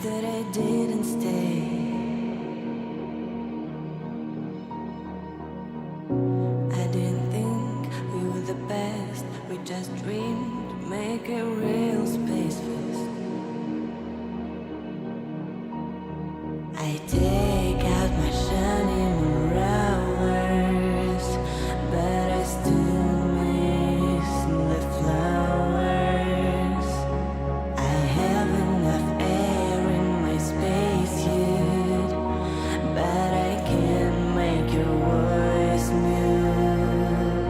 that I didn't stay. I didn't think we were the best. We just dreamed, making real space first. I take out my shiny moon hours, but I still miss the flowers. I have enough air in my spacesuit, but I can't make your voice mute.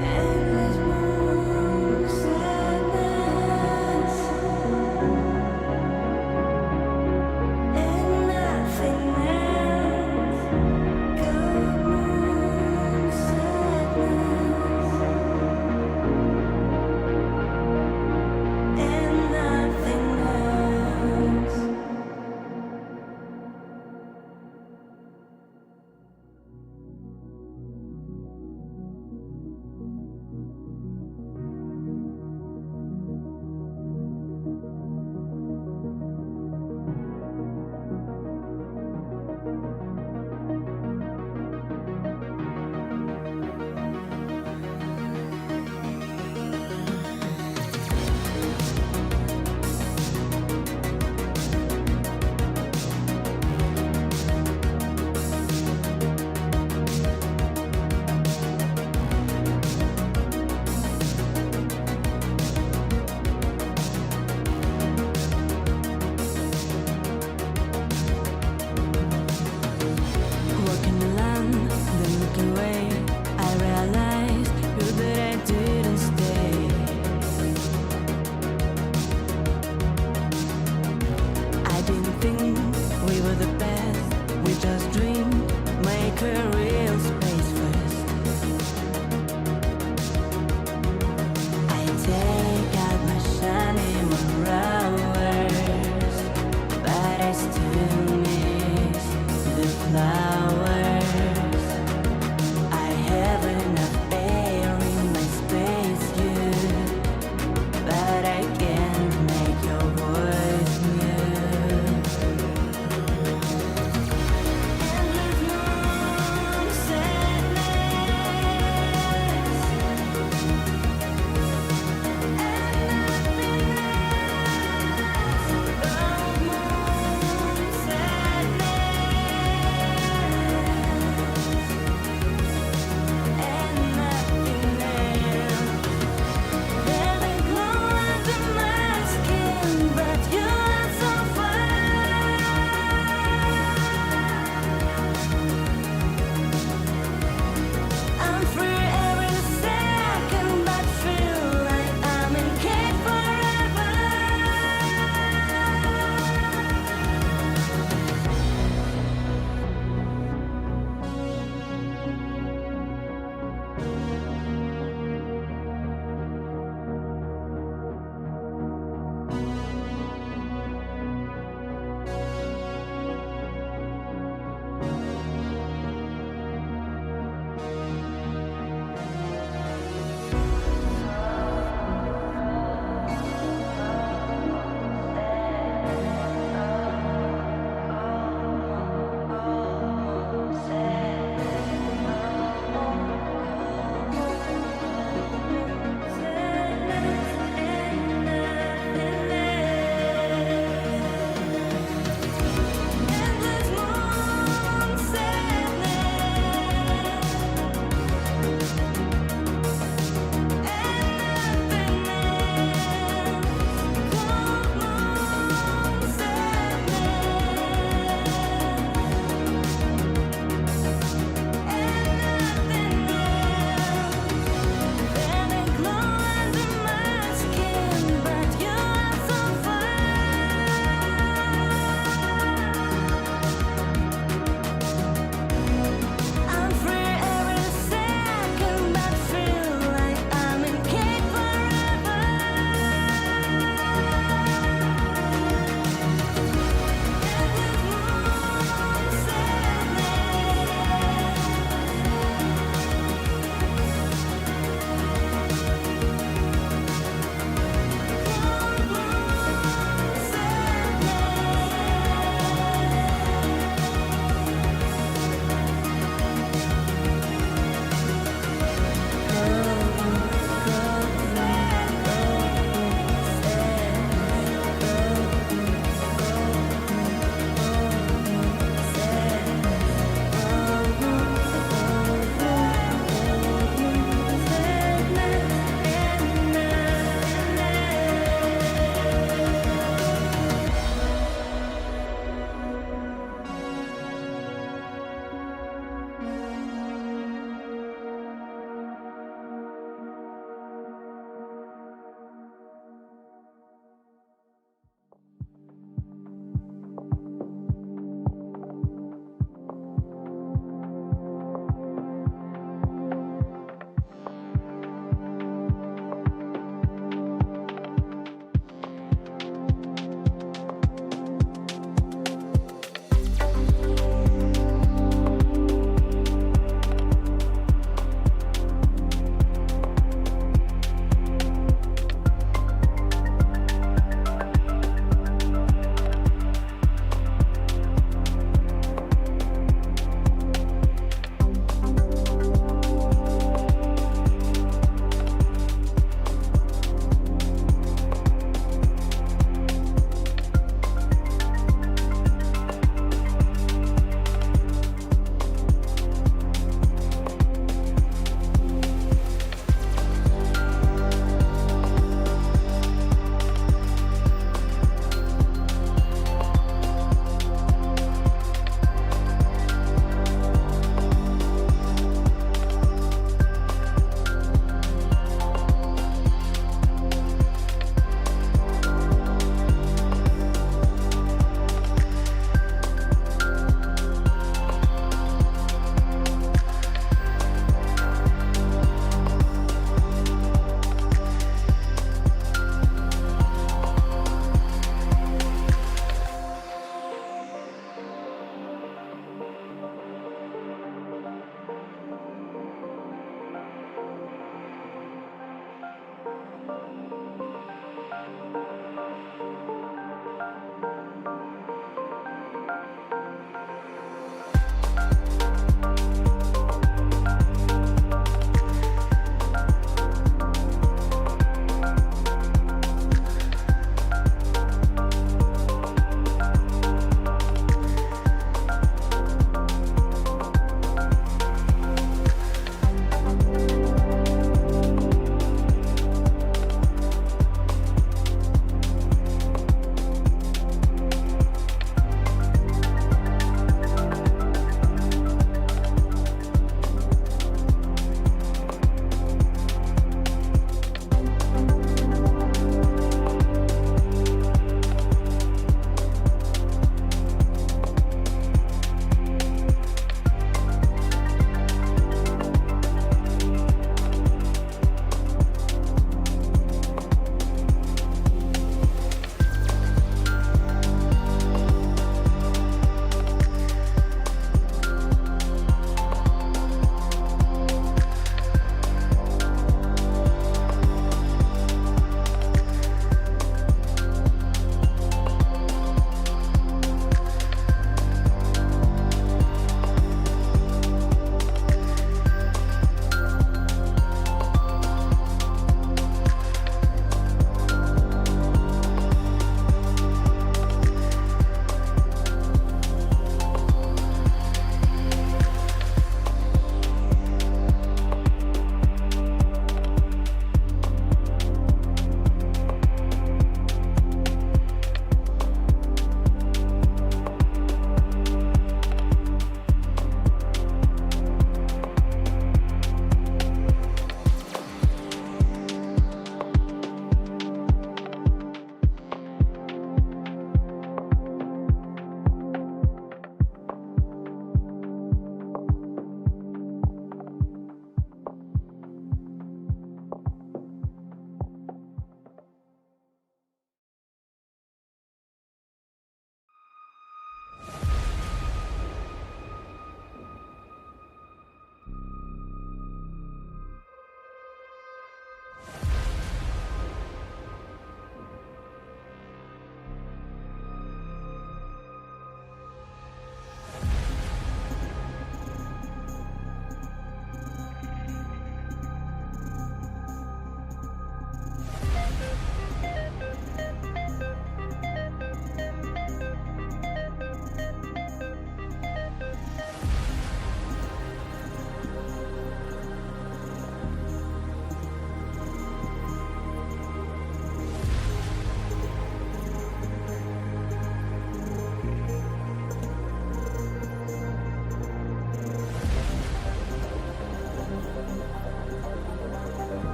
Endless moons.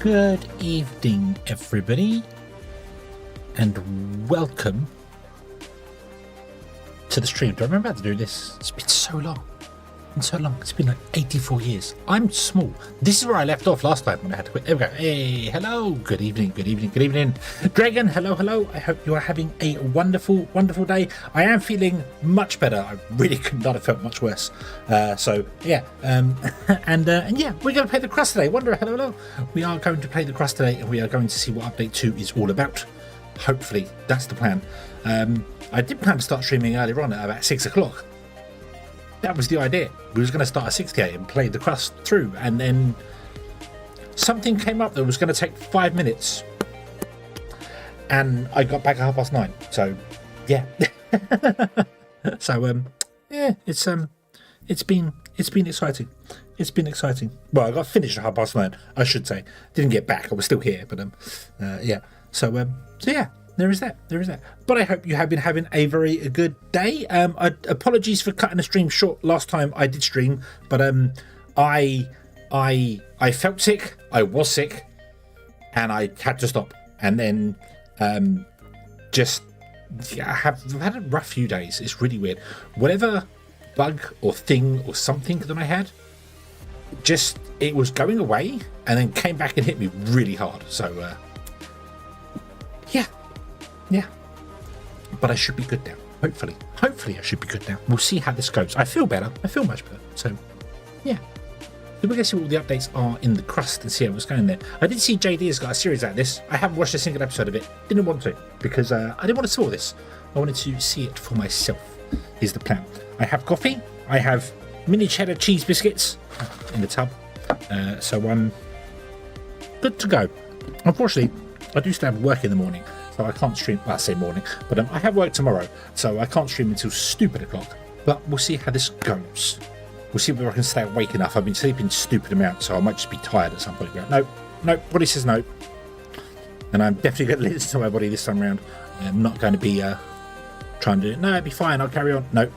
Good evening, everybody, and welcome to the stream. Do I remember how to do this? It's been so long. It's been like 84 years. I'm small. This is where I left off last time when I had to quit. There we go. Hey, hello. Good evening. Dragon, hello. I hope you are having a wonderful day. I am feeling much better. I really could not have felt much worse. And yeah, we're going to play the CRUST today. Hello. We are going to play the CRUST today, and we are going to see what update 2 is all about. Hopefully, that's the plan. I did plan to start streaming earlier on at about 6 o'clock. That was the idea. We was going to start at 68 and play the CRUST through, and then something came up that was going to take 5 minutes, and I got back at 9:30. So, yeah. It's been exciting. It's been exciting. Well, I got finished at 9:30, I should say. Didn't get back. I was still here, but yeah. So yeah. There is that. But I hope you have been having a very good day. Apologies for cutting the stream short last time I did stream, but I felt sick. I was sick, and I had to stop. And then I've had a rough few days. It's really weird. Whatever bug or thing or something that I had, it was going away and then came back and hit me really hard. So yeah, but I should be good now. Hopefully I should be good now. We'll see how this goes. I feel better. I feel much better. So yeah, we're going to see what the updates are in the CRUST and see how it's going there. I did see JD has got a series out of this. I haven't watched a single episode of it. Didn't want to, because I didn't want to spoil this. I wanted to see it for myself, is the plan. I have coffee. I have mini cheddar cheese biscuits in the tub. So I'm good to go. Unfortunately, I do still have work in the morning, so I can't stream. Well, I say morning, but I have work tomorrow, so I can't stream until stupid o'clock. But we'll see how this goes. We'll see whether I can stay awake enough. I've been sleeping stupid amounts, so I might just be tired at some point. No, body says no, and I'm definitely going to listen to my body this time around. I'm not going to be trying to do it. No, it'll be fine. I'll carry on. No,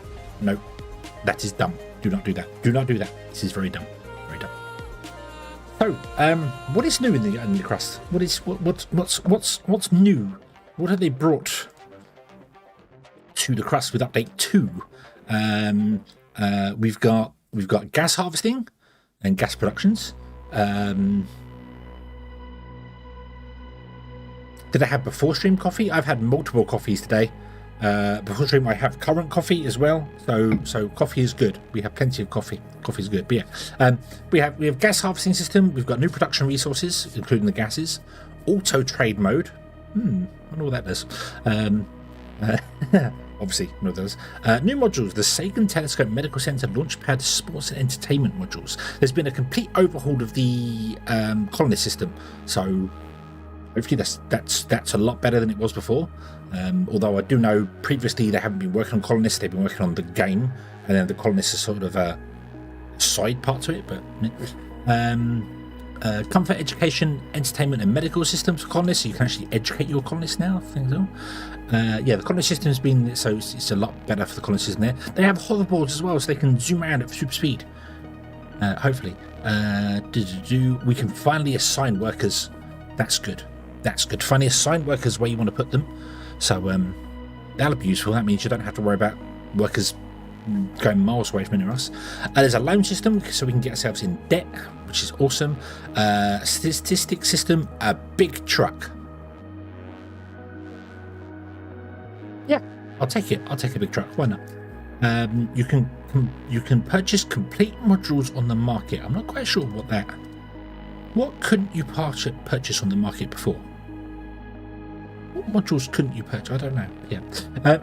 that is dumb. Do not do that. This is very dumb. So, what is new in the CRUST? What's new? What have they brought to the CRUST with update 2? We've got gas harvesting and gas productions. Did I have before stream coffee? I've had multiple coffees today. Before stream, I have current coffee as well. So coffee is good. We have plenty of coffee. Coffee is good. But yeah, we have gas harvesting system. We've got new production resources, including the gases. Auto trade mode. I wonder what that does. Obviously, no, those. New modules: the Sagan Telescope, Medical Center, Launchpad, Sports and Entertainment modules. There's been a complete overhaul of the colonist system. So hopefully that's a lot better than it was before. Although I do know previously they haven't been working on colonists, they've been working on the game, and then the colonists are sort of a side part to it. But comfort, education, entertainment, and medical systems for colonists, so you can actually educate your colonists now. Things so. Yeah, the colonist system has been so it's a lot better for the colonist system there. They have hoverboards as well, so they can zoom around at super speed. Hopefully, we can finally assign workers. That's good. Finally assign workers where you want to put them. So that'll be useful. That means you don't have to worry about workers going miles away from anywhere else. There's a loan system, so we can get ourselves in debt, which is awesome. Statistic system, a big truck. Yeah, I'll take it. I'll take a big truck. Why not? You can purchase complete modules on the market. I'm not quite sure what couldn't you purchase on the market before? What modules couldn't you purchase? I don't know. Yeah.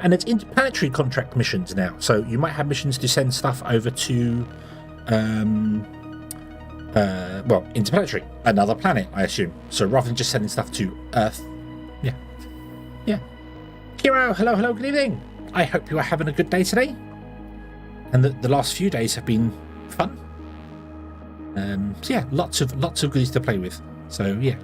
And it's interplanetary contract missions now. So you might have missions to send stuff over to, interplanetary, another planet, I assume. So rather than just sending stuff to Earth. Yeah. Kiro, hello, good evening. I hope you are having a good day today. And the last few days have been fun. So yeah, lots of goodies to play with. So yeah,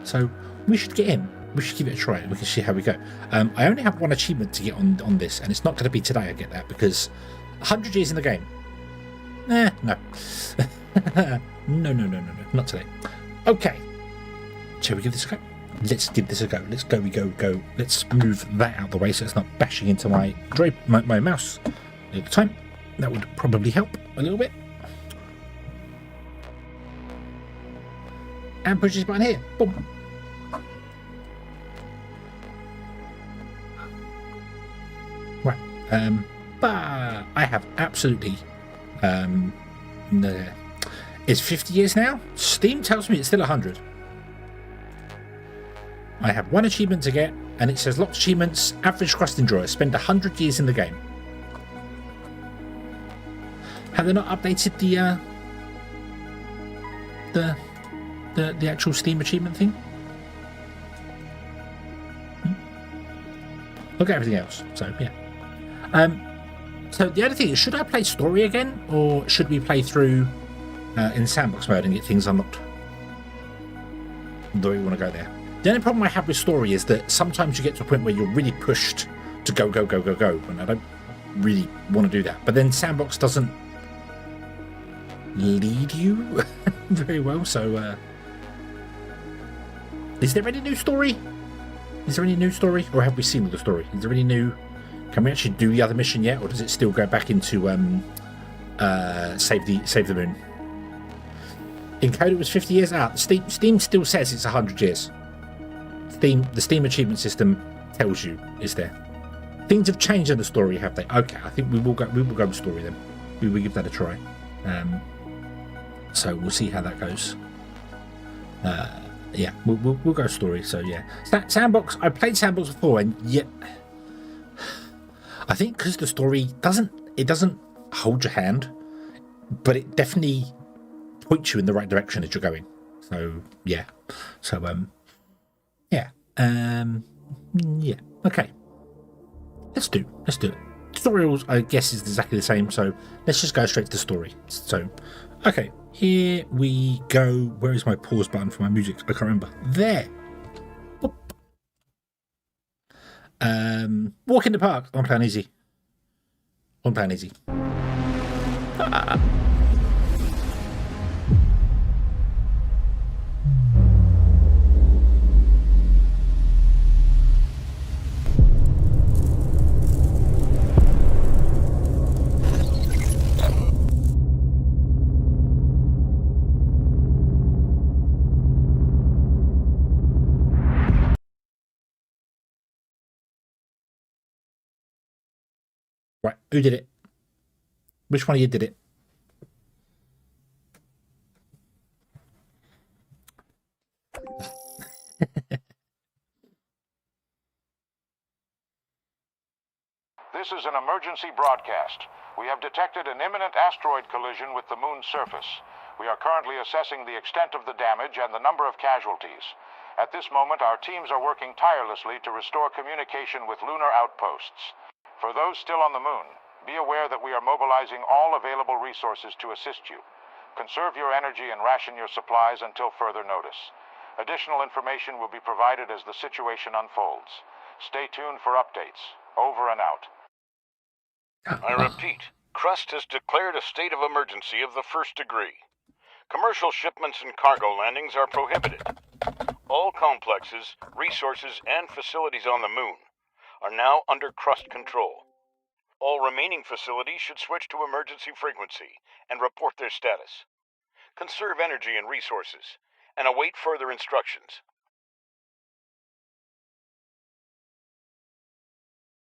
so we should get in. We should give it a try. We can see how we go. I only have one achievement to get on this, and it's not going to be today. I get that because 100 years in the game. No, no, not today. Okay, Shall we give this a go? Let's give this a go. Let's go. Let's move that out of the way so it's not bashing into my mouse at the time. That would probably help a little bit. And push this button here. Boom. Right. But I have absolutely no. It's 50 years now. Steam tells me it's still 100. I have one achievement to get, and it says lots of achievements. Average CRUST enjoyer. Spend 100 years in the game. Have they not updated the actual Steam achievement thing? Look at everything else. So yeah. So the other thing is, should I play story again, or should we play through in sandbox mode and get things unlocked? Do we want to go there? The only problem I have with story is that sometimes you get to a point where you're really pushed to go, and I don't really want to do that. But then sandbox doesn't lead you very well, so is there any new story? Is there any new story, or have we seen all the story? Is there any new? Can we actually do the other mission yet, or does it still go back into save the moon? Encoded was 50 years out. Steam still says it's 100 years. The Steam achievement system tells you it's there. Things have changed in the story, have they? Okay, I think we will go with story then. We will give that a try. So we'll see how that goes. Yeah, we'll go story. So yeah, sandbox. I played sandbox before, and yet I think because the story doesn't hold your hand, but it definitely points you in the right direction as you're going. So yeah, yeah, okay. Let's do it. Tutorials, I guess, is exactly the same. So let's just go straight to the story. So, okay, here we go. Where is my pause button for my music? I can't remember. There. Boop. Walk in the park. On plan easy. Right, who did it? Which one of you did it? This is an emergency broadcast. We have detected an imminent asteroid collision with the moon's surface. We are currently assessing the extent of the damage and the number of casualties. At this moment, our teams are working tirelessly to restore communication with lunar outposts. For those still on the moon, be aware that we are mobilizing all available resources to assist you. Conserve your energy and ration your supplies until further notice. Additional information will be provided as the situation unfolds. Stay tuned for updates. Over and out. I repeat, CRUST has declared a state of emergency of the first degree. Commercial shipments and cargo landings are prohibited. All complexes, resources, and facilities on the moon are now under CRUST control. All remaining facilities should switch to emergency frequency and report their status. Conserve energy and resources, and await further instructions.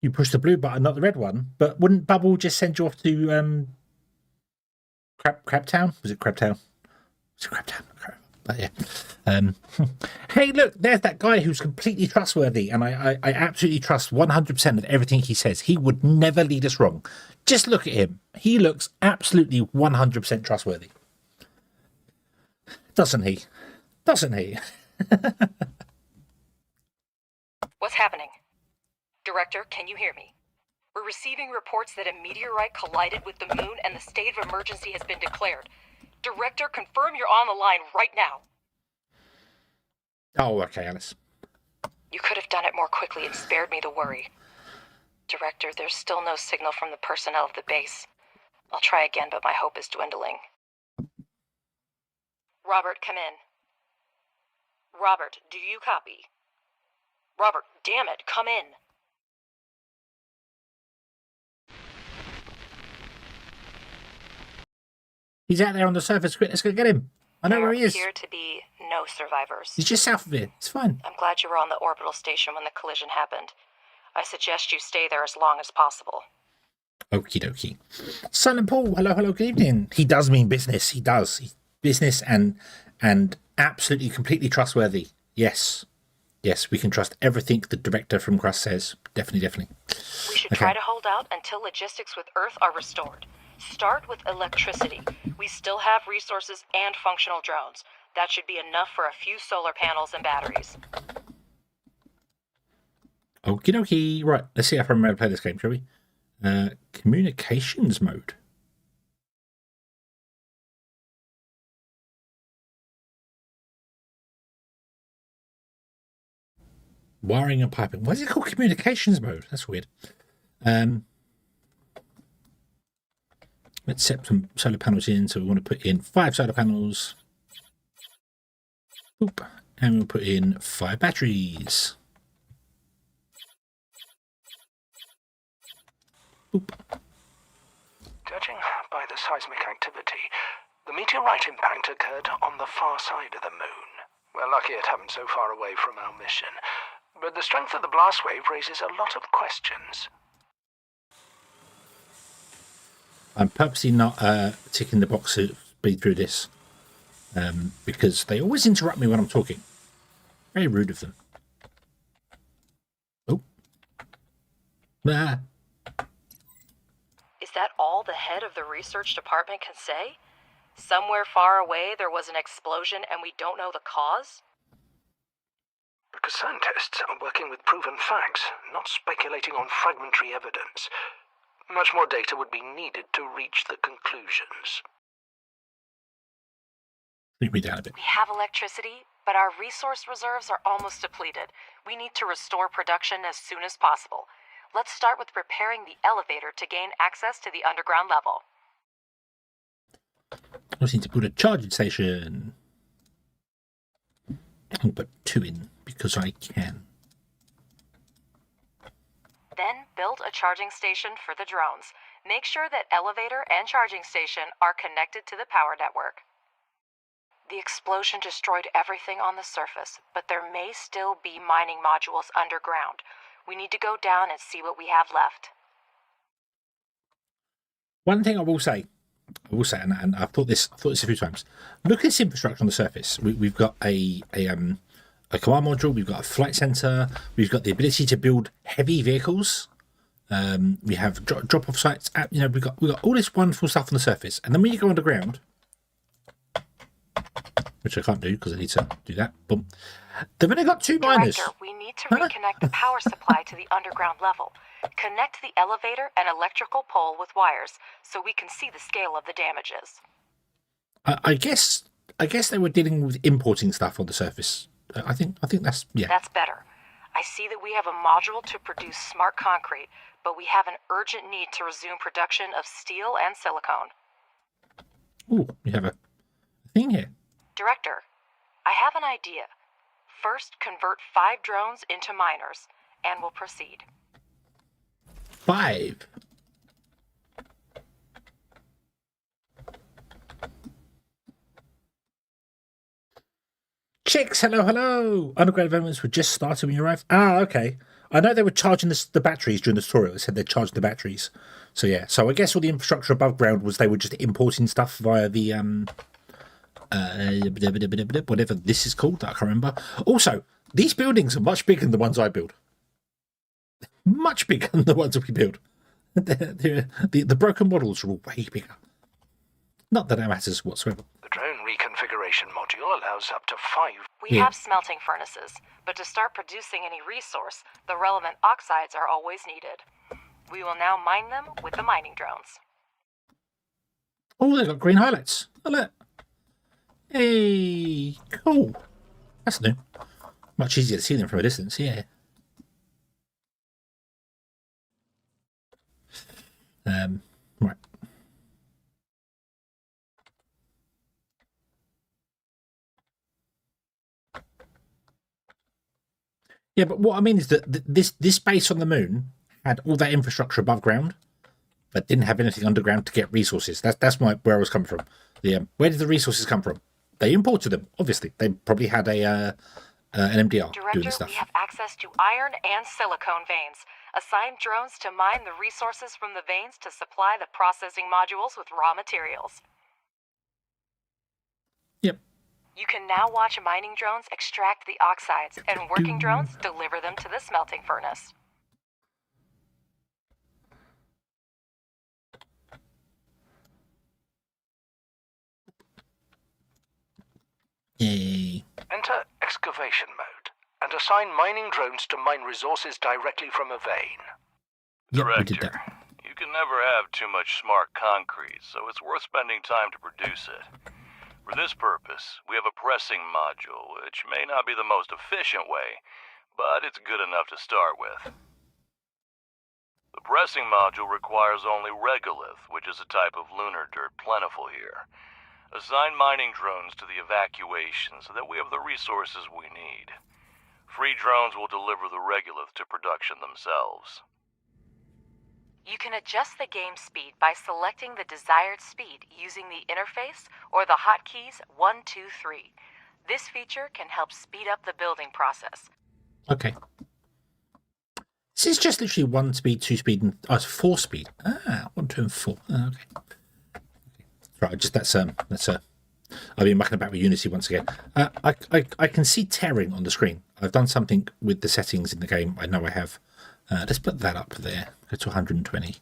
You push the blue button, not the red one. But wouldn't Bubble just send you off to Crabtown? Was it Crabtown? Was it Crabtown? But yeah. Hey, look, there's that guy who's completely trustworthy, and I absolutely trust 100% of everything he says. He would never lead us wrong. Just look at him. He looks absolutely 100% trustworthy. Doesn't he? Doesn't he? What's happening? Director, can you hear me? We're receiving reports that a meteorite collided with the moon and the state of emergency has been declared. Director, confirm you're on the line right now. Oh, okay, Alice. You could have done it more quickly and spared me the worry. Director, there's still no signal from the personnel of the base. I'll try again, but my hope is dwindling. Robert, come in. Robert, do you copy? Robert, damn it, come in. He's out there on the surface. Quick, let's go get him. I know where he is. There appear to be no survivors. He's just south of here. It's fine. I'm glad you were on the orbital station when the collision happened. I suggest you stay there as long as possible. Okie dokie. Silent Paul, hello, good evening. He does mean business. He does. Business and absolutely completely trustworthy. Yes. Yes, we can trust everything the director from CRUST says. Definitely. We should try to hold out until logistics with Earth are restored. Start with electricity. We still have resources and functional drones. That should be enough for a few solar panels and batteries. Okie dokie. Right, let's see if I remember how to play this game, shall we? Communications mode. Wiring and piping. Why is it called communications mode? That's weird. Let's set some solar panels in. So we want to put in 5 solar panels. Boop. And we'll put in 5 batteries. Boop. Judging by the seismic activity, the meteorite impact occurred on the far side of the moon. We're lucky it happened so far away from our mission, but the strength of the blast wave raises a lot of questions. I'm purposely not ticking the box to speed through this because they always interrupt me when I'm talking. Very rude of them. Oh. Ah. Is that all the head of the research department can say? Somewhere far away there was an explosion and we don't know the cause? Because scientists are working with proven facts, not speculating on fragmentary evidence. Much more data would be needed to reach the conclusions. Leave me down a bit. We have electricity, but our resource reserves are almost depleted. We need to restore production as soon as possible. Let's start with preparing the elevator to gain access to the underground level. I just need to put a charging station. I'll put 2 in because I can. Then build a charging station for the drones. Make sure that elevator and charging station are connected to the power network. The explosion destroyed everything on the surface, but there may still be mining modules underground. We need to go down and see what we have left. One thing I will say, and I've thought this a few times. Look at this infrastructure on the surface. We've got a command module. We've got a flight center. We've got the ability to build heavy vehicles. We have drop-off sites. We've got all this wonderful stuff on the surface. And then when you go underground, which I can't do because I need to do that. Boom. They've only got 2 miners. Director, we need to reconnect the power supply to the underground level. Connect the elevator and electrical pole with wires so we can see the scale of the damages. I guess they were dealing with importing stuff on the surface. I think that's, yeah. That's better. I see that we have a module to produce smart concrete, but we have an urgent need to resume production of steel and silicone. Ooh, we have a thing here. Director, I have an idea. First, convert 5 drones into miners, and we'll proceed. 5. Chicks, hello. Underground developments were just started when you arrived. Ah, okay. I know they were charging the batteries during the tutorial. They said they charged the batteries. So yeah. So I guess all the infrastructure above ground was they were just importing stuff via the whatever this is called. I can't remember. Also, these buildings are much bigger than the ones I build. Much bigger than the ones we build. The broken models are all way bigger. Not that it matters whatsoever. The drone reconfiguration module allows up to 5. We have smelting furnaces, but to start producing any resource, the relevant oxides are always needed. We will now mine them with the mining drones. Oh, they've got green highlights. Oh, look. Hey, cool. That's new. Much easier to see them from a distance, yeah. Right. Yeah, but what I mean is that this base on the moon had all that infrastructure above ground, but didn't have anything underground to get resources. That's where I was coming from. Where did the resources come from? They imported them. Obviously, they probably had an MDR doing Director, this stuff. we have access to iron and silicone veins. Assign drones to mine the resources from the veins to supply the processing modules with raw materials. Yep. You can now watch mining drones extract the oxides, and working drones deliver them to the smelting furnace. Yay. Enter excavation mode and assign mining drones to mine resources directly from a vein. Yep, we did Director, that. you can never have too much smart concrete, so it's worth spending time to produce it. For this purpose, we have a pressing module, which may not be the most efficient way, but it's good enough to start with. The pressing module requires only regolith, which is a type of lunar dirt plentiful here. Assign mining drones to the evacuation so that we have the resources we need. Free drones will deliver the regolith to production themselves. You can adjust the game speed by selecting the desired speed using the interface or the hotkeys 1, 2, 3. This feature can help speed up the building process. Okay. This is just literally 1 speed, 2 speed, and it's 4 speed. 1, 2, and 4. Okay. Right, I've been mucking about with Unity once again. I can see tearing on the screen. I've done something with the settings in the game. I know I have. Let's put that up there. Go to 120.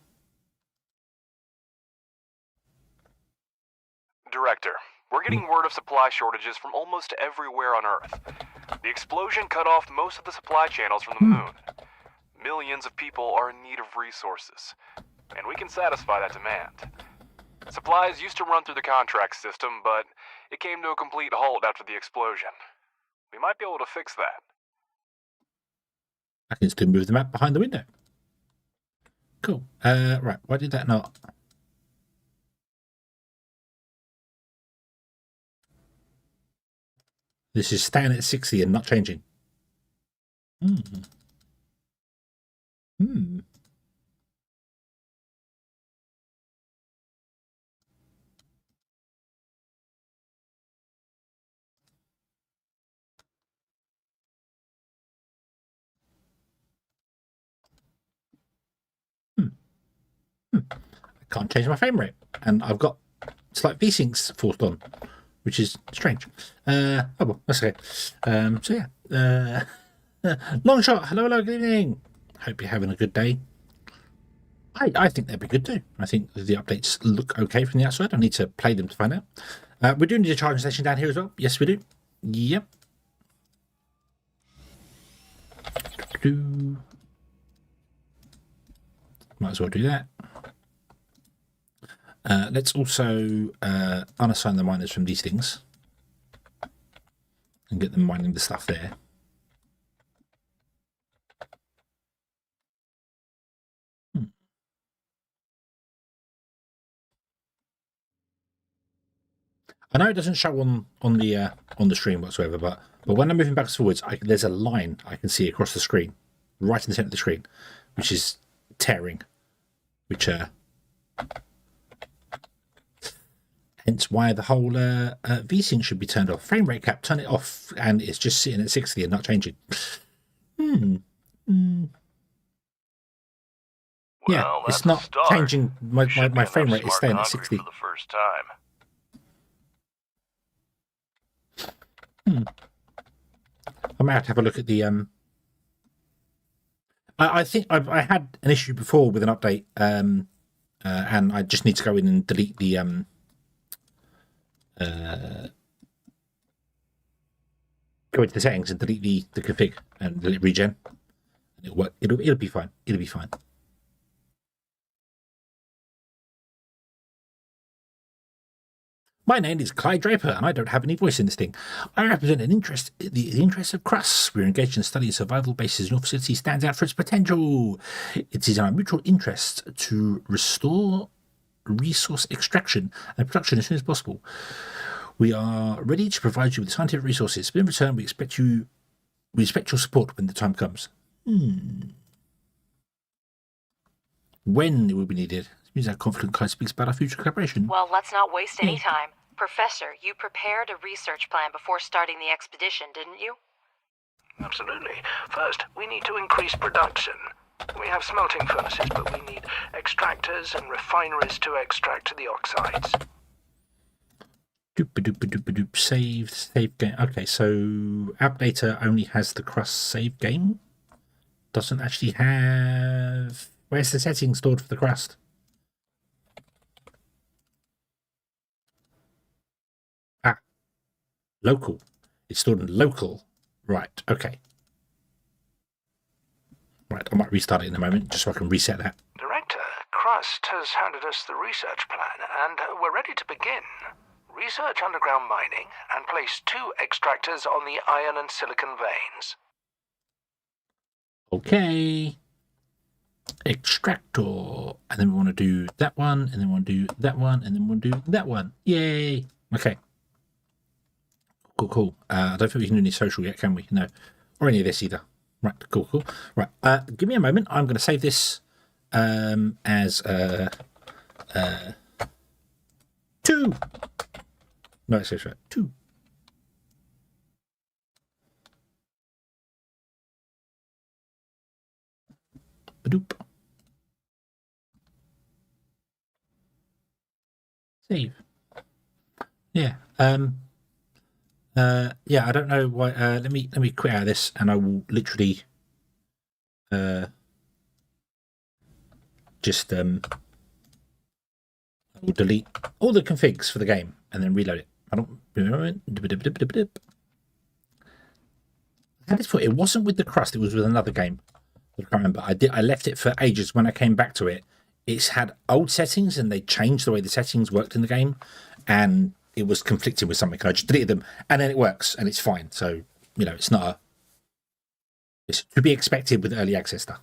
Director, we're getting word of supply shortages from almost everywhere on Earth. The explosion cut off most of the supply channels from the moon. Millions of people are in need of resources, and we can satisfy that demand. Supplies used to run through the contract system, but it came to a complete halt after the explosion. We might be able to fix that. I can still move the map behind the window. Cool. Right, why did that not? This is staying at 60 and not changing. I can't change my frame rate, and I've got slight V-syncs forced on, which is strange. Oh well, that's okay. So yeah, long shot. Hello, good evening. Hope you're having a good day. I think they'd be good too. I think the updates look okay from the outside. I need to play them to find out. We do need a charging station down here as well. Yes, we do. Yep. Might as well do that. Let's also unassign the miners from these things and get them mining the stuff there. I know it doesn't show on the stream whatsoever, but when I'm moving backwards forwards, there's a line I can see across the screen, right in the center of the screen, which is tearing, which hence why the whole VSync should be turned off. Frame rate cap, turn it off, and it's just sitting at 60 and not changing. Yeah, Well, it's that's a not start. changing. My Should be frame enough rate is smart staying at concrete 60. for the first time. I might have to have a look at the I think I had an issue before with an update, and I just need to go in and delete the go into the settings and delete the config and delete regen, and it'll work. It'll be fine. It'll be fine. My name is Clyde Draper, and I don't have any voice in this thing. I represent the interests of CRUST. We're engaged in studying survival bases, and your facility stands out for its potential. It is in our mutual interest to restore resource extraction and production as soon as possible. We are ready to provide you with scientific resources, but in return, we expect you We expect your support when the time comes. When it will be needed. It means our confident Kai speaks about our future collaboration. Well, let's not waste any time. Professor, you prepared a research plan before starting the expedition, didn't you? Absolutely. First, we need to increase production. We have smelting furnaces, but we need extractors and refineries to extract the oxides. Doop-a-doop-a-doop-a-doop. Save game. Okay, so Updater only has the CRUST save game. Doesn't actually have... Where's the settings stored for the CRUST? Local. It's stored in local. Right, okay. Right, I might restart it in a moment, just so I can reset that. Director, CRUST has handed us the research plan, and we're ready to begin. Research underground mining and place 2 extractors on the iron and silicon veins. Okay. Extractor. And then we want to do that one, and then we want to do that one, and then we want to do that one. Yay. Okay. Cool. I don't think we can do any social yet, can we? No. Or any of this either. Right, cool. Right, give me a moment. I'm going to save this as 2. No, it's right. 2. Badoop. Save. Yeah. Yeah, I don't know why. Let me quit out of this, and I will literally just I will delete all the configs for the game and then reload it. I don't. How did it wasn't with the CRUST, it was with another game. I can't remember. I left it for ages. When I came back to it, it's had old settings and they changed the way the settings worked in the game, and it was conflicting with something. I just deleted them, and then it works, and it's fine. So, you know, it's not a... It's to be expected with early access stuff.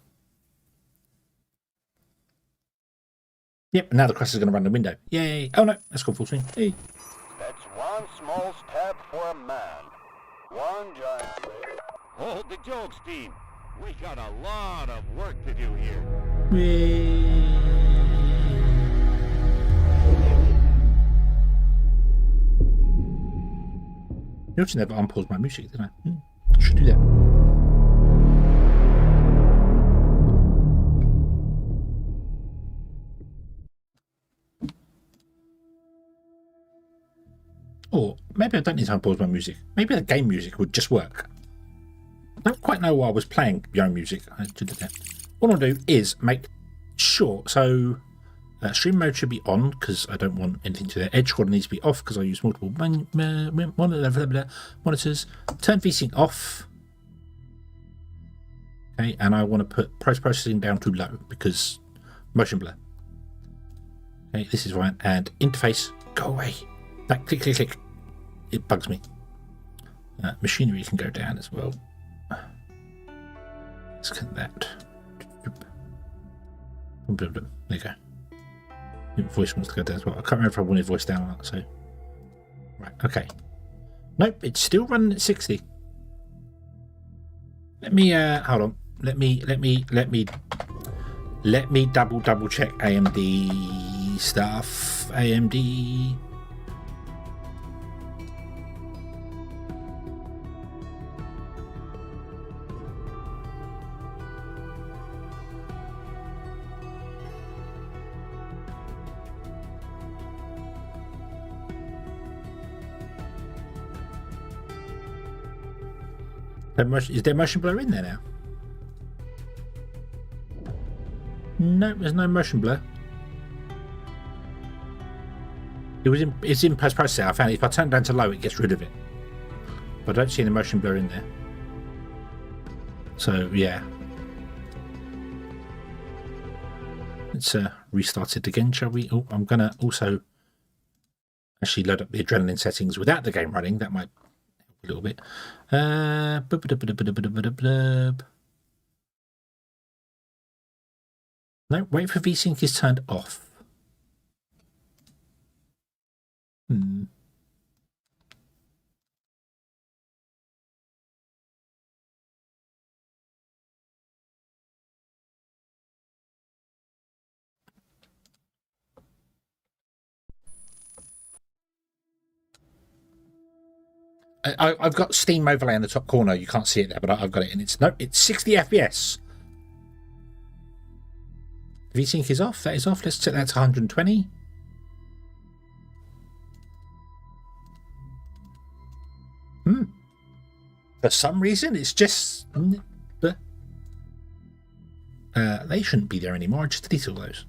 Yep, now the CRUST is going to run the window. Yay! Oh no, that's gone full screen. Hey. That's one small step for a man, one giant leap. Hold the jokes, team. We got a lot of work to do here. You also never unpaused my music, did I? I should do that. Or maybe I don't need to unpause my music. Maybe the game music would just work. I don't quite know why I was playing your own music. I should do that. What I'll do is make sure. So stream mode should be on because I don't want anything to there. Edge quad needs to be off because I use multiple monitors. Turn VSync off. Okay, and I want to put post-processing down to low because motion blur. Okay, this is fine. And interface, go away. That click. It bugs me. Machinery can go down as well. Let's get that. There you go. Voice wants to go down as well. I can't remember if I wanted voice down or not. So, right, okay. Nope, it's still running at 60. Let me hold on. Let me double check AMD stuff. AMD. Is there motion blur in there now? No, there's no motion blur. It's in post processing. I found if I turn it down to low, it gets rid of it. But I don't see any motion blur in there. So yeah. Let's restart it again, shall we? Oh, I'm gonna also actually load up the adrenaline settings without the game running. That might help a little bit. No, wait for VSync is turned off. I've got Steam overlay in the top corner. You can't see it there, but I've got it, and it's 60 FPS. VSync is off. That is off. Let's set that to 120. For some reason, it's just... they shouldn't be there anymore. I just delete all those.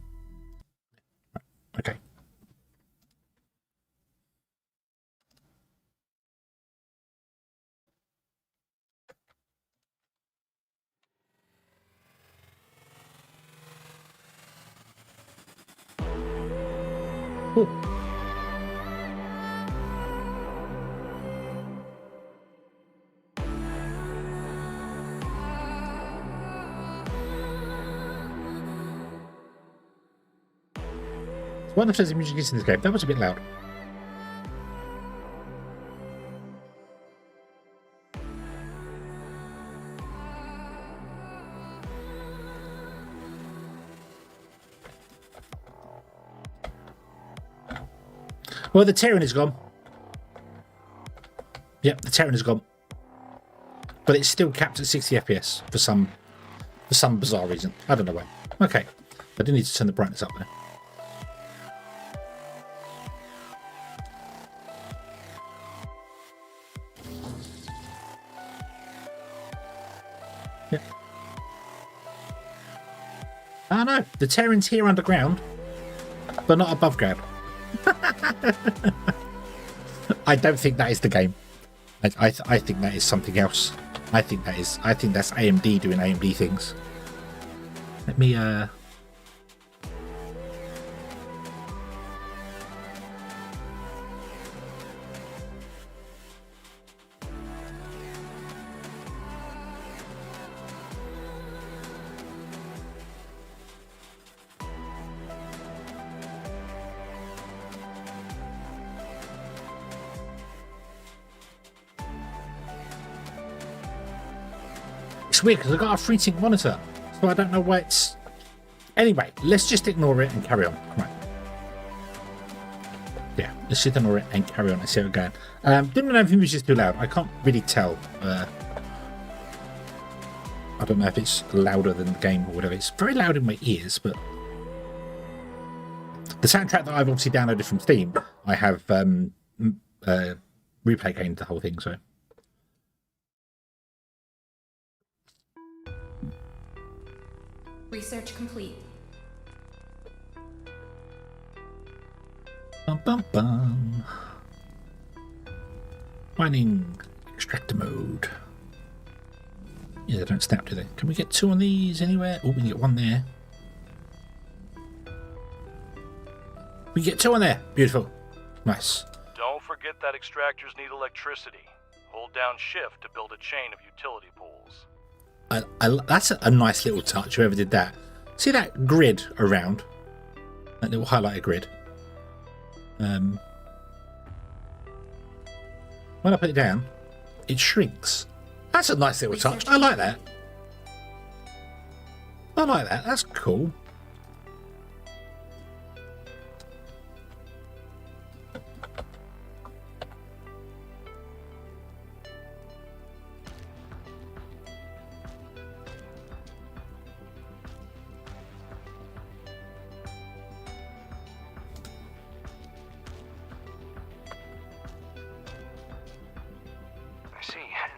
Okay. Cool. One of the music is in this game. That was a bit loud. Well, the Terran is gone. Yep, the Terran is gone. But it's still capped at 60 FPS for some bizarre reason. I don't know why. Okay. I do need to turn the brightness up there. Yep. Oh no, the Terran's here underground, but not above ground. I don't think that is the game. I think that is something else. I think that's AMD doing AMD things. Let me It's weird because I've got a FreeSync monitor, so I don't know why it's... Anyway, let's just ignore it and carry on. Right. Yeah, let's just ignore it and carry on and see how it's going. Didn't know if the music's too loud. I can't really tell. I don't know if it's louder than the game or whatever. It's very loud in my ears, but... The soundtrack that I've obviously downloaded from Steam, I have replay gained the whole thing, so... Research complete. Bum bum bum. Mining extractor mode. Yeah, they don't snap, do they? Can we get 2 on these anywhere? Oh, we can get 1 there. We get 2 on there. Beautiful. Nice. Don't forget that extractors need electricity. Hold down shift to build a chain of utility poles. That's a nice little touch, whoever did that. See that grid around? That little highlighted grid. When I put it down, it shrinks. That's a nice little touch. I like that. I like that. That's cool.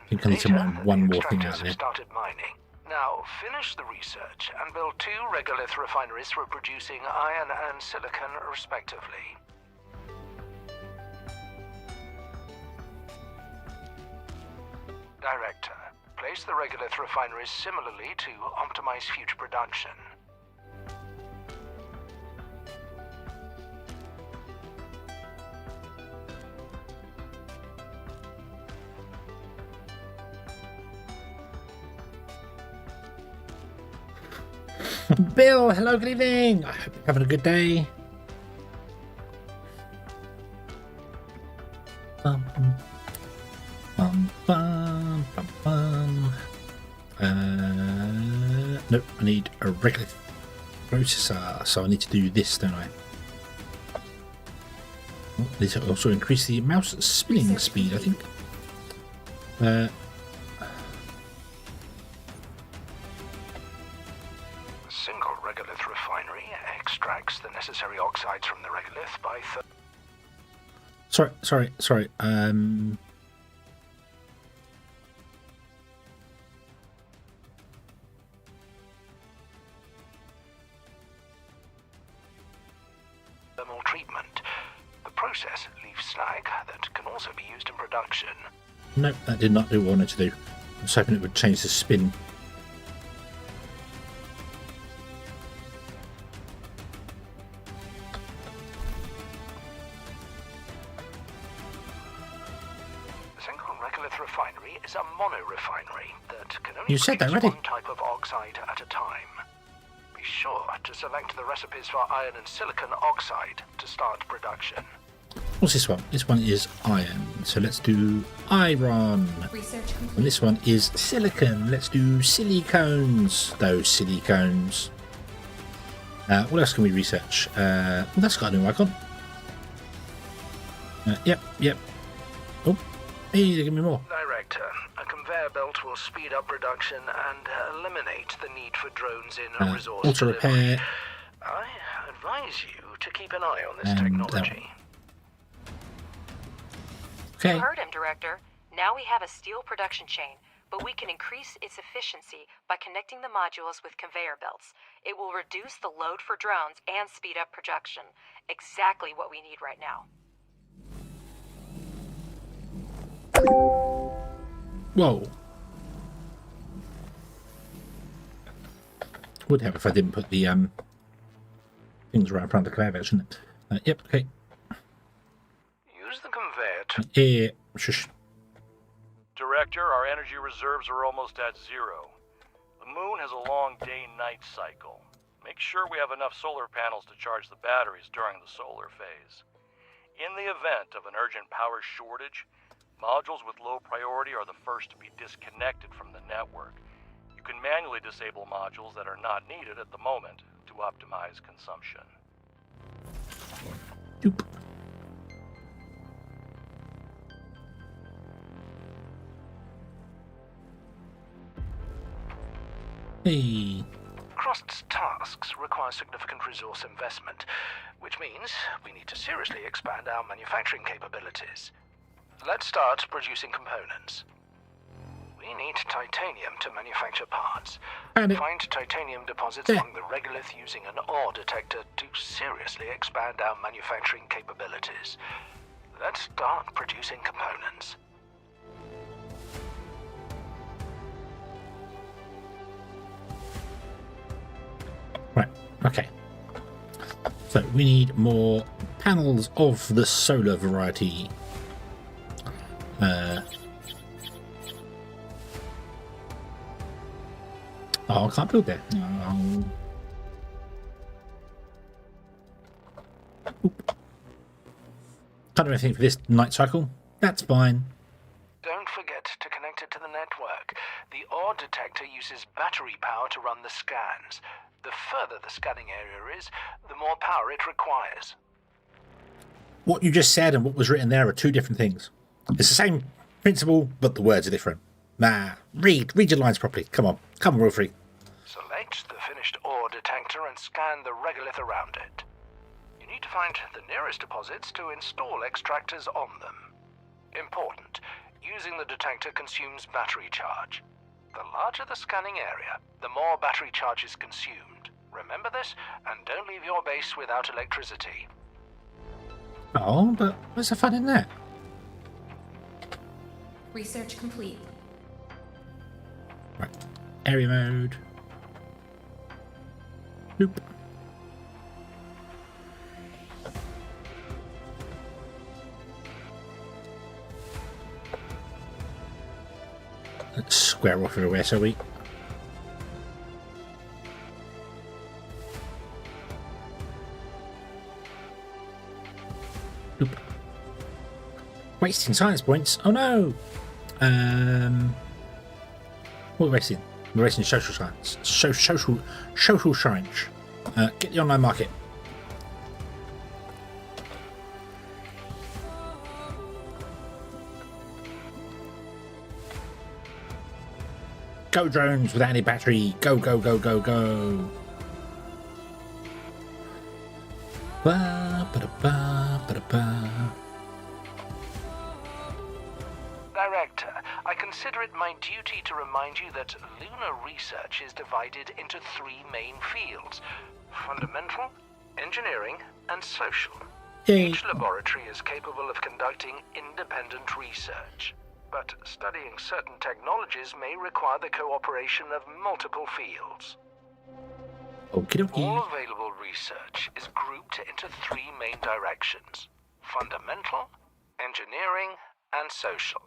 I think I need to mine one more thing out there. Started mining. Now, finish the research and build 2 regolith refineries for producing iron and silicon, respectively. Director, place the regolith refineries similarly to optimize future production. Bill, hello, good evening. I hope you're having a good day. Bum, bum, bum, bum, bum. Nope, I need a regular processor, so I need to do this, don't I? Oh, this will also increase the mouse spinning speed, I think. A single regolith refinery extracts the necessary oxides from the regolith by Sorry. thermal treatment. The process leaves slag that can also be used in production. Nope, that did not do what I wanted to do. I was hoping it would change the spin. The single regolith refinery is a mono-refinery that can only You said that produce already. one type of oxide at a time. Be sure to select the recipes for iron and silicon oxide to start production. What's this one? This one is iron. So let's do iron. Research And complete. this one is silicon. Let's do silicones. Those silicones. What else can we research? Well, that's got a new icon. Yep. Oh, hey, give me more. Director, a conveyor belt will speed up production and eliminate the need for drones in a resource Auto delivery. repair. I advise you to keep an eye on this And, technology. Okay. You heard him, Director. Now we have a steel production chain, but we can increase its efficiency by connecting the modules with conveyor belts. It will reduce the load for drones and speed up production. Exactly what we need right now. Whoa. Would have if I didn't put the things right in front of the conveyor belt, shouldn't it? Yep. Okay. Use the conveyor to... Yeah. Shush. Director, our energy reserves are almost at zero. The moon has a long day-night cycle. Make sure we have enough solar panels to charge the batteries during the solar phase. In the event of an urgent power shortage, modules with low priority are the first to be disconnected from the network. You can manually disable modules that are not needed at the moment to optimize consumption. Doop. Hey. CRUST's tasks require significant resource investment, which means we need to seriously expand our manufacturing capabilities. Let's start producing components. We need titanium to manufacture parts. Found it. Find titanium deposits There. among the regolith using an ore detector to seriously expand our manufacturing capabilities. Let's start producing components. Right. Okay. So we need more panels of the solar variety. Oh, I can't build there. Oh. Oop. Can't do anything for this night cycle. That's fine. Don't forget to connect it to the network. The ore detector uses battery power to run the scans. The further the scanning area is, the more power it requires. What you just said and what was written there are two different things. It's the same principle, but the words are different. Nah, read your lines properly. Come on, Wilfrey. Select the finished ore detector and scan the regolith around it. You need to find the nearest deposits to install extractors on them. Important, using the detector consumes battery charge. The larger the scanning area, the more battery charge is consumed. Remember this, and don't leave your base without electricity. Oh, but what's the fun in that? Research complete. Right. Area mode. Nope. Let's square off everywhere, so we. Nope. Wasting science points. Oh no. What are we wasting? We're wasting social science. Social science. Get the online market. Go drones without any battery. Go, go, go, go, go. Ba, ba, ba, ba, ba. Director, I consider it my duty to remind you that lunar research is divided into 3 main fields: fundamental, engineering, and social. Yay. Each laboratory is capable of conducting independent research, but studying certain technologies may require the cooperation of multiple fields. Okie dokie. All available research is grouped into 3 main directions: fundamental, engineering, and social.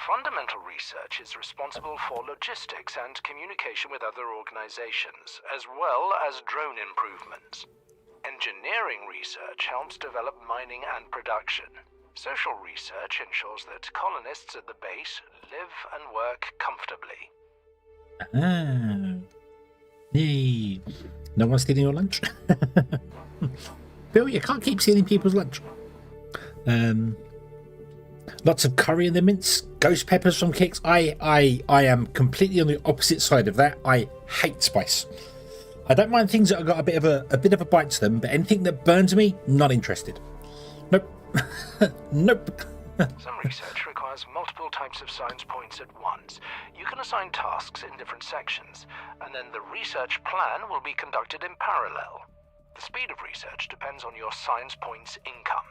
Fundamental research is responsible for logistics and communication with other organizations, as well as drone improvements. Engineering research helps develop mining and production. Social research ensures that colonists at the base live and work comfortably. Ah. Yay. No one's stealing your lunch? Bill, you can't keep stealing people's lunch. Lots of curry in the mince, ghost peppers from Kicks. I am completely on the opposite side of that. I hate spice. I don't mind things that have got a bit of a bite to them, but anything that burns me, not interested. Nope. Nope. Some research requires multiple types of science points at once. You can assign tasks in different sections, and then the research plan will be conducted in parallel. The speed of research depends on your science points income.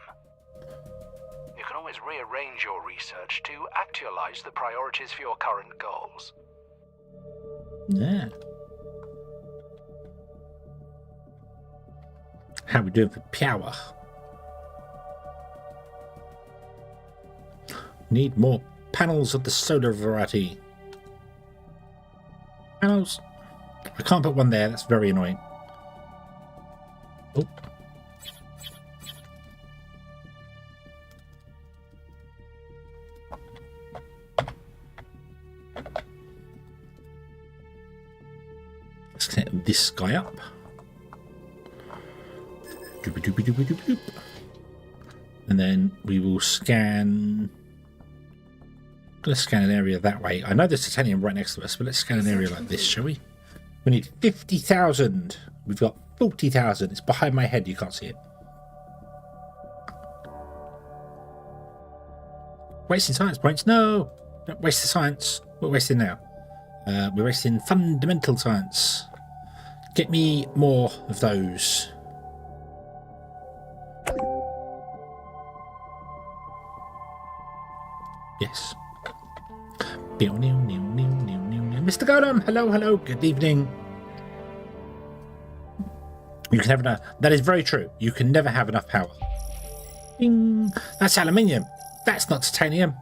You can always rearrange your research to actualize the priorities for your current goals. Yeah. How we doing for power? Need more panels of the solar variety. Panels. I can't put one there. That's very annoying. Oh. Let's connect this guy up. Doopy doopy doopy doopy doop. And then we will scan. Let's scan an area that way. I know there's titanium right next to us, but let's scan an area like this, shall we? We need 50,000. We've got 40,000. It's behind my head. You can't see it. Wasting science points? No! Don't waste the science. We're wasting now. We're wasting fundamental science. Get me more of those. Yes. Mr. Golem, hello, good evening. You can have enough. That is very true. You can never have enough power. Bing. That's aluminium. That's not titanium.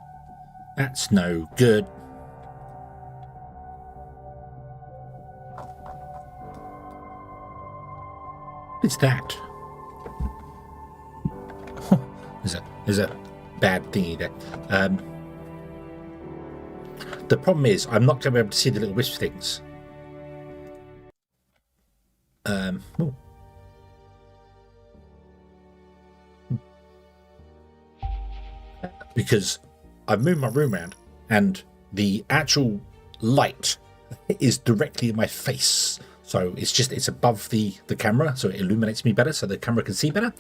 That's no good. What's that? There's a bad thingy there. The problem is, I'm not going to be able to see the little wisp things. Ooh. Because I've moved my room around, and the actual light is directly in my face. So it's above the camera, so it illuminates me better, so the camera can see better.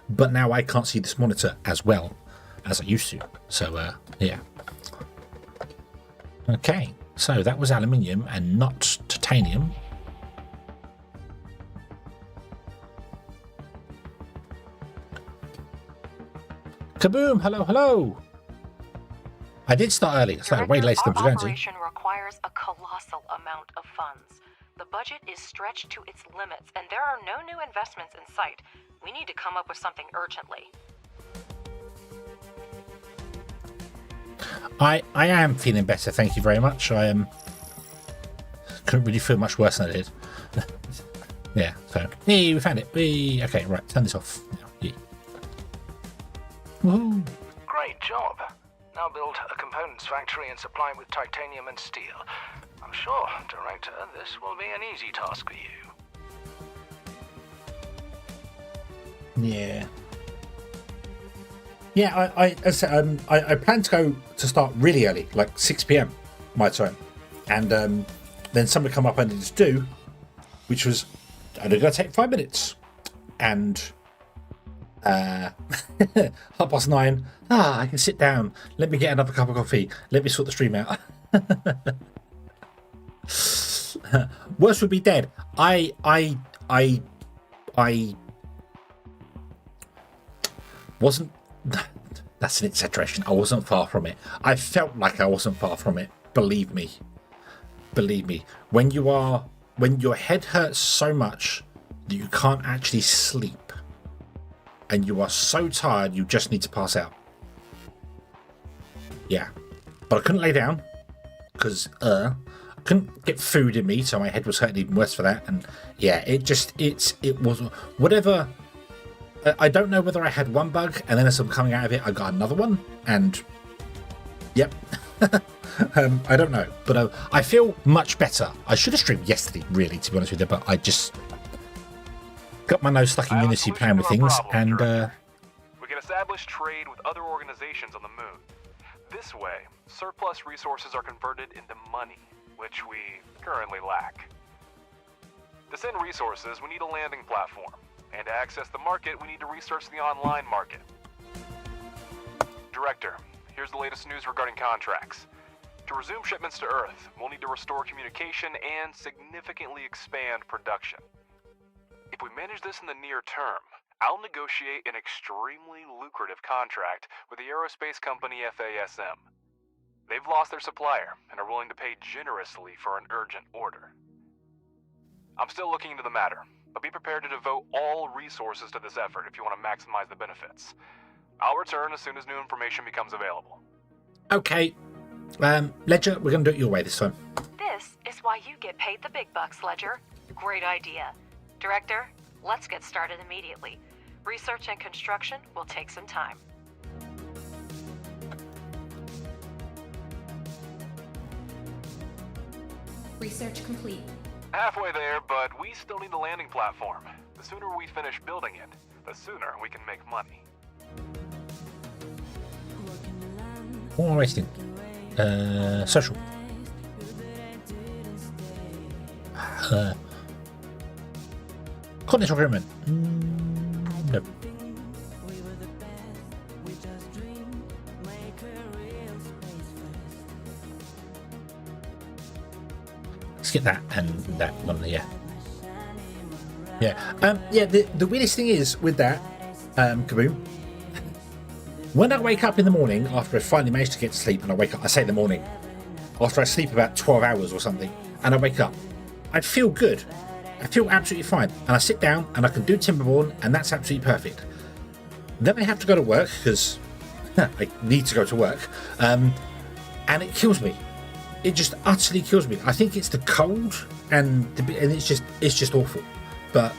But now I can't see this monitor as well as I used to. So, yeah. Okay, so that was aluminium and not titanium. Kaboom! Hello! I did start early. I started way later than I was going to. Operation requires a colossal amount of funds. The budget is stretched to its limits, and there are no new investments in sight. We need to come up with something urgently. I am feeling better, thank you very much. I couldn't really feel much worse than I did. Yeah, so hey, we found it. Okay, right, turn this off. Yeah. Woohoo! Great job. Now build a components factory and supply it with titanium and steel. I'm sure, Director, this will be an easy task for you. Yeah. Yeah, I plan to start really early, like 6 p.m. my time, and then something come up I needed to do, which was only going to take 5 minutes. And 9:30, I can sit down. Let me get another cup of coffee. Let me sort the stream out. Worse would be dead. I wasn't. That's an exaggeration. I wasn't far from it. I felt like I wasn't far from it. Believe me. When your head hurts so much that you can't actually sleep, and you are so tired you just need to pass out. Yeah, but I couldn't lay down because I couldn't get food in me, so my head was hurting even worse for that. And yeah, it was whatever. I don't know whether I had one bug and then as I'm coming out of it I got another one, and yep. I don't know, but I feel much better. I should have streamed yesterday, really, to be honest with you, but I just got my nose stuck in Unity playing with things, and we can establish trade with other organizations on the moon. This way, surplus resources are converted into money, which we currently lack. To send resources, we need a landing platform, and to access the market, we need to research the online market. Director, here's the latest news regarding contracts. To resume shipments to Earth, we'll need to restore communication and significantly expand production. If we manage this in the near term, I'll negotiate an extremely lucrative contract with the aerospace company FASM. They've lost their supplier and are willing to pay generously for an urgent order. I'm still looking into the matter, but be prepared to devote all resources to this effort if you want to maximize the benefits. I'll return as soon as new information becomes available. Okay. Ledger, we're going to do it your way this time. This is why you get paid the big bucks, Ledger. Great idea. Director, let's get started immediately. Research and construction will take some time. Research complete. Halfway there, but we still need a landing platform. The sooner we finish building it, the sooner we can make money. What am I wasting? Social. Colonist recruitment. No. Let's get that and that one there. Yeah. The weirdest thing is with that, Kaboom. When I wake up in the morning after I finally managed to get to sleep, and I wake up, I say in the morning, after I sleep about 12 hours or something, and I wake up, I feel good. I feel absolutely fine. And I sit down and I can do Timberborn, and that's absolutely perfect. Then I have to go to work because I need to go to work, and it kills me. It just utterly kills me. I think it's the cold, and it's just awful. But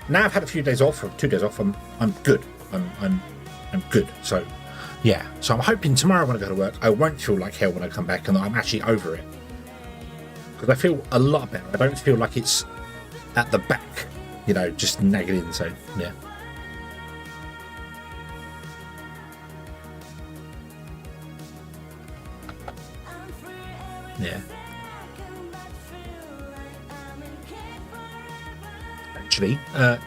now I've had a few days off, or 2 days off. I'm good. I'm good. So yeah. So I'm hoping tomorrow when I go to work, I won't feel like hell when I come back, and that I'm actually over it. Because I feel a lot better. I don't feel like it's at the back, just nagging in. So yeah. Yeah. Actually,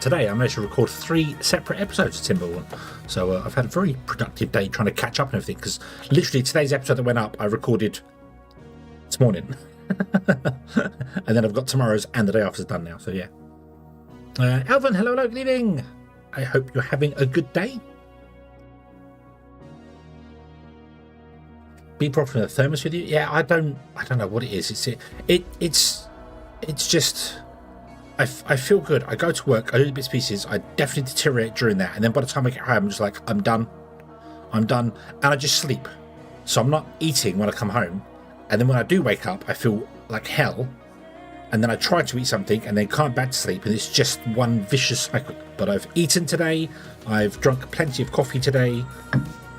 today I managed to record 3 separate episodes of Timberborn. So I've had a very productive day trying to catch up and everything, because literally today's episode that went up, I recorded this morning. And then I've got tomorrow's and the day after's done now, so yeah. Alvin, hello, good evening. I hope you're having a good day. Be proper with the thermos with you. Yeah, I don't know what it is. It's just I feel good. I go to work, I do the bits and pieces, I definitely deteriorate during that, and then by the time I get home I'm just like, I'm done, and I just sleep. So I'm not eating when I come home, and then when I do wake up I feel like hell, and then I try to eat something and then can't back to sleep, and it's just one vicious cycle. But I've eaten today, I've drunk plenty of coffee today,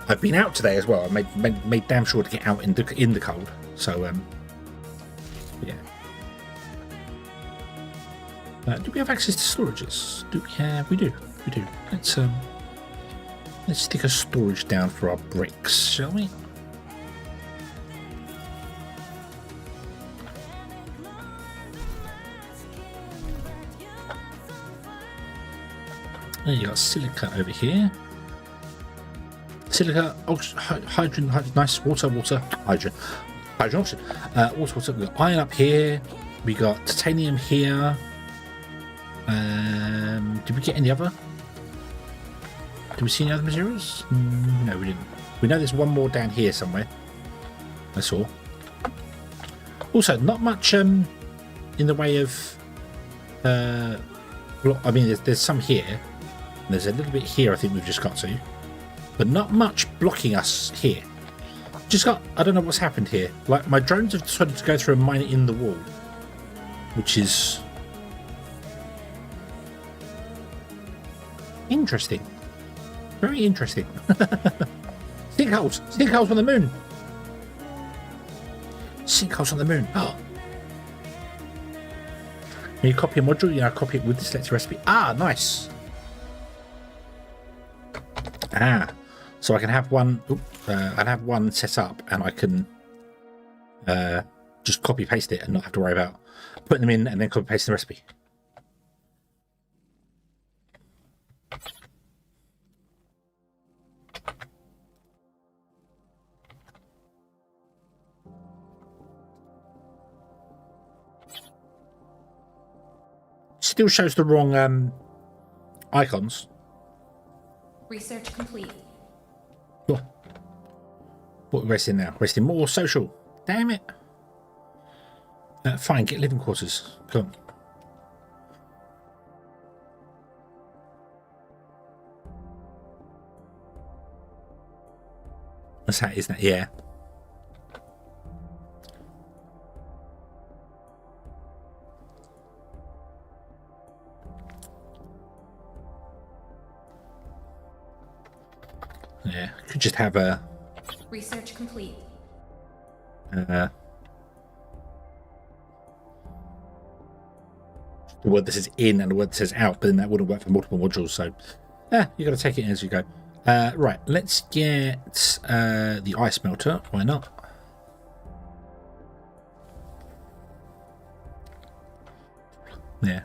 I've been out today as well. I made damn sure to get out in the cold. So yeah. Do we have access to storages? We do. Let's stick a storage down for our bricks, shall we? Then you got silica over here. Silica, hydrogen, nice, water, hydrogen, oxygen, water. We've got iron up here. We got titanium here. Did we get any other? Did we see any other materials? No, we didn't. We know there's one more down here somewhere. I saw. Also, not much in the way of. I mean, there's some here. There's a little bit here. I think we've just got to, but not much blocking us here. Just got. I don't know what's happened here. Like my drones have decided to go through and mine it in the wall, which is interesting. Very interesting. Sinkholes on the moon. Sinkholes on the moon. Oh. When you copy a module, you now copy it with the selected recipe. Ah, nice. Ah, so I can have one. I have one set up, and I can just copy paste it and not have to worry about putting them in and then copy paste the recipe. Still shows the wrong icons. Research complete. Oh. What are we wasting now? Wasting more social. Damn it. Fine, get living quarters. Come on. That's how it is, isn't it? Yeah. Yeah, could just have a research complete. The word that says in and the word that says out, but then that wouldn't work for multiple modules. So, you got to take it in as you go. Right, let's get the ice melter. Why not? Yeah.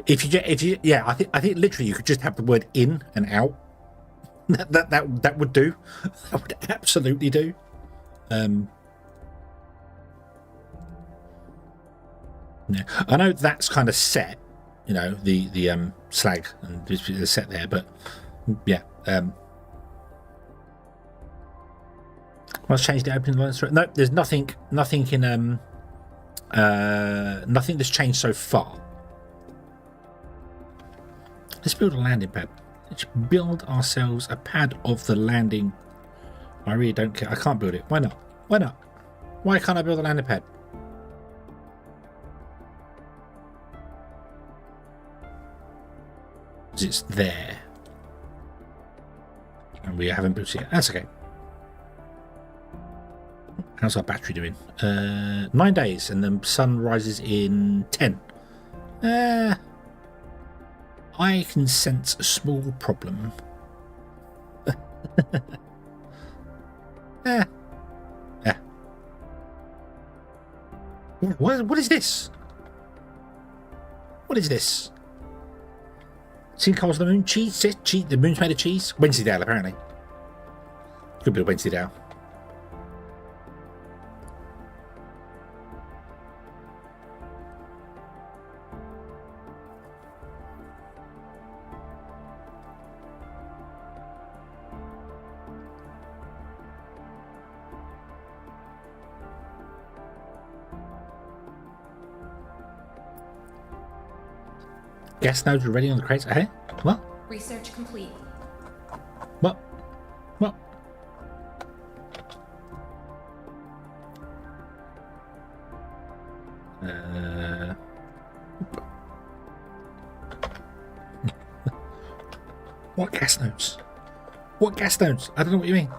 If you, yeah, I think literally you could just have the word in and out. That would do. That would absolutely do. Yeah, I know that's kind of set. You know, the slag and the set there, but yeah. Let's change the opening lines. No, there's nothing in nothing that's changed so far. Let's build a landing pad. Let's build ourselves a pad of the landing. I really don't care. I can't build it. Why not? Why not? Why can't I build a landing pad? Because it's there. And we haven't built it yet. That's okay. How's our battery doing? 9 days, and the sun rises in 10. I can sense a small problem. What is this? What is this? Sinkholes on the moon? Cheese? The moon's made of cheese? Wensleydale, apparently. Could be a Wensleydale. Gas nodes are ready on the crates. Hey? What? Research complete. What? What? What gas nodes? What gas nodes? I don't know what you mean.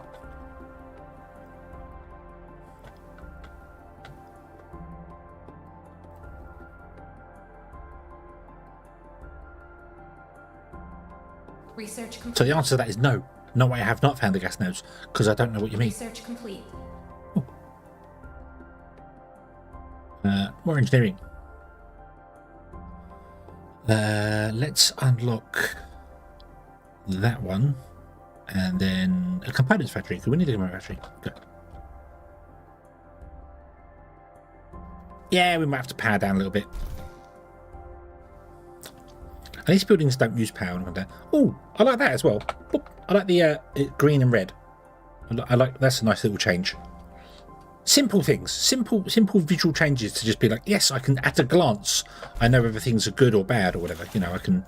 Research complete. So the answer to that is no. No, I have not found the gas nodes because I don't know what you mean. Research complete. More engineering. Let's unlock that one, and then a components factory. Because we need a components factory. Good. Yeah, we might have to power down a little bit. And these buildings don't use power. Oh, I like that as well. I like the green and red. I like that's a nice little change. Simple things, simple visual changes to just be like, yes, I can at a glance, I know whether things are good or bad or whatever. You know, I can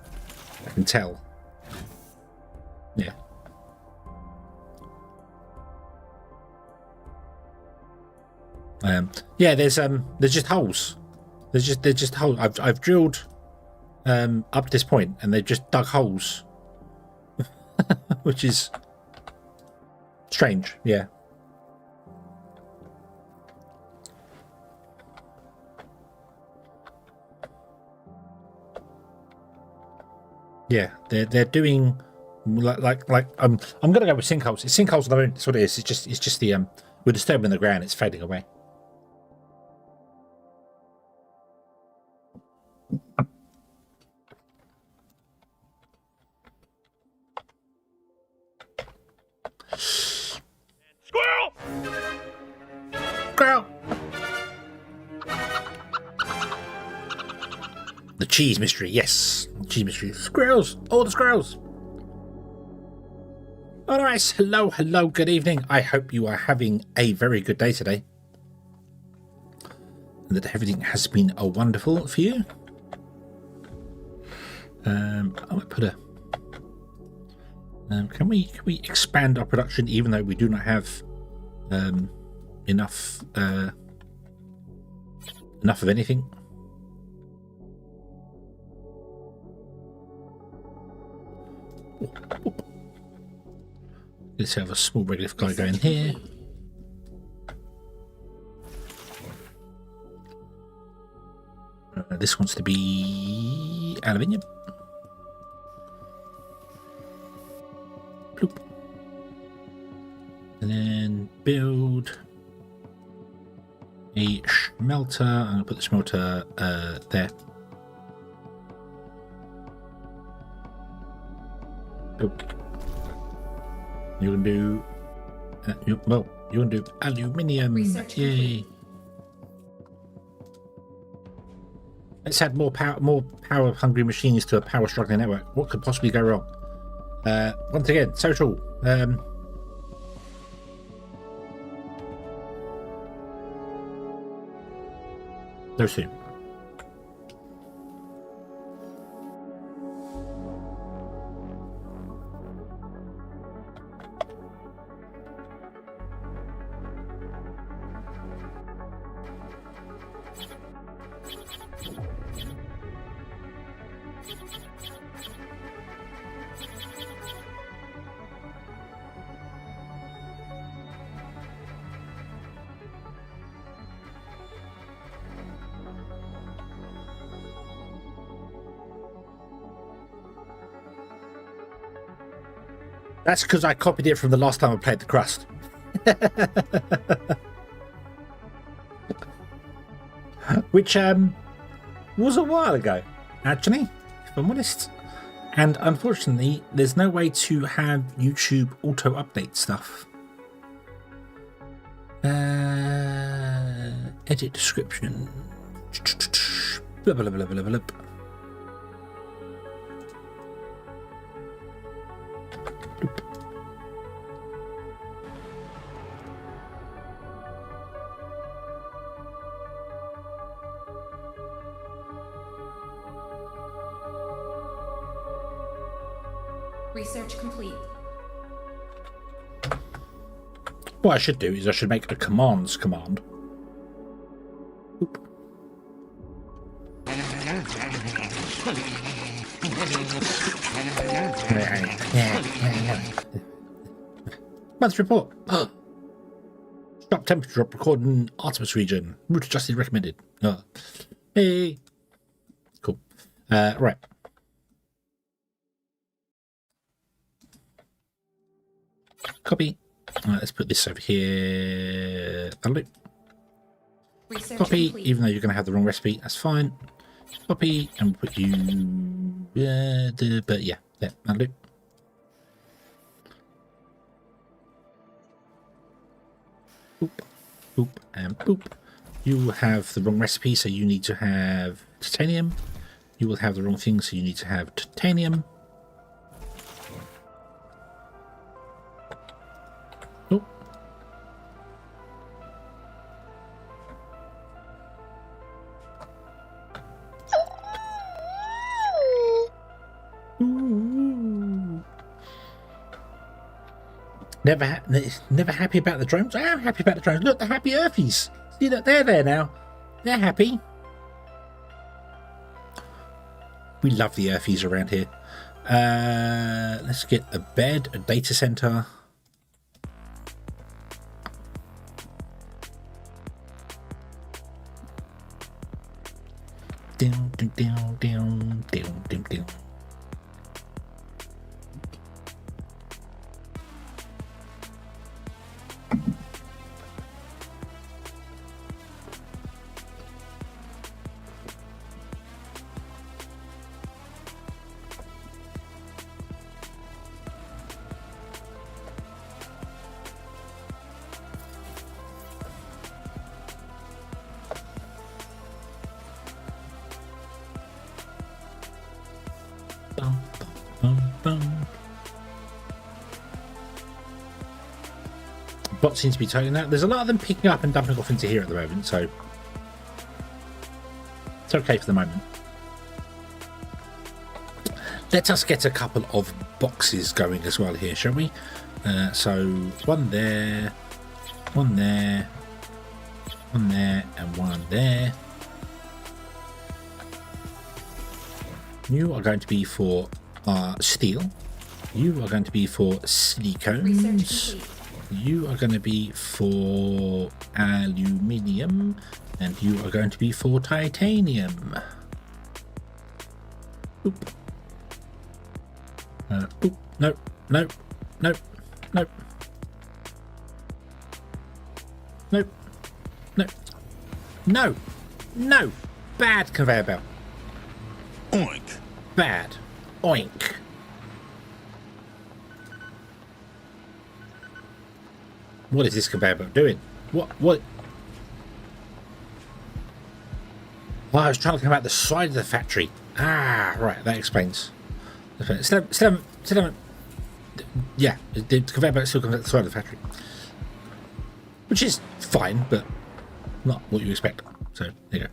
tell. Yeah. Yeah. There's just holes. There's just holes. I've drilled up to this point, and they've just dug holes, which is strange. Yeah. Yeah, they're doing like I'm gonna go with sinkholes. It's sinkholes on the moon. That's what it is. It's just the we're disturbing the ground. It's fading away. Squirrel! Squirrel! The cheese mystery, yes. Cheese mystery. Squirrels! All the squirrels! Alright, hello, good evening. I hope you are having a very good day today. And that everything has been wonderful for you. I might put a... can we expand our production even though we do not have enough of anything? Let's have a small regular guy going here. This wants to be aluminium. Bloop. And then build a smelter. I'm going to put the smelter there. Nope. You can do you can do aluminium. Research Yay! Let's add more power hungry machines to a power struggling network. What could possibly go wrong? Once again, social. Those two. That's because I copied it from the last time I played the CRUST. Which was a while ago, actually, if I'm honest. And unfortunately, there's no way to have YouTube auto-update stuff. Edit description. Blah, blah, blah, blah, blah, blah. Research complete. What I should do is I should make a commands command. Oop. Month's report. Sharp temperature drop recorded in Artemis region. Route adjusted recommended. Hey. Cool. Right. Copy. Let's put this over here. That'll do. Research Copy. complete. Even though you're going to have the wrong recipe, that's fine. Copy and put you. But yeah, there, that'll do. Boop, boop, and boop. You have the wrong recipe, so you need to have titanium. You will have the wrong thing, so you need to have titanium. Oh. Ooh. Never happy about the drones. I am happy about the drones. Look, the happy Earthies. See that they're there now. They're happy. We love the Earthies around here. Let's get a bed, a data center. Down, down, down, down, down, down, down. Bots seem to be totally out. There's a lot of them picking up and dumping off into here at the moment, so it's okay for the moment. Let us get a couple of boxes going as well here, shall we? So one there, one there, one there, and one there. You are going to be for steel. You are going to be for silicones. You are going to be for aluminium, and you are going to be for titanium. Oop. Oop. Nope. Nope. Nope. Nope. Nope. Nope. No. No. Bad conveyor belt. Oink. Bad. Oink. What is this conveyor belt doing? What? Oh, I was trying to come out the side of the factory. Ah, right, that explains. Still, yeah, the conveyor belt still comes out the side of the factory. Which is fine, but not what you expect. So, there you go.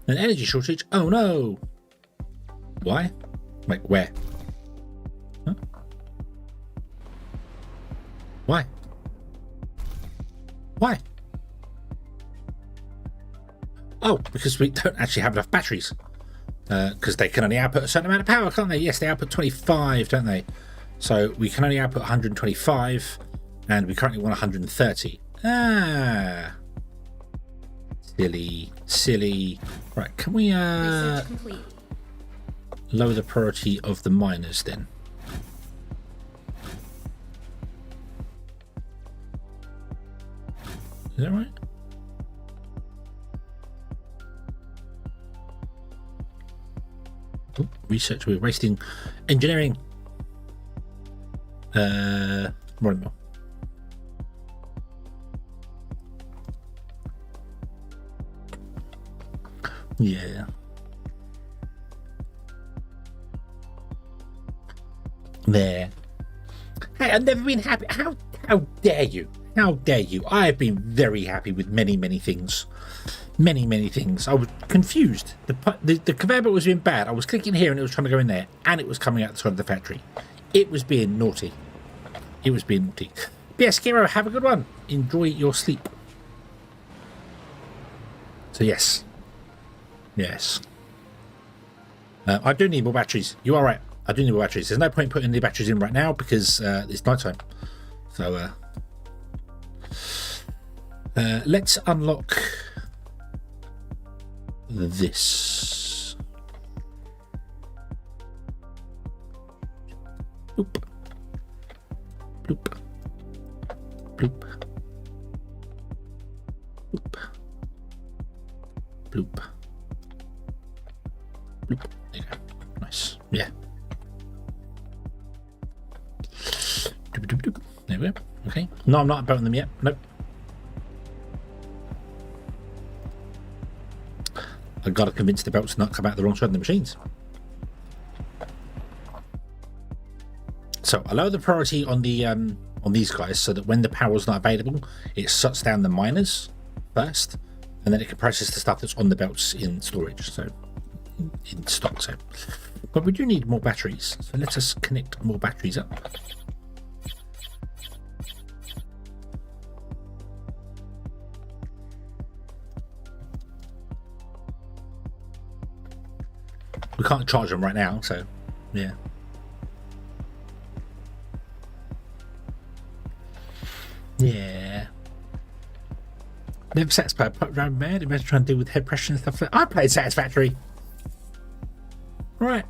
An energy shortage? Oh no! Why? Wait, where? Huh? Why? Why? Oh, because we don't actually have enough batteries. Because they can only output a certain amount of power, can't they? Yes, they output 25, don't they? So we can only output 125, and we currently want 130. Ah. Silly. Right, can we Research complete. lower the priority of the miners then? Is that right? Oh, research, we're wasting engineering. Right more. Yeah. There. Hey, I've never been happy. How dare you? How dare you? I have been very happy with many things. Many things. I was confused. The conveyor belt was being bad. I was clicking here and it was trying to go in there, and it was coming out the side of the factory. It was being naughty. But yeah, Skiro, have a good one. Enjoy your sleep. So yes. I do need more batteries. You are right. I do need more batteries. There's no point putting the batteries in right now because it's nighttime. So let's unlock this. Bloop. Bloop. Bloop. Bloop. Bloop. No, I'm not belting them yet. Nope. I've got to convince the belts to not come out the wrong side of the machines. So I lower the priority on the on these guys so that when the power's not available, it shuts down the miners first, and then it can process the stuff that's on the belts in storage, so in stock. So, but we do need more batteries, so let us connect more batteries up. We can't charge them right now, so yeah. Yeah. Never satisfied. Put around mad. Imagine trying to deal with head pressure and stuff like that. I played Satisfactory. Right.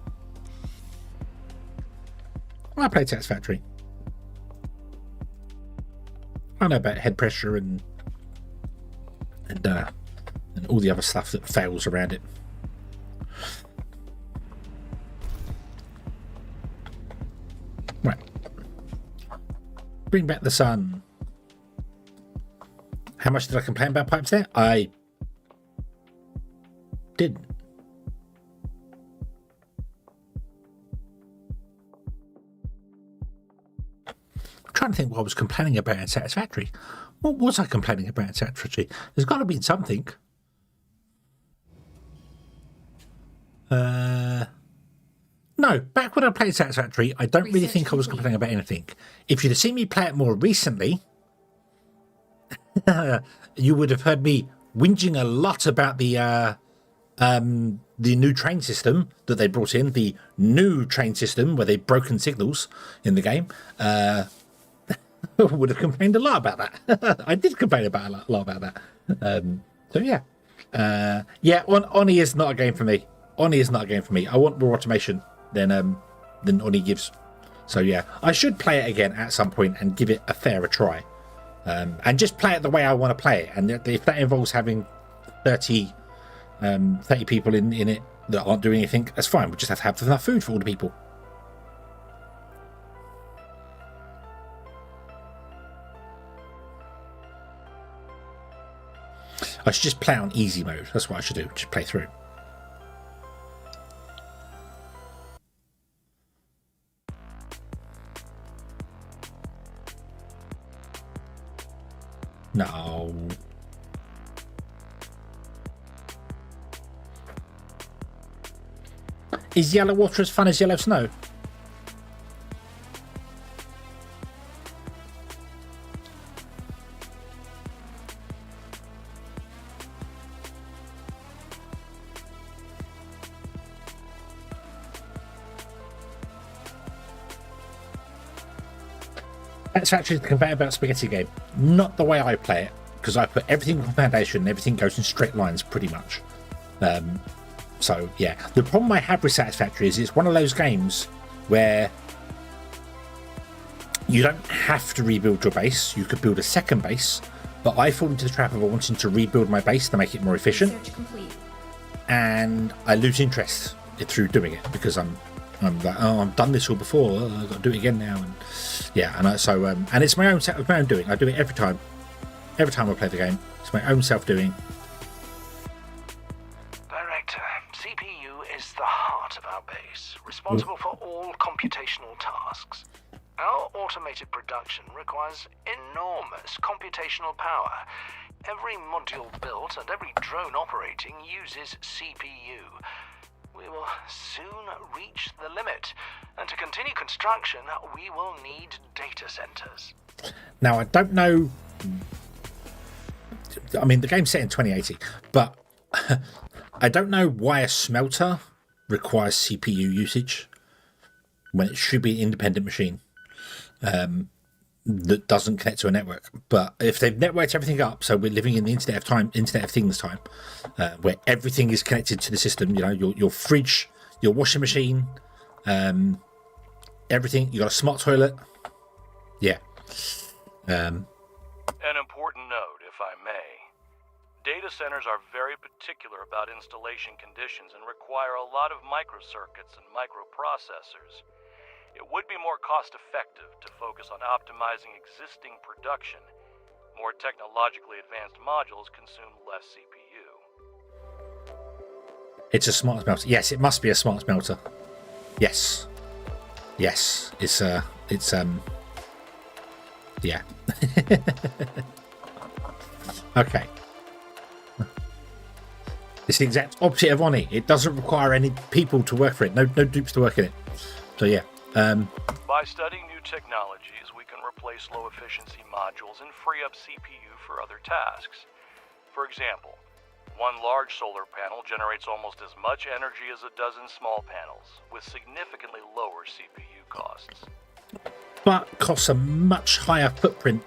I played Satisfactory. I know about head pressure and all the other stuff that fails around it. Right. Bring back the sun. How much did I complain about pipes there? I didn't. I'm trying to think what I was complaining about in Satisfactory. What was I complaining about in Satisfactory? There's got to be something. No, back when I played Satisfactory, I don't really think I was complaining about anything. If you'd have seen me play it more recently, you would have heard me whinging a lot about the new train system that they brought in, the new train system where they've broken signals in the game. Would have complained a lot about that. I did complain about a lot about that. So yeah, Oni is not a game for me. Oni is not a game for me. I want more automation than Oni gives. So yeah, I should play it again at some point and give it a fairer try. And just play it the way I want to play it. And if that involves having 30 people in it that aren't doing anything, that's fine. We just have to have enough food for all the people. I should just play on easy mode. That's what I should do. Just play through. No. Is yellow water as fun as yellow snow? That's actually the conveyor belt spaghetti game. Not the way I play it, because I put everything on foundation and everything goes in straight lines pretty much. So yeah, the problem I have with Satisfactory is it's one of those games where you don't have to rebuild your base. You could build a second base, but I fall into the trap of wanting to rebuild my base to make it more efficient. Research complete. And I lose interest through doing it because I'm like, oh, I've done this all before. I've got to do it again now, and yeah, and and it's my own doing. I do it every time I play the game. It's my own self doing. Director, CPU is the heart of our base, responsible for all computational tasks. Our automated production requires enormous computational power. Every module built and every drone operating uses CPU. We will soon reach the limit, and to continue construction, we will need data centers. Now, I don't know. I mean, the game's set in 2080, but I don't know why a smelter requires CPU usage when it should be an independent machine that doesn't connect to a network. But if they've networked everything up, so we're living in the Internet of Things time, where everything is connected to the system. You know, your fridge, your washing machine, everything. You got a smart toilet. Yeah. An important note, if I may. Data centers are very particular about installation conditions and require a lot of microcircuits and microprocessors. It would be more cost-effective to focus on optimizing existing production. More technologically advanced modules consume less CPU. It's a smart smelter. Yes, it must be a smart smelter. Yes. Yes. Yeah. Okay. It's the exact opposite of Oni. It doesn't require any people to work for it. No dupes to work in it. So yeah. By studying new technologies, we can replace low-efficiency modules and free up CPU for other tasks. For example, one large solar panel generates almost as much energy as a dozen small panels, with significantly lower CPU costs. But costs a much higher footprint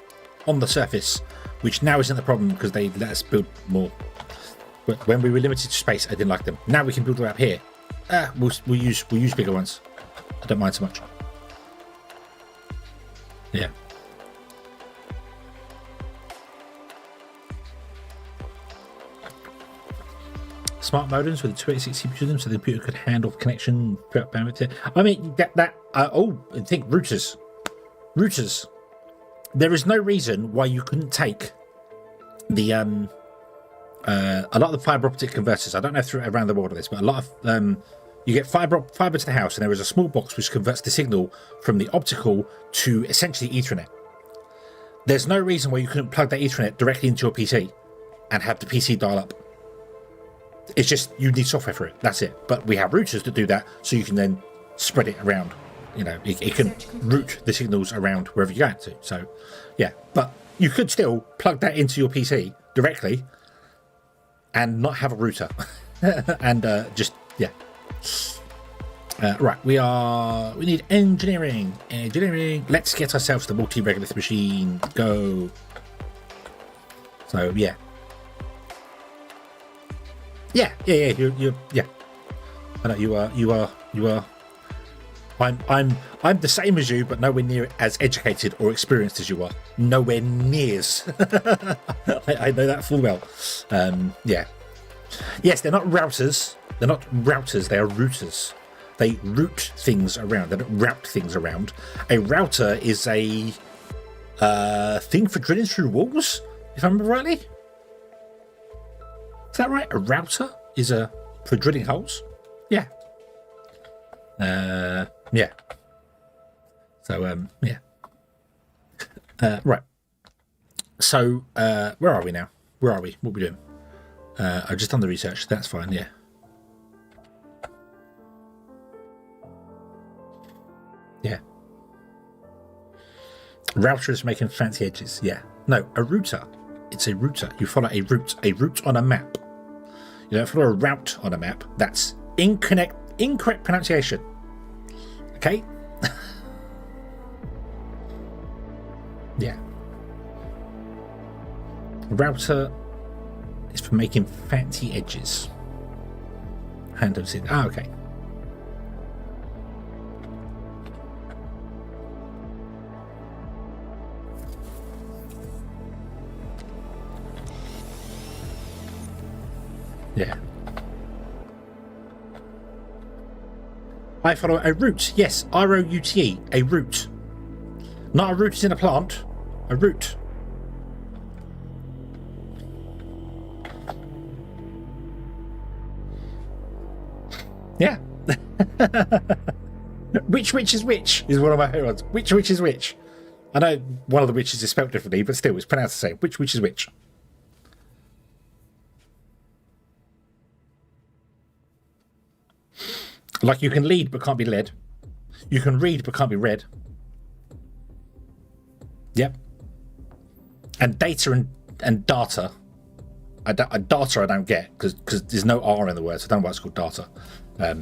on the surface, which now isn't the problem because they let us build more. But when we were limited to space, I didn't like them. Now we can build them up here. We'll use bigger ones. I don't mind so much. Yeah. Smart modems with a 286 CPU to them, so the computer could handle connection bandwidth. I mean, I think routers. There is no reason why you couldn't take the a lot of the fiber optic converters. I don't know if they're around the world of this, but a lot of you get fiber to the house, and there is a small box which converts the signal from the optical to essentially Ethernet. There's no reason why you couldn't plug that Ethernet directly into your PC and have the PC dial up. It's just you need software for it. That's it. But we have routers that do that, so you can then spread it around. You know, it can route the signals around wherever you're going to. So, yeah. But you could still plug that into your PC directly and not have a router. And just, yeah. Right, we need engineering. Let's get ourselves the multi-regolith machine. Go. So, yeah. Yeah. Yeah. I know you are. I'm the same as you, but nowhere near as educated or experienced as you are. Nowhere nears. I know that full well. Yeah. Yes, they're not routers. They are routers. They route things around. They don't route things around. A router is a thing for drilling through walls, if I remember rightly. Is that right? A router is for drilling holes? Yeah. Yeah. So, yeah. Right. So, where are we now? Where are we? What are we doing? I've just done the research. That's fine, yeah. Yeah. Router is making fancy edges. Yeah. No, a router. It's a router. You follow a route on a map. You don't follow a route on a map. That's incorrect pronunciation. Okay? Yeah. Router is for making fancy edges. Hand of sin. Okay. Yeah. I follow a route. Yes, R-O-U-T-E. A route. Not a root is in a plant. A root. Yeah. Which is which is one of my heroes. Which is which? I know one of the witches is spelled differently, but still, it's pronounced the same. Which is which? Like you can lead but can't be led. You can read but can't be read. Yep. And data and data. Data I don't get because there's no R in the word, so I don't know why it's called data. But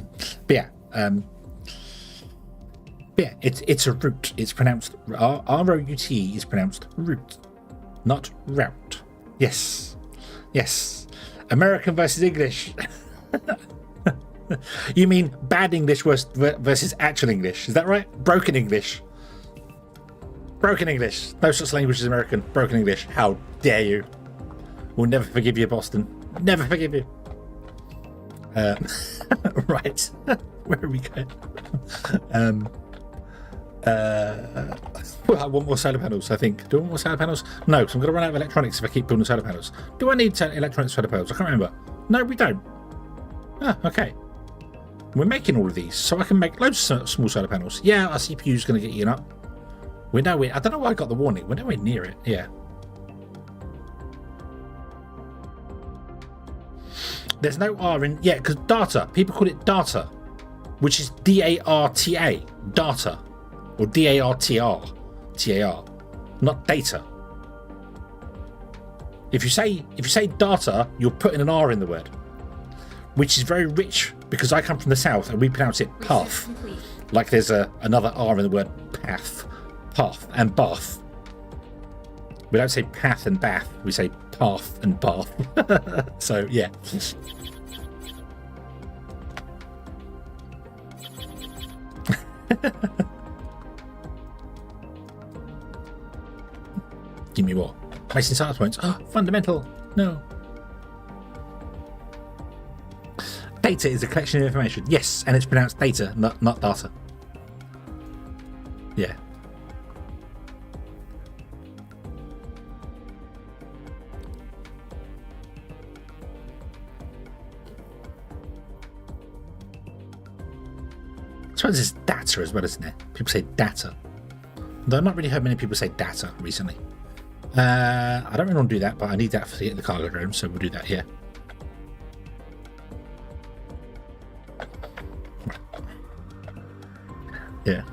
yeah, it's a route. It's pronounced R-O-U-T is pronounced route, not route. Yes. American versus English. You mean bad English versus actual English? Is that right? Broken English. No such language as American. Broken English. How dare you? We'll never forgive you, Boston. Never forgive you. Right. Where are we going? Well, I want more solar panels, I think. Do I want more solar panels? No, because I'm going to run out of electronics if I keep building solar panels. Do I need electronics solar panels? I can't remember. No, we don't. Ah, okay. We're making all of these, so I can make loads of small solar panels. Yeah, our CPU's going to get eaten up. We're nowhere. I don't know why I got the warning. We're nowhere near it. Yeah. There's no R in... Yeah, because data. People call it data, which is D-A-R-T-A. Data. Or D-A-R-T-R. T-A-R. Not data. If you say data, you're putting an R in the word, which is very rich because I come from the south and we pronounce it path. Like there's another R in the word path. Path and bath. We don't say path and bath, we say path and bath. So yeah. Give me more. Placing start points. Oh, fundamental. No. Data is a collection of information. Yes, and it's pronounced data, not data. Yeah. I suppose it's data as well, isn't it? People say data. Though I've not really heard many people say data recently. I don't really want to do that, but I need that for the cargo drone, so we'll do that here. Yeah.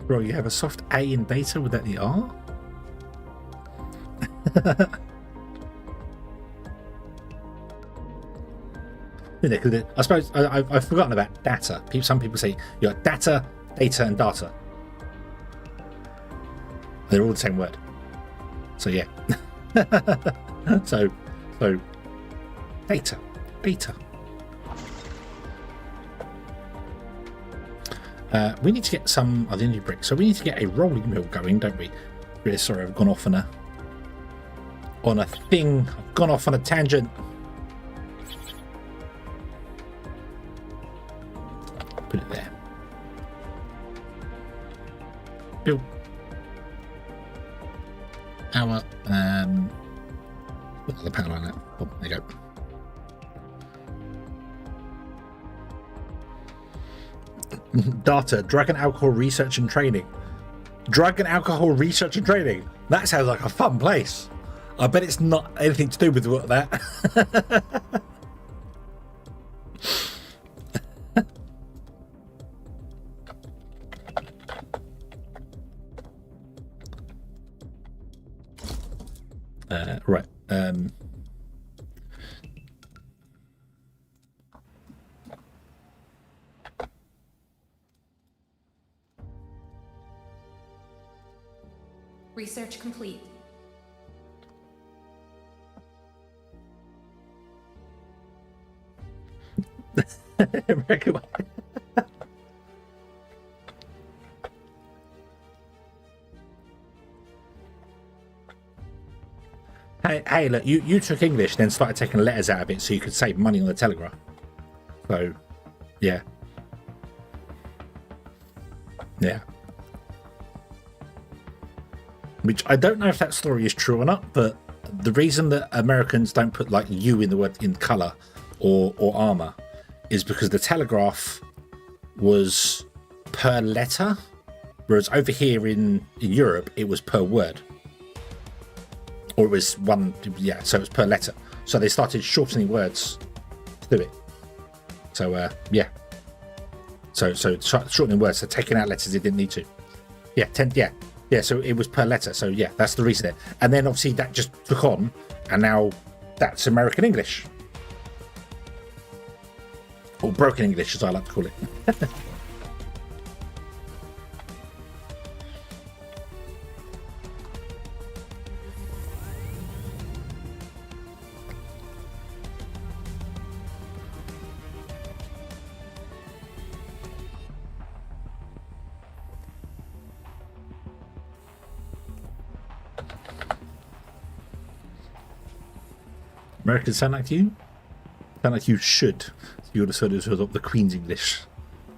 Bro, you have a soft A in beta without the R? I suppose I've forgotten about data. Some people say you got data, and data. They're all the same word. So yeah. so data. We need to get some of the energy bricks. So we need to get a rolling mill going, don't we? Really sorry, I've gone off on a thing. I've gone off on a tangent. Put it there. Build our put the power line out. Oh, there you go. Data, drug and alcohol research and training. Drug and alcohol research and training. That sounds like a fun place. I bet it's not anything to do with that. Right. Research complete. Hey, look, you took English, then started taking letters out of it so you could save money on the telegraph. So, yeah. Yeah. Which I don't know if that story is true or not, but the reason that Americans don't put like U in the word in colour or armour is because the telegraph was per letter, whereas over here in Europe it was per word. Or it was one, yeah, so it was per letter. So they started shortening words to do it. So, yeah. So shortening words, so taking out letters it didn't need to. Yeah, 10, yeah. Yeah, so it was per letter. So, yeah, that's the reason. And then, obviously, that just took on, and now that's American English. Or broken English, as I like to call it. Americans sound like you? Sound like you should. You would have sort of adopt the Queen's English.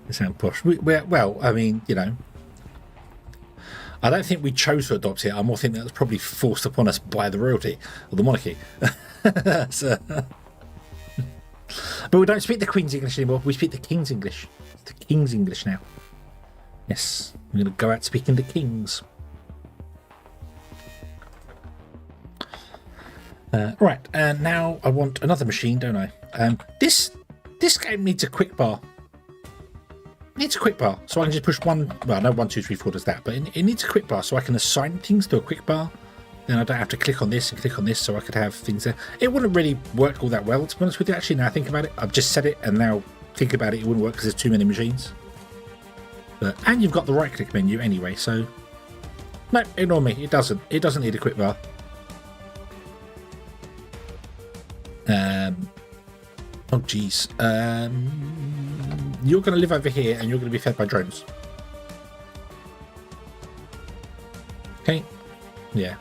They sound posh. Well, I mean, you know, I don't think we chose to adopt it. I more think that was probably forced upon us by the royalty or the monarchy. So, but we don't speak the Queen's English anymore. We speak the King's English. It's the King's English now. Yes, we're going to go out speaking the King's. Right, and now I want another machine, don't I? This game needs a quick bar. It needs a quick bar, so I can just push one. Well, no, 1, 2, 3, 4 does that, but it needs a quick bar, so I can assign things to a quick bar. Then I don't have to click on this and click on this, so I could have things there. It wouldn't really work all that well, to be honest with you. Actually, now I think about it, I've just said it, and now think about it, it wouldn't work because there's too many machines. And you've got the right-click menu anyway, so no, ignore me. It doesn't. It doesn't need a quick bar. Oh geez. You're going to live over here, and you're going to be fed by drones. Okay. Yeah.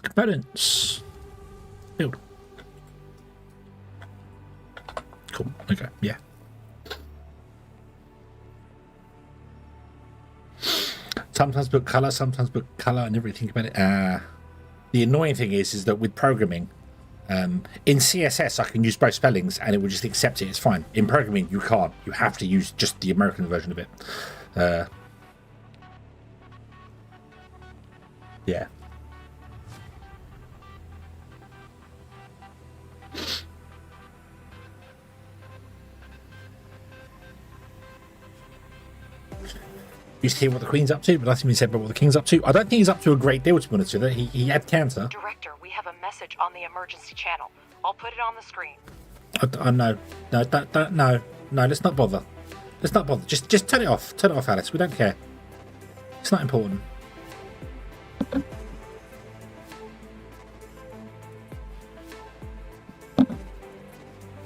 Components. Build. Cool. Okay. Yeah. Sometimes put color. Sometimes put color. I never really think about it. The annoying thing is that with programming, in CSS I can use both spellings and it will just accept it. It's fine. In programming you can't. You have to use just the American version of it. Yeah. Used to hear what the Queen's up to, but nothing been said about what the King's up to. I don't think he's up to a great deal, to be honest with you. He had cancer. Director, we have a message on the emergency channel. I'll put it on the screen. No, let's not bother. Let's not bother. Just turn it off. Turn it off, Alice. We don't care. It's not important.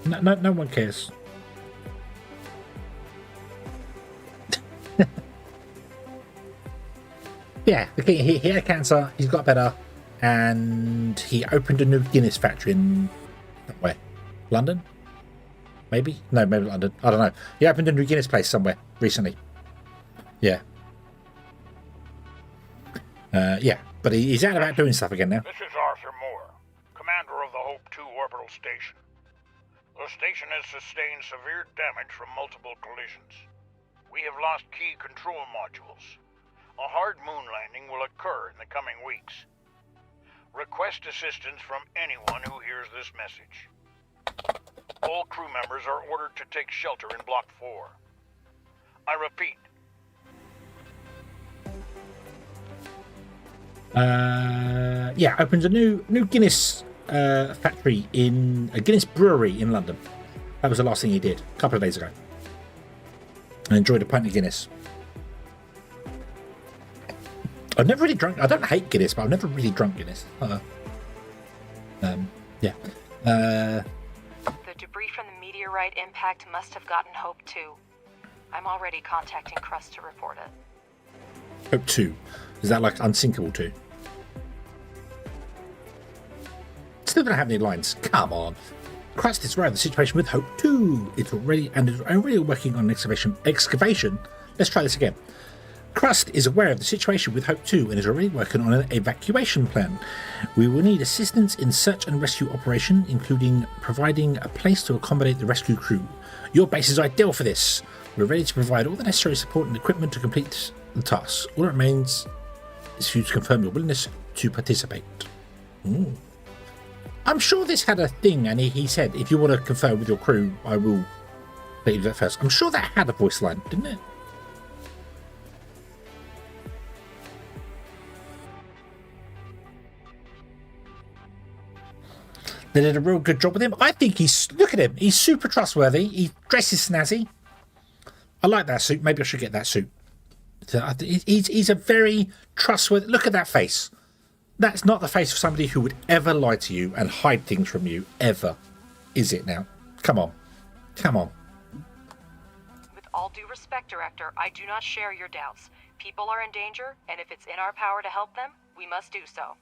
No one cares. Yeah, okay, he had cancer, he's got better, and he opened a new Guinness factory in... where? London? Maybe? No, maybe London. I don't know. He opened a new Guinness place somewhere recently. Yeah. Yeah, but he's out about doing stuff again now. This is Arthur Moore, commander of the Hope 2 orbital station. The station has sustained severe damage from multiple collisions. We have lost key control modules. A hard moon landing will occur in the coming weeks. Request assistance from anyone who hears this message. All crew members are ordered to take shelter in Block 4. I repeat. Yeah, opens a new Guinness factory in a Guinness brewery in London. That was the last thing he did a couple of days ago. I enjoyed a pint of Guinness. I've never really drunk. I don't hate Guinness, but I've never really drunk Guinness. Yeah. The debris from the meteorite impact must have gotten Hope 2. I'm already contacting CRUST to report it. Hope 2. Is that like Unsinkable 2? Still don't have any lines. Come on. CRUST is aware of the situation with Hope 2. It's already working on an excavation. Let's try this again. CRUST is aware of the situation with Hope 2 and is already working on an evacuation plan. We will need assistance in search and rescue operation, including providing a place to accommodate the rescue crew. Your base is ideal for this. We're ready to provide all the necessary support and equipment to complete the task. All that remains is for you to confirm your willingness to participate. Ooh. I'm sure this had a thing, and he said, if you want to confirm with your crew, I will let you do that first. I'm sure that had a voice line, didn't it? They did a real good job with him. I think look at him. He's super trustworthy. He dresses snazzy. I like that suit. Maybe I should get that suit. He's a very trustworthy. Look at that face. That's not the face of somebody who would ever lie to you and hide things from you, ever. Is it now? Come on. Come on. With all due respect, Director, I do not share your doubts. People are in danger, and if it's in our power to help them, we must do so.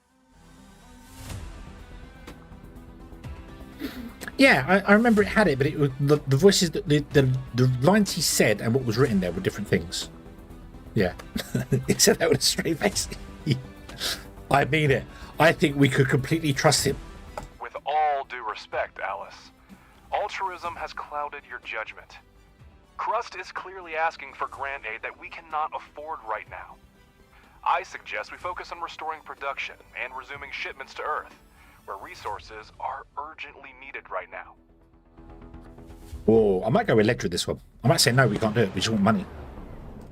Yeah, I remember it had it, but it was the voices, the lines he said and what was written there were different things. Yeah. He said that with a straight face. I mean it. I think we could completely trust him. With all due respect, Alice, altruism has clouded your judgment. CRUST is clearly asking for grant aid that we cannot afford right now. I suggest we focus on restoring production and resuming shipments to Earth, where resources are urgently needed right now. Oh, I might go with Ledger this one. I might say no, we can't do it. We just want money.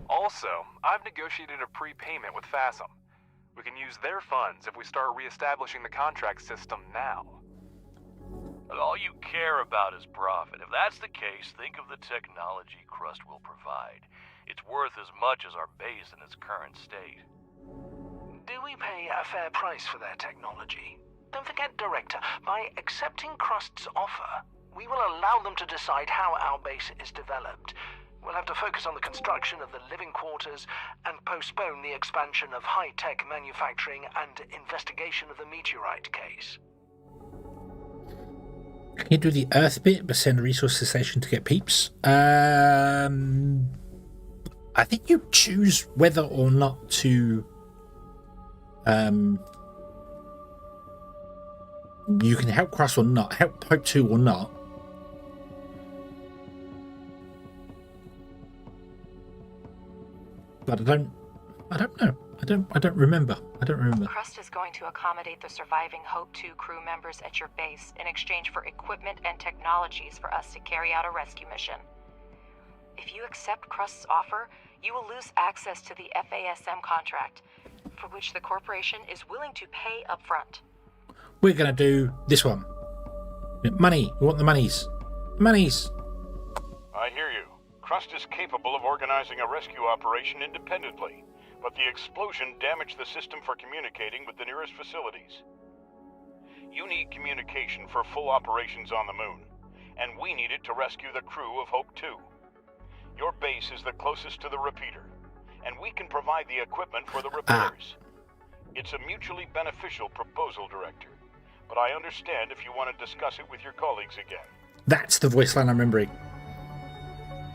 Also, I've negotiated a prepayment with FASM. We can use their funds if we start reestablishing the contract system now. But all you care about is profit. If that's the case, think of the technology CRUST will provide. It's worth as much as our base in its current state. Do we pay a fair price for their technology? Don't forget, Director, by accepting CRUST's offer, we will allow them to decide how our base is developed. We'll have to focus on the construction of the living quarters and postpone the expansion of high-tech manufacturing and investigation of the meteorite case. Can you do the Earth bit but send a resource to the station to get peeps? I think you choose whether or not to you can help CRUST or not, help Hope 2 or not. But I don't know. I don't remember. CRUST is going to accommodate the surviving Hope 2 crew members at your base in exchange for equipment and technologies for us to carry out a rescue mission. If you accept CRUST's offer, you will lose access to the FASM contract, for which the corporation is willing to pay upfront. We're going to do this one. Money. We want the monies. Monies. I hear you. CRUST is capable of organizing a rescue operation independently, but the explosion damaged the system for communicating with the nearest facilities. You need communication for full operations on the moon, and we need it to rescue the crew of Hope 2. Your base is the closest to the repeater, and we can provide the equipment for the repairs. It's a mutually beneficial proposal, Director, but I understand if you want to discuss it with your colleagues again. That's the voice line I'm remembering.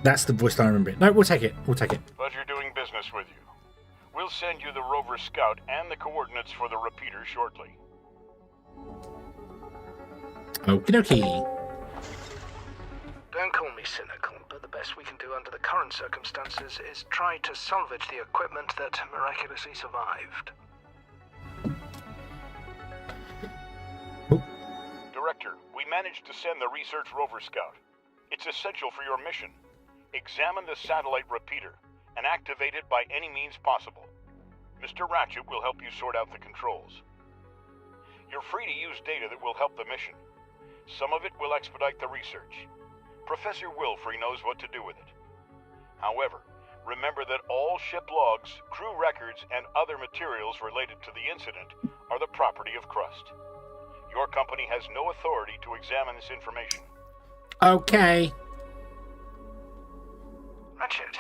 No, we'll take it. Pleasure doing business with you. We'll send you the rover scout and the coordinates for the repeater shortly. Okie dokie. Don't call me cynical, but the best we can do under the current circumstances is try to salvage the equipment that miraculously survived. Director, we managed to send the research rover scout. It's essential for your mission. Examine the satellite repeater and activate it by any means possible. Mr. Ratchet will help you sort out the controls. You're free to use data that will help the mission. Some of it will expedite the research. Professor Wilfrey knows what to do with it. However, remember that all ship logs, crew records, and other materials related to the incident are the property of CRUST. Your company has no authority to examine this information. Okay. Ratchet,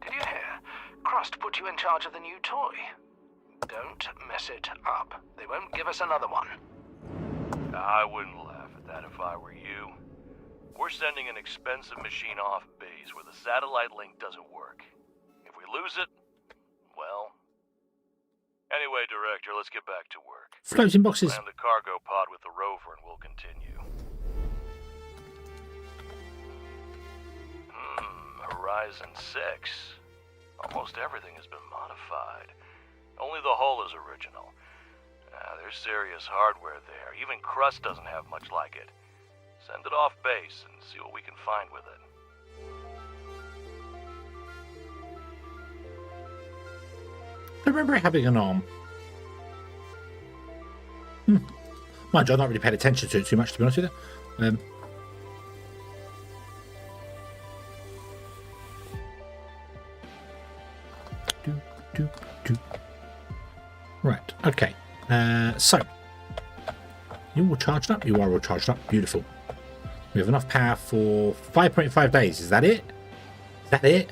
did you hear? CRUST put you in charge of the new toy. Don't mess it up. They won't give us another one. I wouldn't laugh at that if I were you. We're sending an expensive machine off base where the satellite link doesn't work. If we lose it, well... Anyway, Director, let's get back to work. Floating boxes. Land the cargo pod with the rover and we'll continue. Horizon 6. Almost everything has been modified. Only the hull is original. There's serious hardware there. Even CRUST doesn't have much like it. Send it off base and see what we can find with it. I remember it having an arm. Mind you, I've not really paid attention to it too much, to be honest with you. Right, okay. So, you all charged up? You are all charged up. Beautiful. We have enough power for 5.5 days. Is that it? Is that it?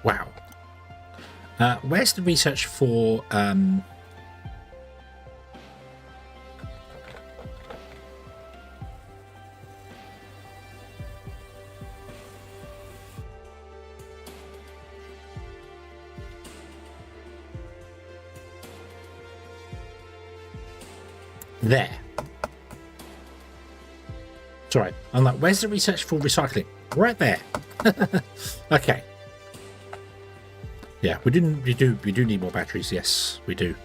Wow. Where's the research for... There. It's alright. I'm like, where's the research for recycling? Right there. Okay. Yeah, we do need more batteries. Yes, we do.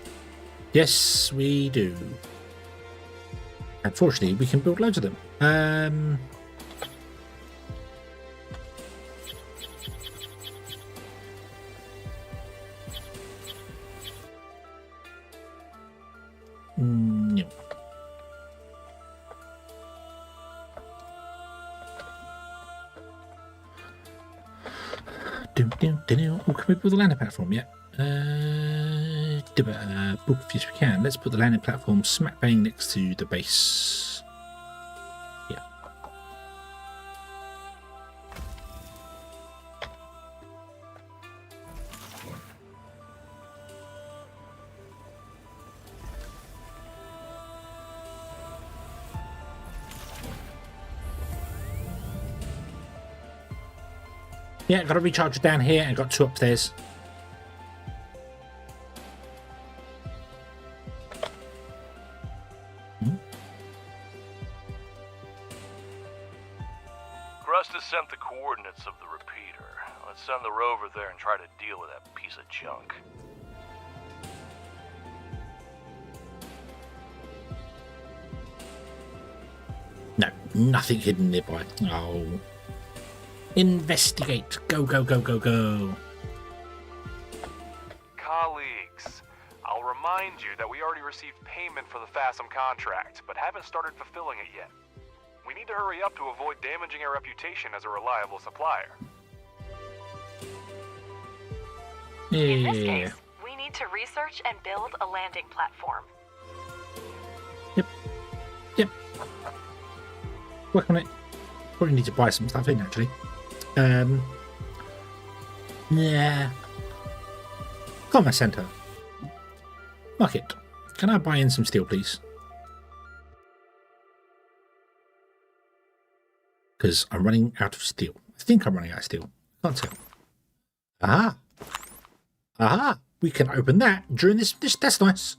Yes, we do. Unfortunately, we can build loads of them. No. Oh, can we build a landing platform? Yeah. Yes, we can. Let's put the landing platform smack bang next to the base. Yeah. Yeah, got a recharger down here and got 2 upstairs. CRUST has sent the coordinates of the repeater. Let's send the rover there and try to deal with that piece of junk. No, nothing hidden nearby. Oh. Investigate. Go, go, go, go, go. Colleagues, I'll remind you that we already received payment for the FASM contract, but haven't started fulfilling it yet. We need to hurry up to avoid damaging our reputation as a reliable supplier. In this Yeah. case, we need to research and build a landing platform. Yep. Work on it. Probably need to buy some stuff in, actually. Yeah. Commerce Center. Market. Can I buy in some steel, please? Because I'm running out of steel. I think I'm running out of steel. Can't tell. Aha. Aha. We can open that during this. That's nice.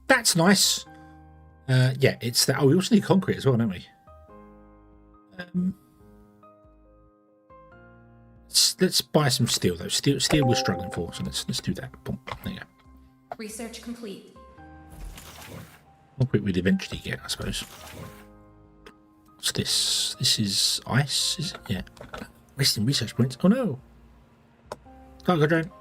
That's nice. Yeah, it's that. Oh, we also need concrete as well, don't we? Let's buy some steel though. Steel we're struggling for, so let's do that. Boom. There you go. Research complete. Concrete we'd eventually get, I suppose. What's this? This is ice, is it? Yeah. Wasting research points. Oh no! Cargo drone.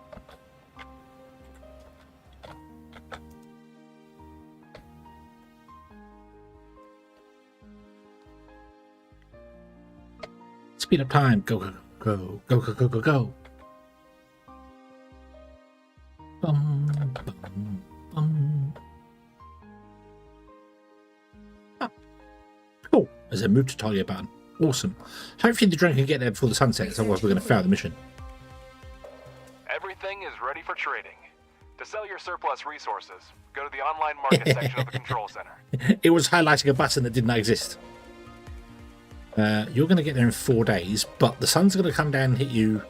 Speed up time. Go, go, go, go, go, go, go, go. Bum, bum, bum. Ah. Cool. There's a move to target button. Awesome. Hopefully the drone can get there before the sun sets, otherwise we're going to fail the mission. Everything is ready for trading. To sell your surplus resources, go to the online market section of the control center. It was highlighting a button that did not exist. You're going to get there in 4 days, but the sun's going to come down and hit you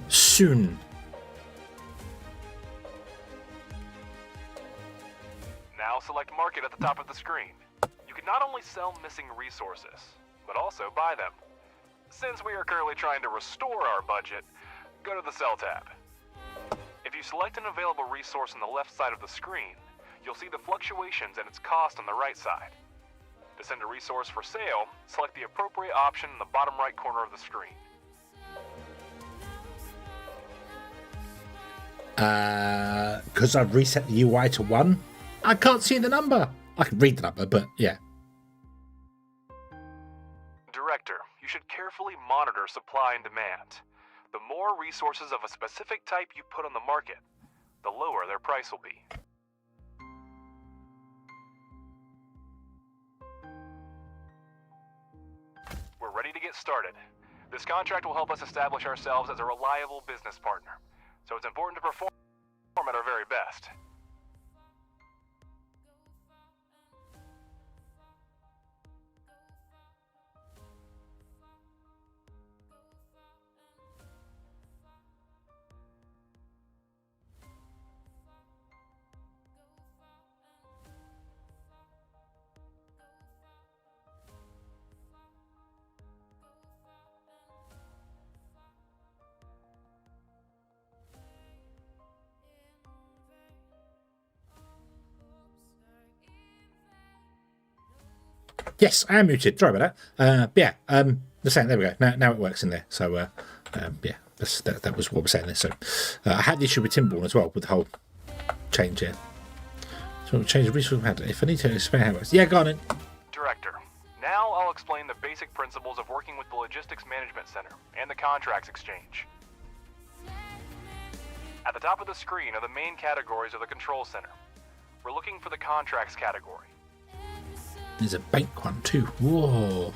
soon. Now select market at the top of the screen. You can not only sell missing resources, but also buy them. Since we are currently trying to restore our budget, go to the Sell tab. If you select an available resource on the left side of the screen, you'll see the fluctuations and its cost on the right side. To send a resource for sale, select the appropriate option in the bottom right corner of the screen. Because I've reset the UI to 1, I can't see the number. I can read the number, but yeah. Director, you should carefully monitor supply and demand. resources of a specific type you put on the market, the lower their price will be. We're ready to get started. This contract will help us establish ourselves as a reliable business partner, so it's important to perform at our very best. Yes, I am muted. Sorry about that. Yeah, the same. There we go. Now it works in there. So, yeah, that was what we're saying there. So, I had the issue with Timborn as well with the whole change here. So, we'll change the resource handler. If I need to explain how it works. Yeah, go on in. Director, now I'll explain the basic principles of working with the Logistics Management Center and the Contracts Exchange. At the top of the screen are the main categories of the Control Center. We're looking for the Contracts category. There's a bank one too. Whoa.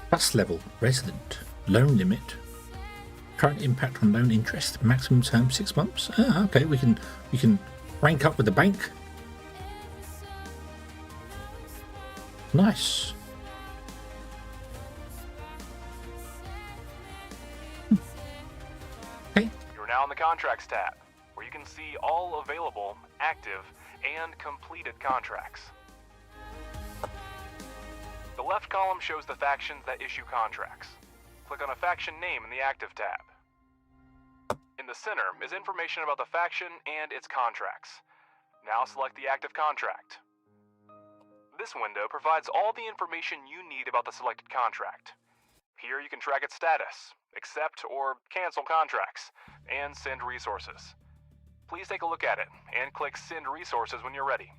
Plus level, resident, loan limit, current impact on loan interest, maximum term 6 months. Ah, okay, we can rank up with the bank. Nice. Okay. You're now in the Contracts tab, where you can see all available, active, and completed contracts. The left column shows the factions that issue contracts. Click on a faction name in the Active tab. In the center is information about the faction and its contracts. Now select the active contract. This window provides all the information you need about the selected contract. Here you can track its status, accept or cancel contracts, and send resources. Please take a look at it and click Send Resources when you're ready.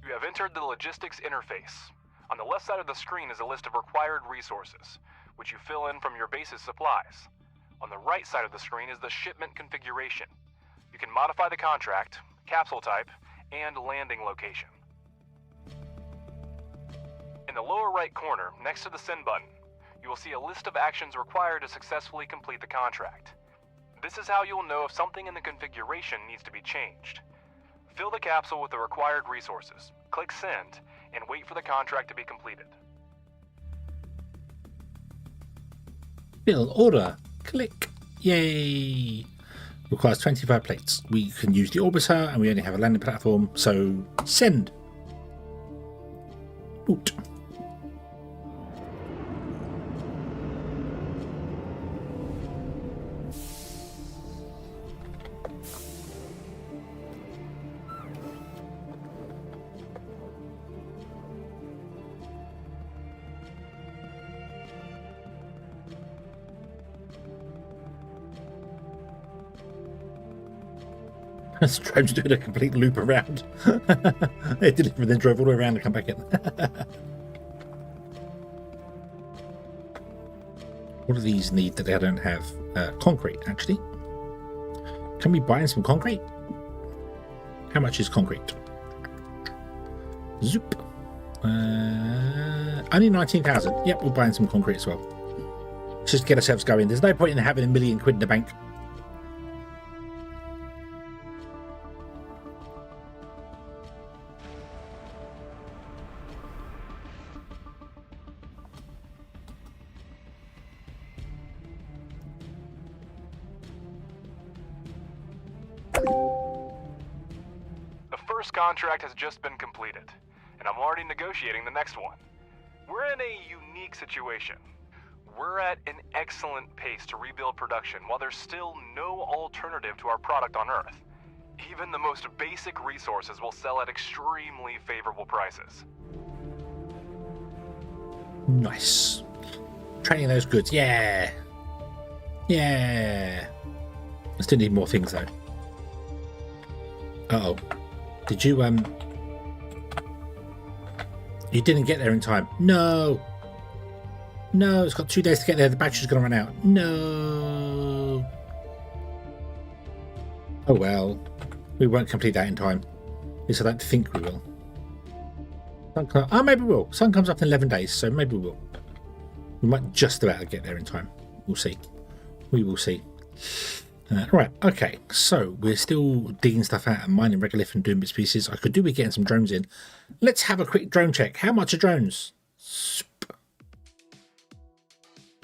You have entered the logistics interface. On the left side of the screen is a list of required resources, which you fill in from your base's supplies. On the right side of the screen is the shipment configuration. You can modify the contract, capsule type, and landing location. In the lower right corner, next to the Send button, you will see a list of actions required to successfully complete the contract. This is how you'll know if something in the configuration needs to be changed. Fill the capsule with the required resources, click Send, and wait for the contract to be completed. Fill order. Click. Yay. Requires 25 plates. We can use the orbiter and we only have a landing platform, so send. Boot. Drone's doing a complete loop around. It did it and then drove all the way around and come back in. What do these need that they don't have? Concrete, actually. Can we buy in some concrete? How much is concrete? Zoop. Only 19,000. Yep, we'll buy in some concrete as well. Let's just get ourselves going. There's no point in having £1 million in the bank. First contract has just been completed, and I'm already negotiating the next one. We're in a unique situation. We're at an excellent pace to rebuild production while there's still no alternative to our product on Earth. Even the most basic resources will sell at extremely favorable prices. Nice. Training those goods, yeah. Yeah. I still need more things though. Uh-oh. Did you, you didn't get there in time. No. No, it's got 2 days to get there. The battery's going to run out. No. Oh well, we won't complete that in time. At least I don't think we will. Oh, maybe we will. Sun comes up in 11 days, so maybe we will. We might just about get there in time. We'll see. We will see. Right, okay, so we're still digging stuff out and mining regolith and doing bits pieces. I could do with getting some drones in. Let's have a quick drone check. How much are drones?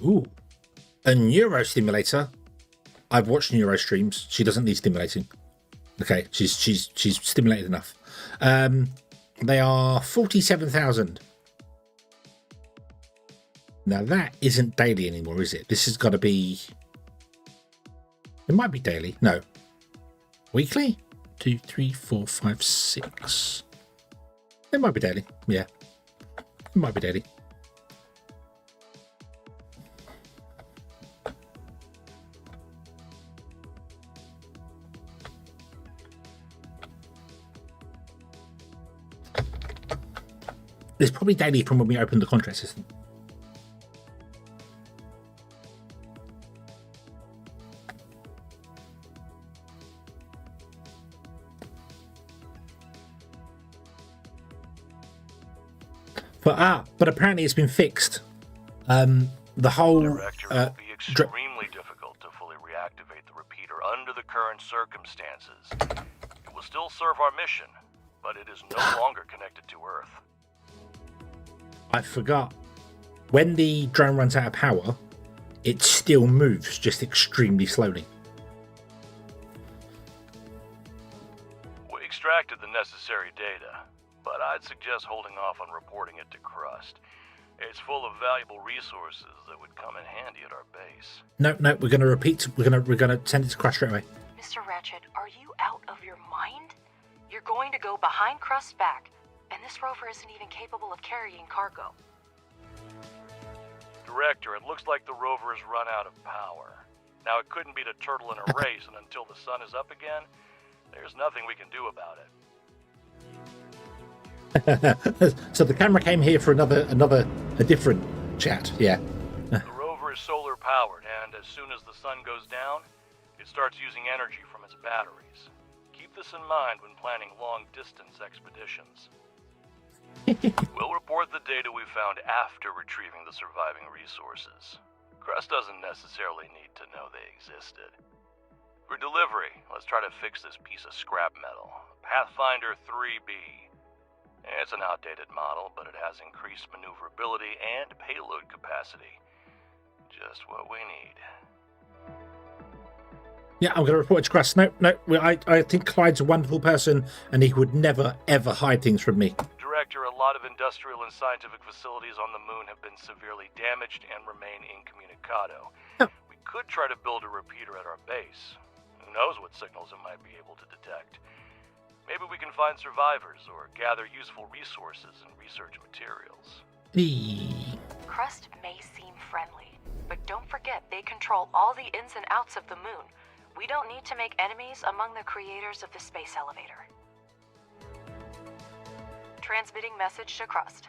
Ooh, a neuro stimulator. I've watched neuro streams. She doesn't need stimulating. Okay, she's stimulated enough. They are 47,000. Now that isn't daily anymore, is it? This has got to be. It might be daily. No. Weekly? 2, 3, 4, 5, 6. It might be daily. Yeah. It might be daily. It's probably daily from when we opened the contract system. But apparently it's been fixed. The whole Director, it will be extremely difficult to fully reactivate the repeater under the current circumstances. It will still serve our mission, but it is no longer connected to Earth. I forgot. When the drone runs out of power, it still moves, just extremely slowly. We extracted the necessary data, but I'd suggest holding off on reporting it to CRUST. It's full of valuable resources that would come in handy at our base. No, we're going to repeat. We're going to send it to CRUST straight away. Mr. Ratchet, are you out of your mind? You're going to go behind CRUST's back, and this rover isn't even capable of carrying cargo. Director, it looks like the rover has run out of power. Now, it couldn't beat a turtle in a race, and until the sun is up again, there's nothing we can do about it. So the camera came here for a different chat. Yeah. The rover is solar powered, and as soon as the sun goes down, it starts using energy from its batteries. Keep this in mind when planning long-distance expeditions. We'll report the data we found after retrieving the surviving resources. CRUST doesn't necessarily need to know they existed. For delivery, let's try to fix this piece of scrap metal, Pathfinder 3B. It's an outdated model, but it has increased maneuverability and payload capacity. Just what we need. Yeah, I'm going to report it to CRUST. No, I think Clyde's a wonderful person, and he would never, ever hide things from me. Director, a lot of industrial and scientific facilities on the moon have been severely damaged and remain incommunicado. Oh. We could try to build a repeater at our base. Who knows what signals it might be able to detect. Maybe we can find survivors or gather useful resources and research materials. CRUST may seem friendly, but don't forget they control all the ins and outs of the moon. We don't need to make enemies among the creators of the space elevator. Transmitting message to CRUST.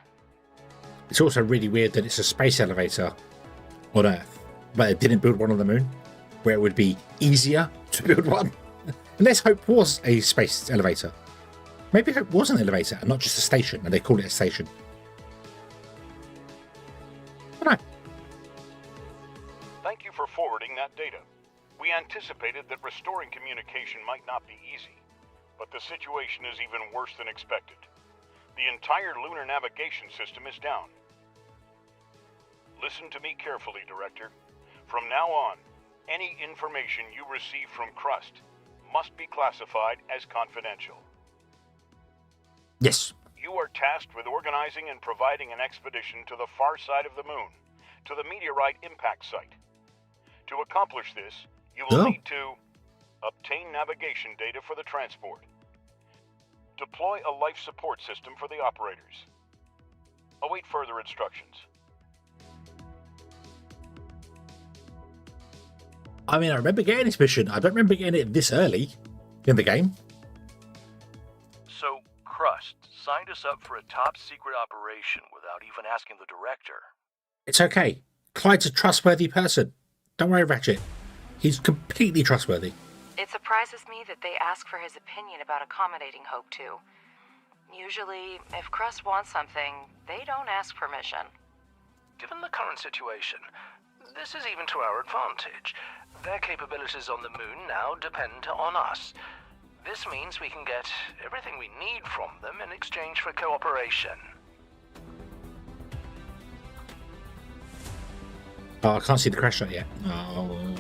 It's also really weird that it's a space elevator on Earth, but it didn't build one on the moon, where it would be easier to build one. Unless Hope was a space elevator. Maybe Hope was an elevator and not just a station, and they call it a station. I don't know. Thank you for forwarding that data. We anticipated that restoring communication might not be easy, but the situation is even worse than expected. The entire lunar navigation system is down. Listen to me carefully, Director. From now on, any information you receive from CRUST must be classified as confidential. Yes. You are tasked with organizing and providing an expedition to the far side of the moon, to the meteorite impact site. To accomplish this, you will need to obtain navigation data for the transport, deploy a life support system for the operators, await further instructions. I mean, I remember getting this mission. I don't remember getting it this early in the game. So, CRUST signed us up for a top-secret operation without even asking the director. It's okay. Clyde's a trustworthy person. Don't worry, Ratchet. He's completely trustworthy. It surprises me that they ask for his opinion about accommodating Hope 2. Usually, if CRUST wants something, they don't ask permission. Given the current situation, this is even to our advantage. Their capabilities on the moon now depend on us. This means we can get everything we need from them in exchange for cooperation. Oh, I can't see the crash shot yet. Oh.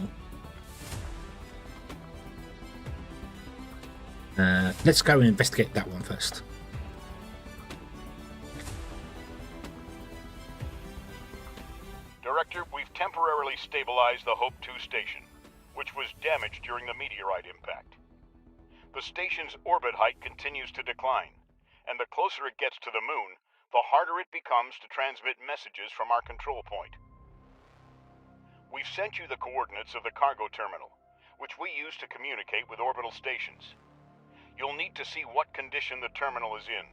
Let's go and investigate that one first. Director, we've temporarily stabilized the Hope 2 station, which was damaged during the meteorite impact. The station's orbit height continues to decline, and the closer it gets to the moon, the harder it becomes to transmit messages from our control point. We've sent you the coordinates of the cargo terminal, which we use to communicate with orbital stations. You'll need to see what condition the terminal is in.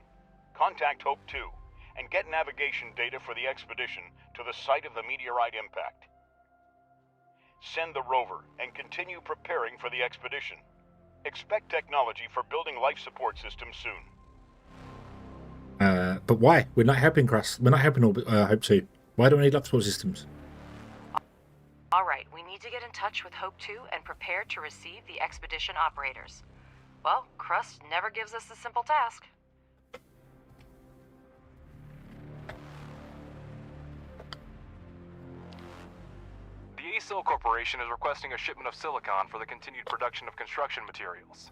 Contact Hope 2 and get navigation data for the expedition to the site of the meteorite impact. Send the rover and continue preparing for the expedition. Expect technology for building life support systems soon. But why? We're not helping CRUST. We're not helping Hope 2. Why do we need life support systems? Alright, we need to get in touch with Hope 2 and prepare to receive the expedition operators. Well, CRUST never gives us a simple task. The ASIL Corporation is requesting a shipment of silicon for the continued production of construction materials.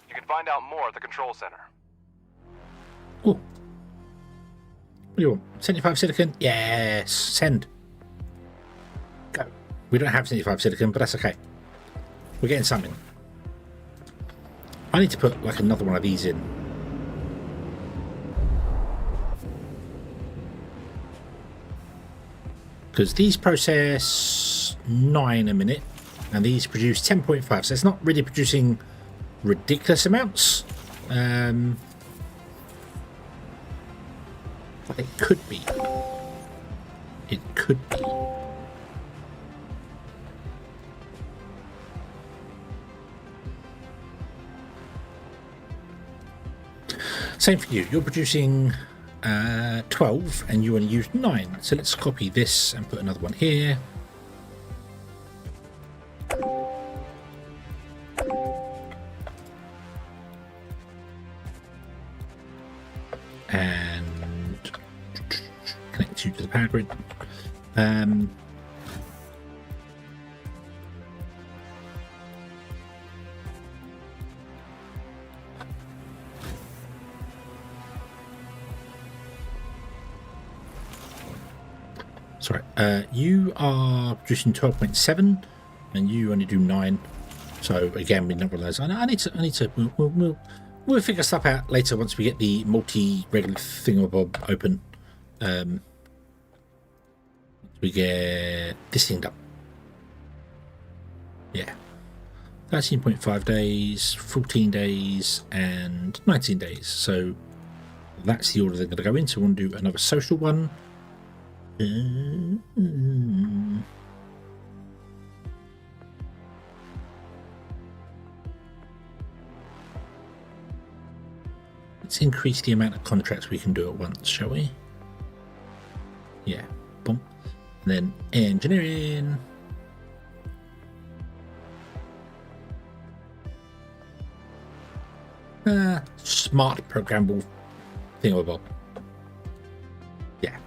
You can find out more at the control center. Oh. What do you want? 75 silicon? Yes. Send. Go. We don't have 75 silicon, but that's okay. We're getting something. I need to put like another one of these in. Because these process 9 a minute and these produce 10.5, so it's not really producing ridiculous amounts. But it could be. It could be. Same for you. You're producing 12 and you only use 9. So let's copy this and put another one here. And connect you to the power grid. Sorry, you are producing 12.7 and you only do 9. So again, we don't realize. I need to. We'll figure stuff out later once we get the multi-regular thingamabob open. We get this thing done. Yeah, 13.5 days, 14 days, and 19 days. So that's the order they're going to go in. So we'll do another social one. Let's increase the amount of contracts we can do at once, shall we? Yeah, boom. And then engineering. Smart programmable thingamabob. Yeah.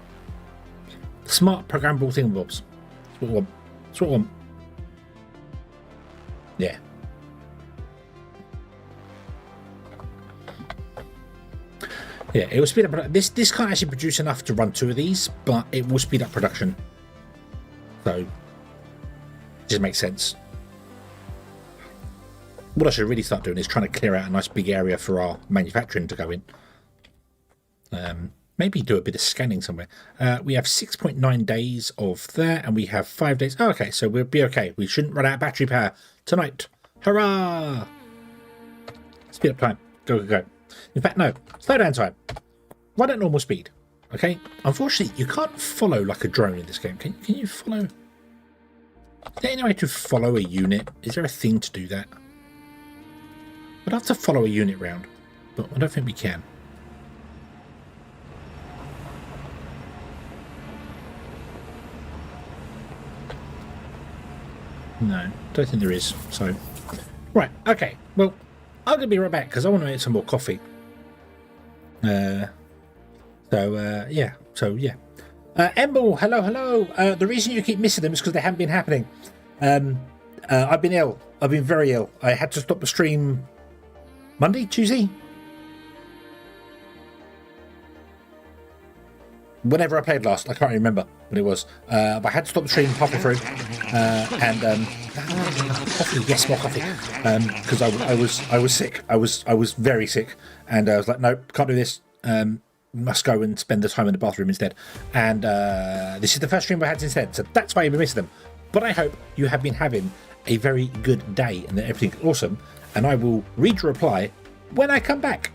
Smart programmable thingamabobs. That's what I want. That's what I want. Yeah. Yeah, it will speed up. This can't actually produce enough to run 2 of these, but it will speed up production. So, it just makes sense. What I should really start doing is trying to clear out a nice big area for our manufacturing to go in. Maybe do a bit of scanning somewhere. We have 6.9 days of that, and we have 5 days. Oh, okay, so we'll be okay. We shouldn't run out of battery power tonight. Hurrah! Speed up time. Go, go, go. In fact, no. Slow down time. Run at normal speed. Okay? Unfortunately, you can't follow like a drone in this game. Can you follow? Is there any way to follow a unit? Is there a thing to do that? I'd have to follow a unit round, but I don't think we can. No, don't think there is. So, right, okay. Well, I'm gonna be right back because I want to make some more coffee. Yeah. Embel, hello. The reason you keep missing them is because they haven't been happening. I've been ill. I've been very ill. I had to stop the stream Monday, Tuesday. Whenever I played last, I can't remember what it was. But I had to stop the stream halfway through, coffee, yes, more coffee, because I was sick. I was very sick, and I was like, no, can't do this. Must go and spend the time in the bathroom instead. And this is the first stream I had instead, so that's why I've been missing them. But I hope you have been having a very good day and that everything's awesome. And I will read your reply when I come back.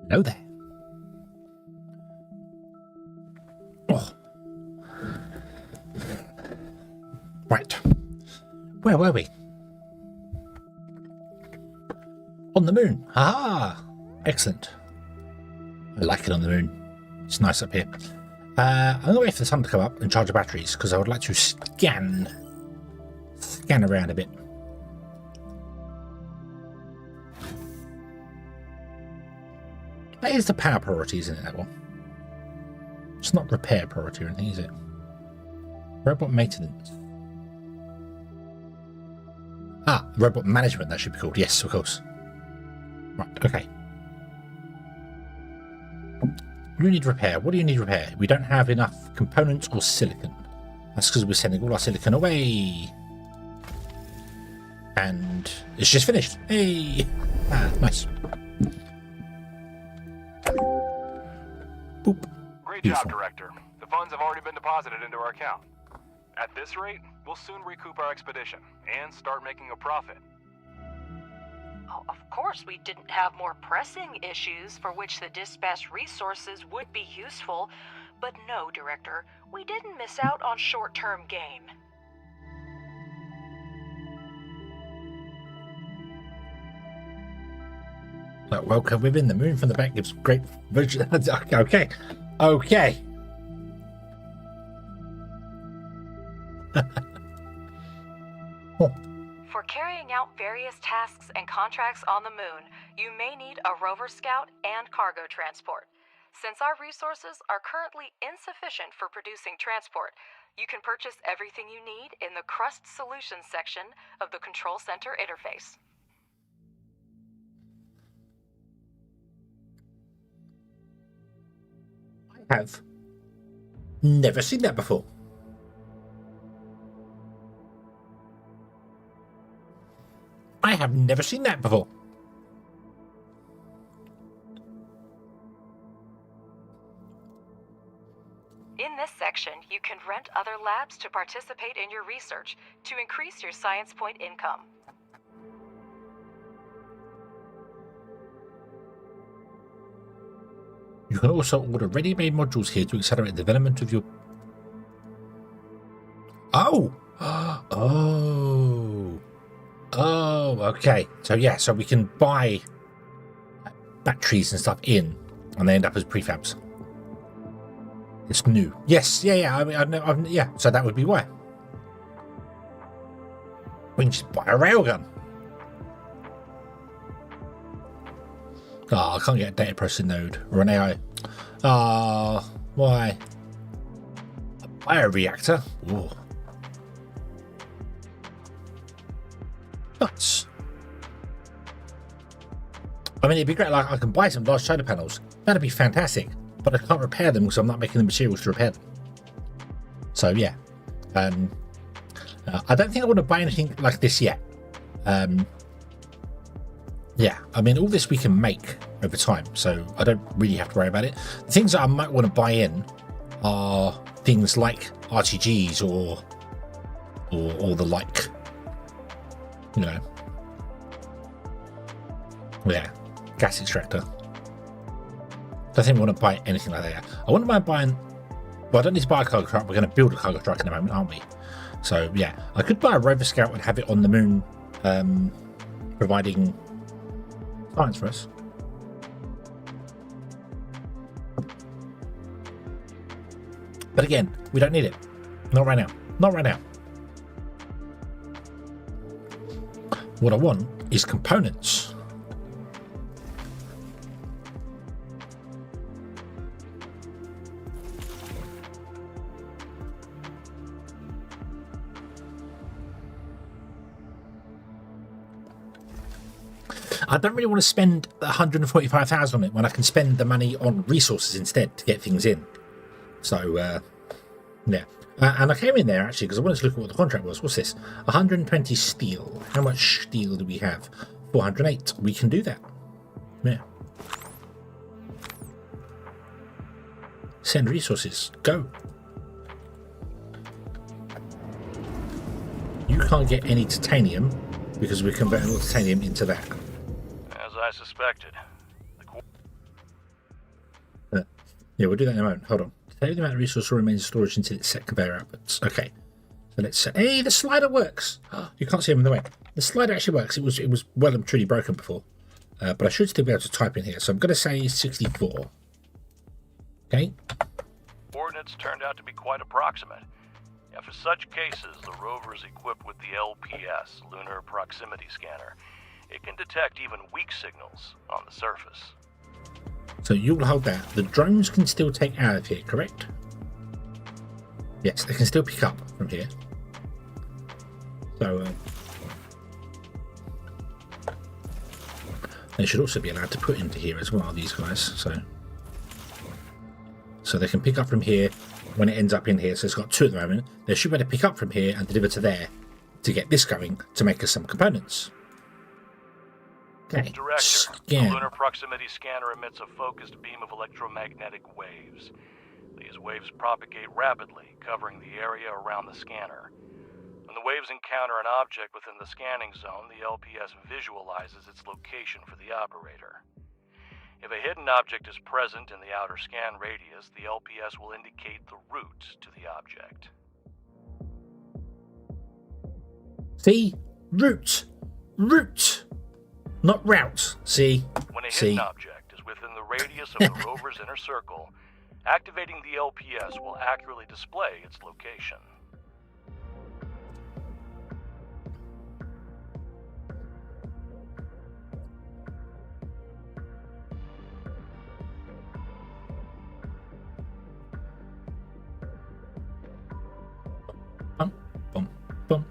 Hello there. Oh. Right. Where were we? On the moon. Ah, excellent. I like it on the moon. It's nice up here. I'm going to wait for the sun to come up and charge the batteries because I would like to scan around a bit. That is the power priority, isn't it, that one? It's not repair priority or anything, is it? Robot maintenance. Ah, robot management, that should be called. Yes, of course. Right, okay. You need repair. What do you need repair? We don't have enough components or silicon. That's because we're sending all our silicon away. And it's just finished. Hey! Ah, nice. Boop. Great Beautiful. job, Director. The funds have already been deposited into our account. At this rate, We'll soon recoup our expedition and start making a profit. Oh, of course, we didn't have more pressing issues for which the dispatched resources would be useful. But no, Director, we didn't miss out on short-term gain. Like, welcome within the moon from the back gives great... Okay. Okay. Oh. For carrying out various tasks and contracts on the moon, you may need a rover scout and cargo transport. Since our resources are currently insufficient for producing transport, you can purchase everything you need in the CRUST Solutions section of the Control Center interface. I have never seen that before. I have never seen that before. In this section, you can rent other labs to participate in your research to increase your science point income. You can also order ready-made modules here to accelerate the development of your... Oh! Oh! Oh, okay. So yeah, so we can buy batteries and stuff in, and they end up as prefabs. It's new. Yes, yeah. I mean, yeah. So that would be why. We can just buy a railgun. Oh, I can't get a data processing node or an AI. Ah, why? A bioreactor. Ooh. Nuts. I mean, it'd be great. Like, I can buy some large solar panels. That'd be fantastic. But I can't repair them because I'm not making the materials to repair them. So yeah, I don't think I want to buy anything like this yet. Yeah, I mean, all this we can make over time, so I don't really have to worry about it. The things that I might want to buy in are things like RTGs or the like. You know, yeah, gas extractor. I don't think I want to buy anything like that. I want to buy buying. Well, I don't need to buy a cargo truck. We're going to build a cargo truck in a moment, aren't we? So yeah, I could buy a rover scout and have it on the moon, providing science for us. But again, we don't need it. Not right now. Not right now. What I want is components. I don't really want to spend 145,000 on it when I can spend the money on resources instead to get things in. So, yeah. And I came in there actually because I wanted to look at what the contract was. What's this? 120 steel. How much steel do we have? 408. We can do that. Yeah. Send resources. Go. You can't get any titanium because we're converting all titanium into that. As I suspected. Yeah, we'll do that in a moment. Hold on. The amount of resource will remain in storage until it's set conveyor outputs. Okay. So let's say, hey, the slider works. You can't see him in the way. The slider actually works. It was well and truly broken before. But I should still be able to type in here. So I'm going to say 64. Okay. Coordinates turned out to be quite approximate. Yeah, for such cases, the rover is equipped with the LPS, Lunar Proximity Scanner. It can detect even weak signals on the surface. So you'll hold that. The drones can still take out of here, correct? Yes, they can still pick up from here. So they should also be allowed to put into here as well, these guys. So they can pick up from here when it ends up in here. So it's got two at the moment. They should be able to pick up from here and deliver to there to get this going to make us some components. Okay. Director, the Lunar Proximity Scanner emits a focused beam of electromagnetic waves. These waves propagate rapidly, covering the area around the scanner. When the waves encounter an object within the scanning zone, the LPS visualizes its location for the operator. If a hidden object is present in the outer scan radius, the LPS will indicate the route to the object. See? Route. Route. Not route. See? When a See? hidden object is within the radius of the rover's inner circle, activating the LPS will accurately display its location. Bum, bum, bum.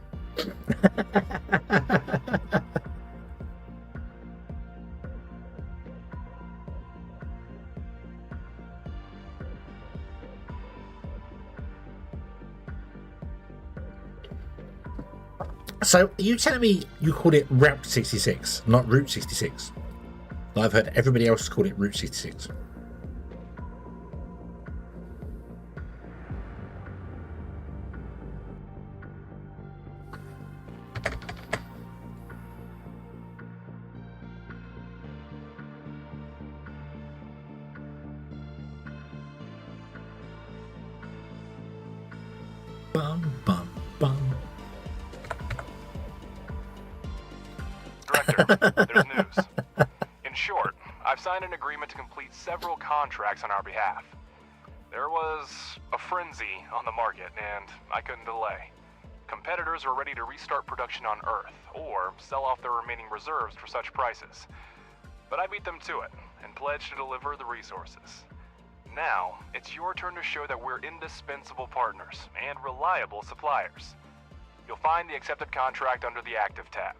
So, are you telling me you called it Route 66, not Route 66? I've heard everybody else call it Route 66. Bum, bum, bum. Director, there's news. In short, I've signed an agreement to complete several contracts on our behalf. There was a frenzy on the market, and I couldn't delay. Competitors were ready to restart production on Earth, or sell off their remaining reserves for such prices. But I beat them to it, and pledged to deliver the resources. Now, it's your turn to show that we're indispensable partners and reliable suppliers. You'll find the accepted contract under the Active tab.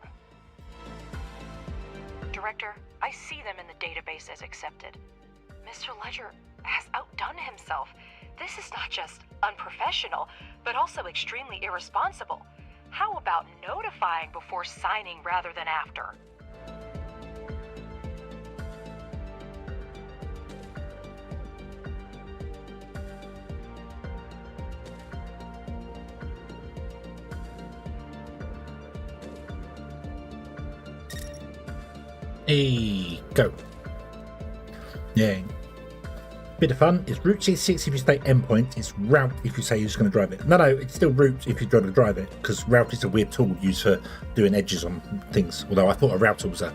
Director, I see them in the database as accepted. Mr. Ledger has outdone himself. This is not just unprofessional, but also extremely irresponsible. How about notifying before signing rather than after? Hey, go. Yeah. Bit of fun. It's Route 66 if you stay endpoint. It's route if you say you're just going to drive it. No, it's still route if you're going to drive it, because route is a weird tool used for doing edges on things. Although I thought a router was a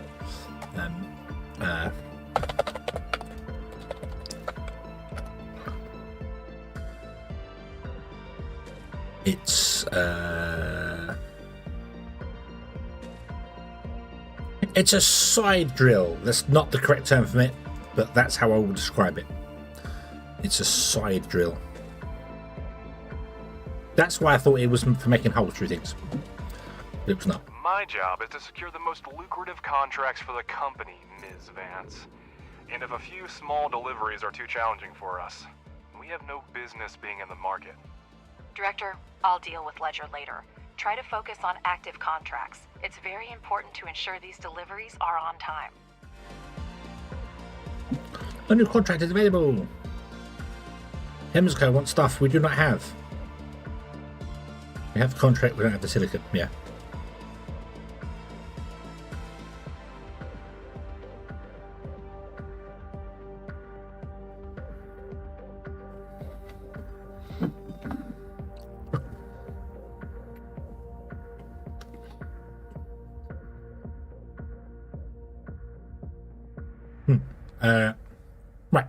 it's a side drill. That's not the correct term for it, but that's how I will describe it. It's a side drill. That's why I thought it was for making holes through things. But it was not. My job is to secure the most lucrative contracts for the company, Ms. Vance. And if a few small deliveries are too challenging for us, we have no business being in the market. Director, I'll deal with Ledger later. Try to focus on active contracts. It's very important to ensure these deliveries are on time. A new contract is available. Hemsco wants stuff we do not have. We have the contract, we don't have the silicon. Yeah. Right.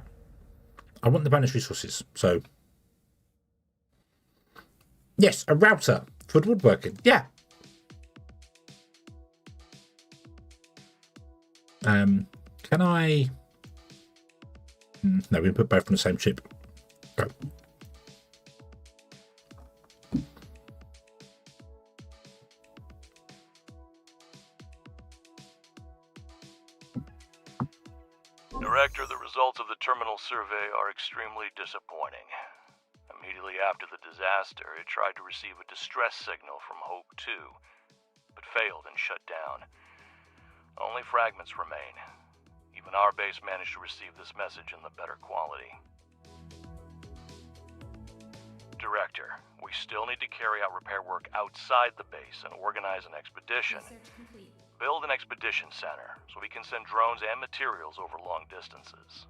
I want the bonus resources. So, yes, a router for woodworking. Yeah. Can I? No, we put both on the same chip. Go. Director, the results of the terminal survey are extremely disappointing. Immediately after the disaster, it tried to receive a distress signal from Hope 2, but failed and shut down. Only fragments remain. Even our base managed to receive this message in the better quality. Director, we still need to carry out repair work outside the base and organize an expedition. Research complete. Build an expedition center so we can send drones and materials over long distances.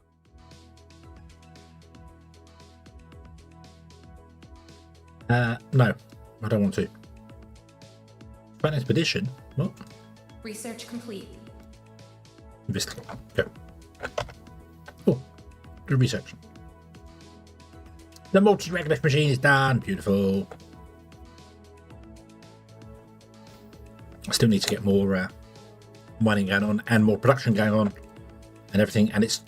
No, I don't want to. An expedition? What? Research complete. Investigate. Go. Oh, do research. The multi-regolith machine is done. Beautiful. I still need to get more mining going on and more production going on and everything. And it's.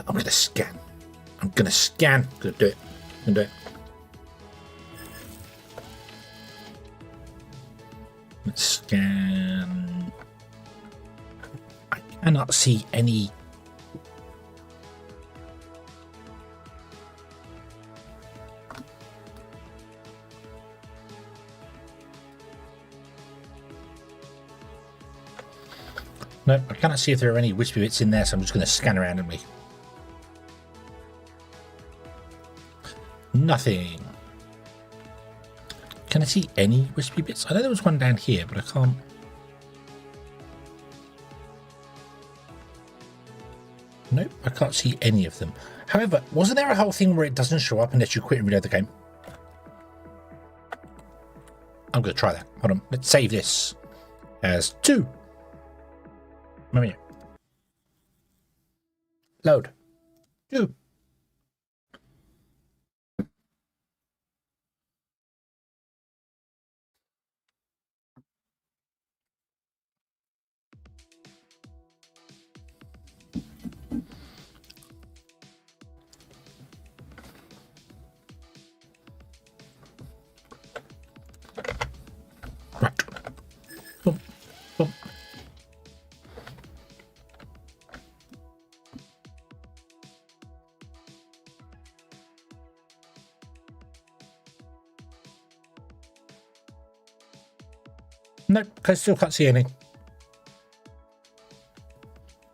I'm gonna scan. I'm gonna do it. I'm gonna do it. Let's scan. I cannot see any. No, I cannot see if there are any wispy bits in there, so I'm just going to scan around and nothing. Can I see any wispy bits? I know there was one down here, but I can't. Nope, I can't see any of them. However, wasn't there a whole thing where it doesn't show up unless you quit and reload the game? I'm going to try that. Hold on, let's save this as 2. Come here. Load. 2. Right. Boom. Boom. Nope, I still can't see any.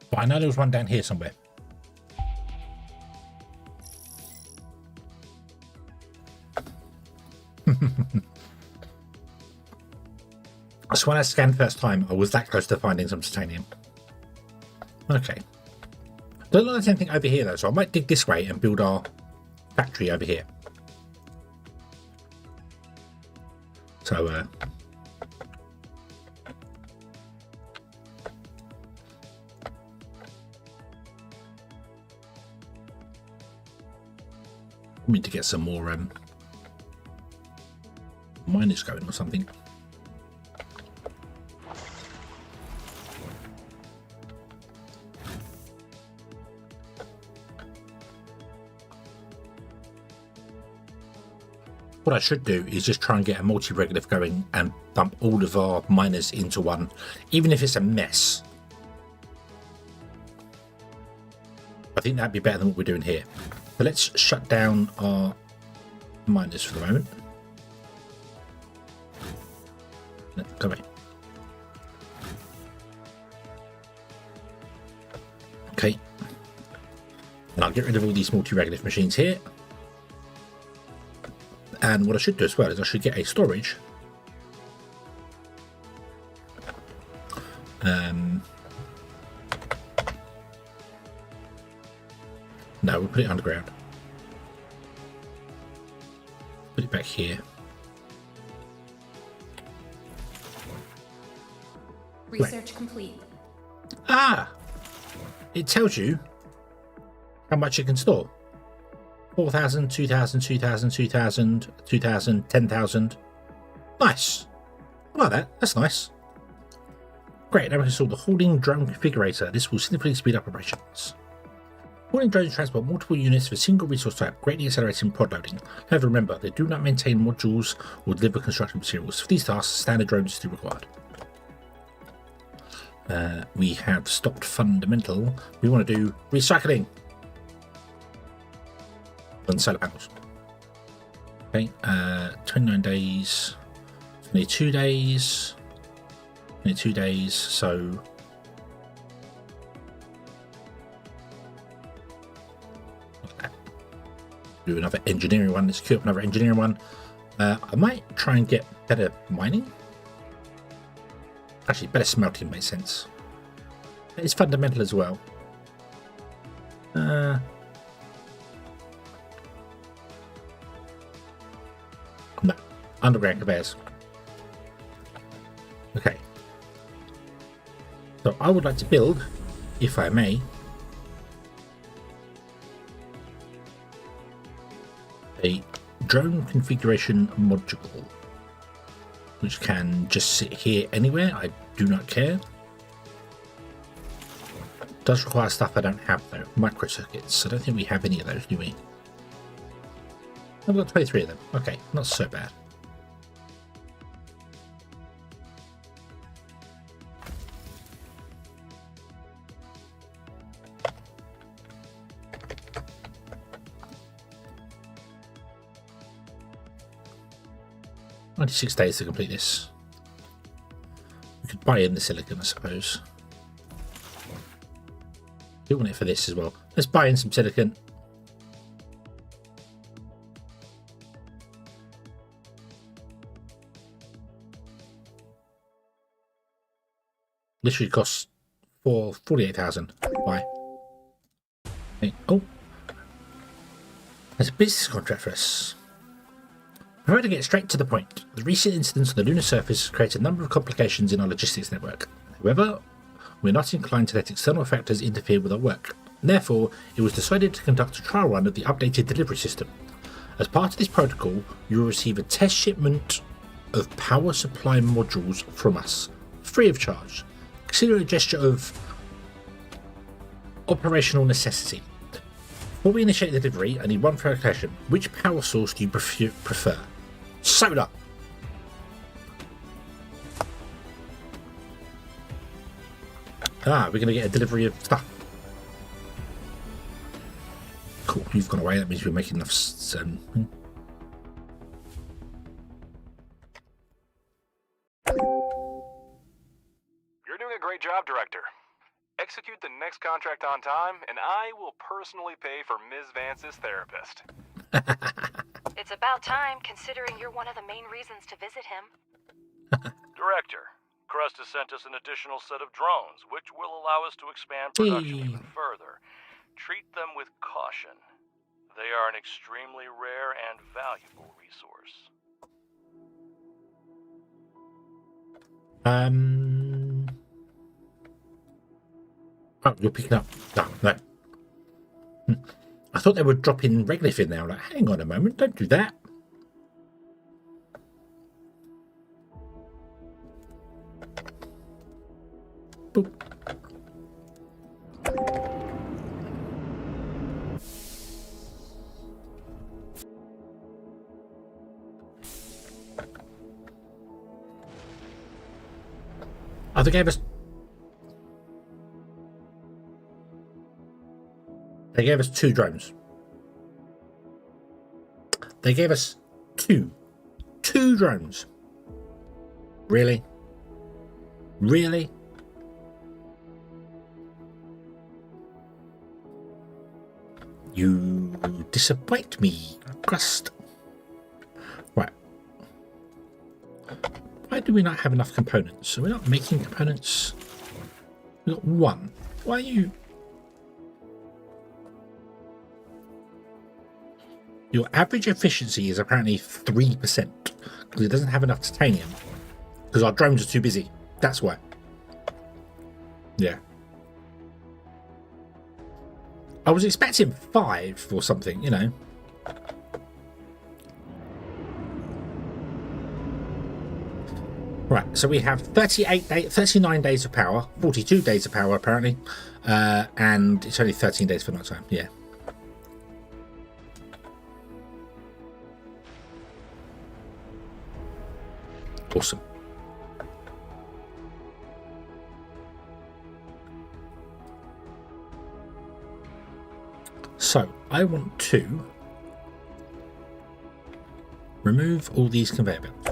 But I know there was one down here somewhere. So when I scanned first time, I was that close to finding some titanium. Okay. Don't know if there's anything over here though, so I might dig this way and build our factory over here. So, I need to get some more miners going or something. What I should do is just try and get a multi-regolith going and dump all of our miners into one, even if it's a mess. I think that'd be better than what we're doing here. But let's shut down our miners for the moment. No, go away. Okay. And I'll get rid of all these multi-regolith machines here. And what I should do as well is I should get a storage. No, we'll put it underground. Put it back here. Research complete. Ah! It tells you how much it can store. 4,000, 2,000, 2,000, 2,000, 2,000, 10,000. Nice. I like that. That's nice. Great. Now we can install the Hauling Drone Configurator. This will significantly speed up operations. Hauling drones transport multiple units of a single resource type, greatly accelerating prod loading. However, remember, they do not maintain modules or deliver construction materials. For these tasks, standard drones are still required. We have stopped fundamental. We want to do recycling. And solar panels. Okay, 29 days, 22 days, 22 days, so Do another engineering one. Let's queue up another engineering one. I might try and get better mining. Actually, better smelting makes sense. It's fundamental as well. No, underground conveyors. Okay. So I would like to build, if I may, a drone configuration module, which can just sit here anywhere. I do not care. Does require stuff I don't have though. Microcircuits. I don't think we have any of those, do we? I've got 23 of them. Okay, not so bad. $96 days to complete this. We could buy in the silicon, I suppose. Do want it for this as well. Let's buy in some silicon. Literally costs for 48,000. Buy. Okay. Oh, there's a business contract for us. I prefer to get straight to the point. The recent incidents on the lunar surface has created a number of complications in our logistics network. However, we're not inclined to let external factors interfere with our work. Therefore, it was decided to conduct a trial run of the updated delivery system. As part of this protocol, you will receive a test shipment of power supply modules from us, free of charge. Consider it a gesture of operational necessity. Before we initiate the delivery, I need one clarification. Which power source do you prefer? Solar! Ah, we're going to get a delivery of stuff. Cool, you've gone away. That means we're making enough. You're doing a great job, Director. Execute the next contract on time, and I will personally pay for Ms. Vance's therapist. It's about time, considering you're one of the main reasons to visit him. Director, CRUST has sent us an additional set of drones, which will allow us to expand production even further. Treat them with caution. They are an extremely rare and valuable resource. Oh, you're picking up. No. I thought they were dropping Reglith in there. I'm like, hang on a moment, don't do that. Boop. Oh, they gave us... They gave us 2 drones. They gave us 2 drones. Really? Really? You disappoint me, CRUST. Right. Why do we not have enough components? So we're not making components. We've got 1. Why are you... Your average efficiency is apparently 3% because it doesn't have enough titanium. Because our drones are too busy. That's why. Yeah. I was expecting 5 or something, you know. Right, so we have 39 days of power, 42 days of power apparently, and it's only 13 days for night time. Yeah. Awesome. So I want to remove all these conveyor belts,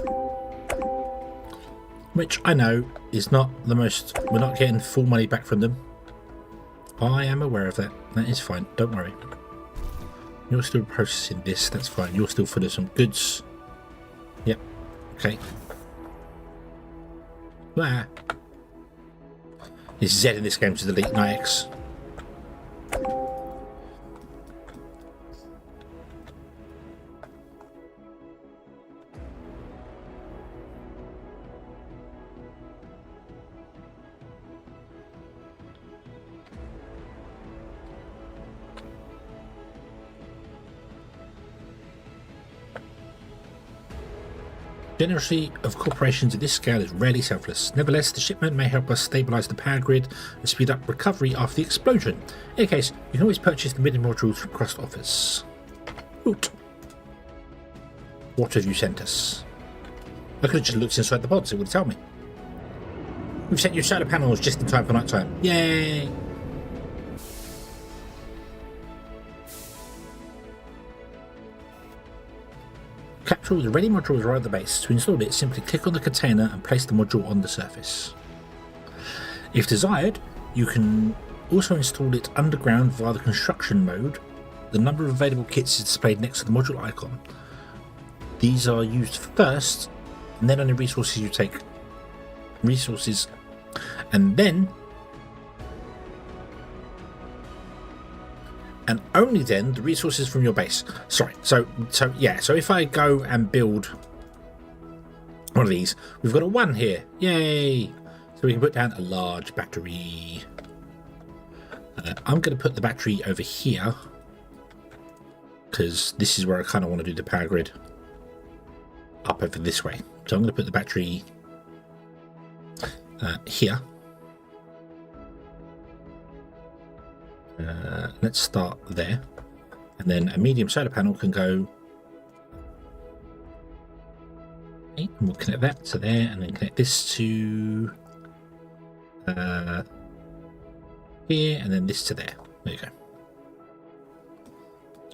which I know is not the most, we're not getting full money back from them. I am aware of that. That is fine, don't worry. You're still processing this, that's fine. You're still full of some goods. Yep. Okay. Ah. It's Z in this game to delete, not X. Generosity of corporations at this scale is rarely selfless. Nevertheless, the shipment may help us stabilize the power grid and speed up recovery after the explosion. In any case, you can always purchase the mini modules from CRUST offers. Root. What have you sent us? I could have just looked inside the pods, it would tell me. We've sent you solar panels just in time for night time. Yay! Capture all the ready modules right at the base. To install it, simply click on the container and place the module on the surface. If desired, you can also install it underground via the construction mode. The number of available kits is displayed next to the module icon. These are used first, and then only resources you take. Resources, and then and only then the resources from your base. Sorry, so if I go and build one of these, we've got a 1 here. Yay! So we can put down a large battery. I'm going to put the battery over here because this is where I kind of want to do the power grid up over this way. So I'm going to put the battery here. Let's start there, and then a medium solar panel can go. Okay, and we'll connect that to there, and then connect this to here, and then this to there. There you go.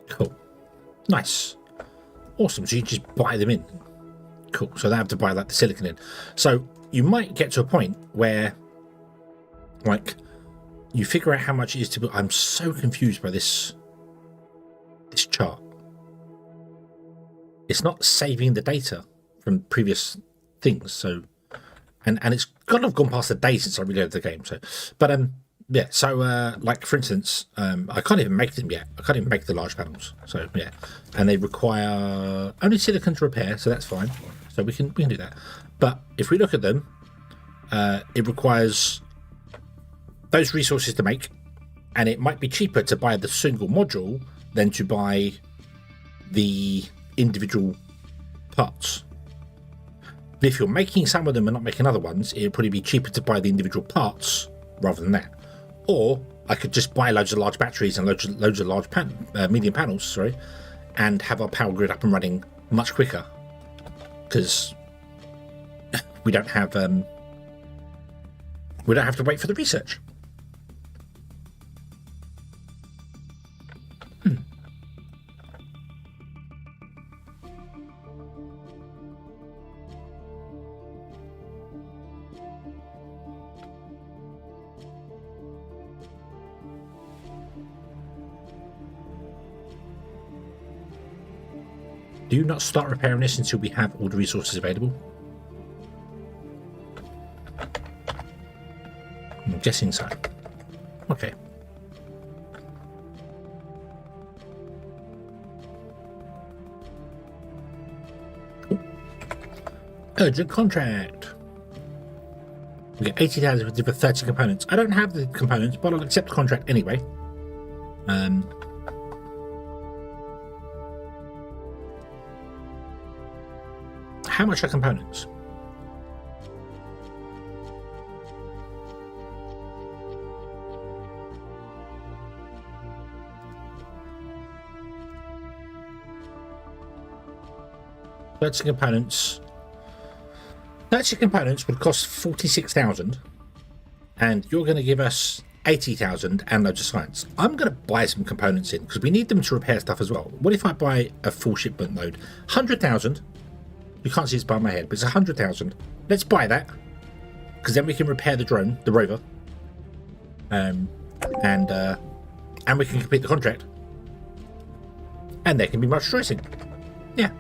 Cool, nice, awesome. So you just buy them in. Cool. So they have to buy like the silicon in. So you might get to a point where, like, you figure out how much it is to build. I'm so confused by this chart. It's not saving the data from previous things. So, and it's kind of gone past a day since I reloaded the game. So, but yeah. So like for instance, I can't even make them yet. I can't even make the large panels. So yeah, and they require only silicon to repair. So that's fine. So we can do that. But if we look at them, it requires those resources to make, and it might be cheaper to buy the single module than to buy the individual parts. But if you're making some of them and not making other ones, it would probably be cheaper to buy the individual parts rather than that. Or I could just buy loads of large batteries and loads of large medium panels, sorry, and have our power grid up and running much quicker, because we don't have to wait for the research. Do not start repairing this until we have all the resources available. I'm guessing so. Okay. Cool. Urgent contract. We get 80,000 for 30 components. I don't have the components, but I'll accept the contract anyway. How much are components? Thirty components. 30 components would cost 46,000, and you're going to give us 80,000 and loads of science. I'm going to buy some components in because we need them to repair stuff as well. What if I buy a full shipment load? 100,000. You can't see it's by my head, but it's 100,000. Let's buy that, because then we can repair the drone, the rover, and we can complete the contract. And there can be much rejoicing. Yeah.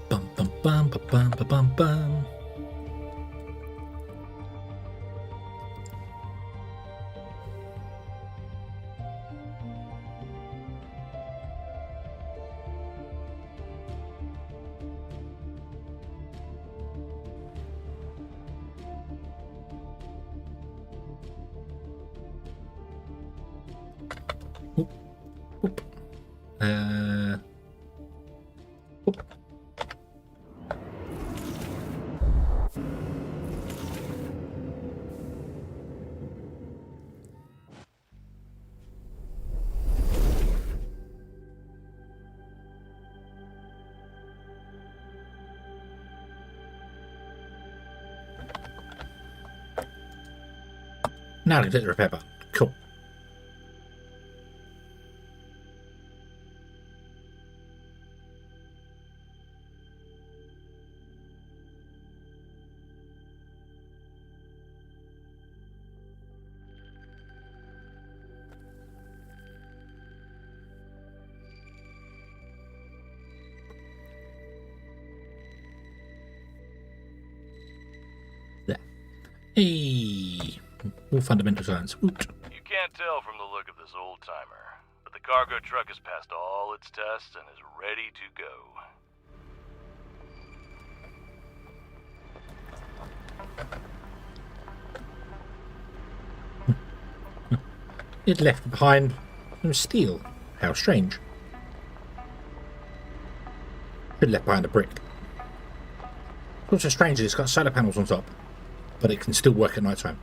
Bum bum bum bum bum bum bum bum. Oop, oop. Oop. Now I can hit the repair button. Cool. There. Hey. All fundamental science. Woot. You can't tell from the look of this old timer, but the cargo truck has passed all its tests and is ready to go. It left behind some steel. How strange. Should have left behind a brick. What's so strange is it's got solar panels on top, but it can still work at night time.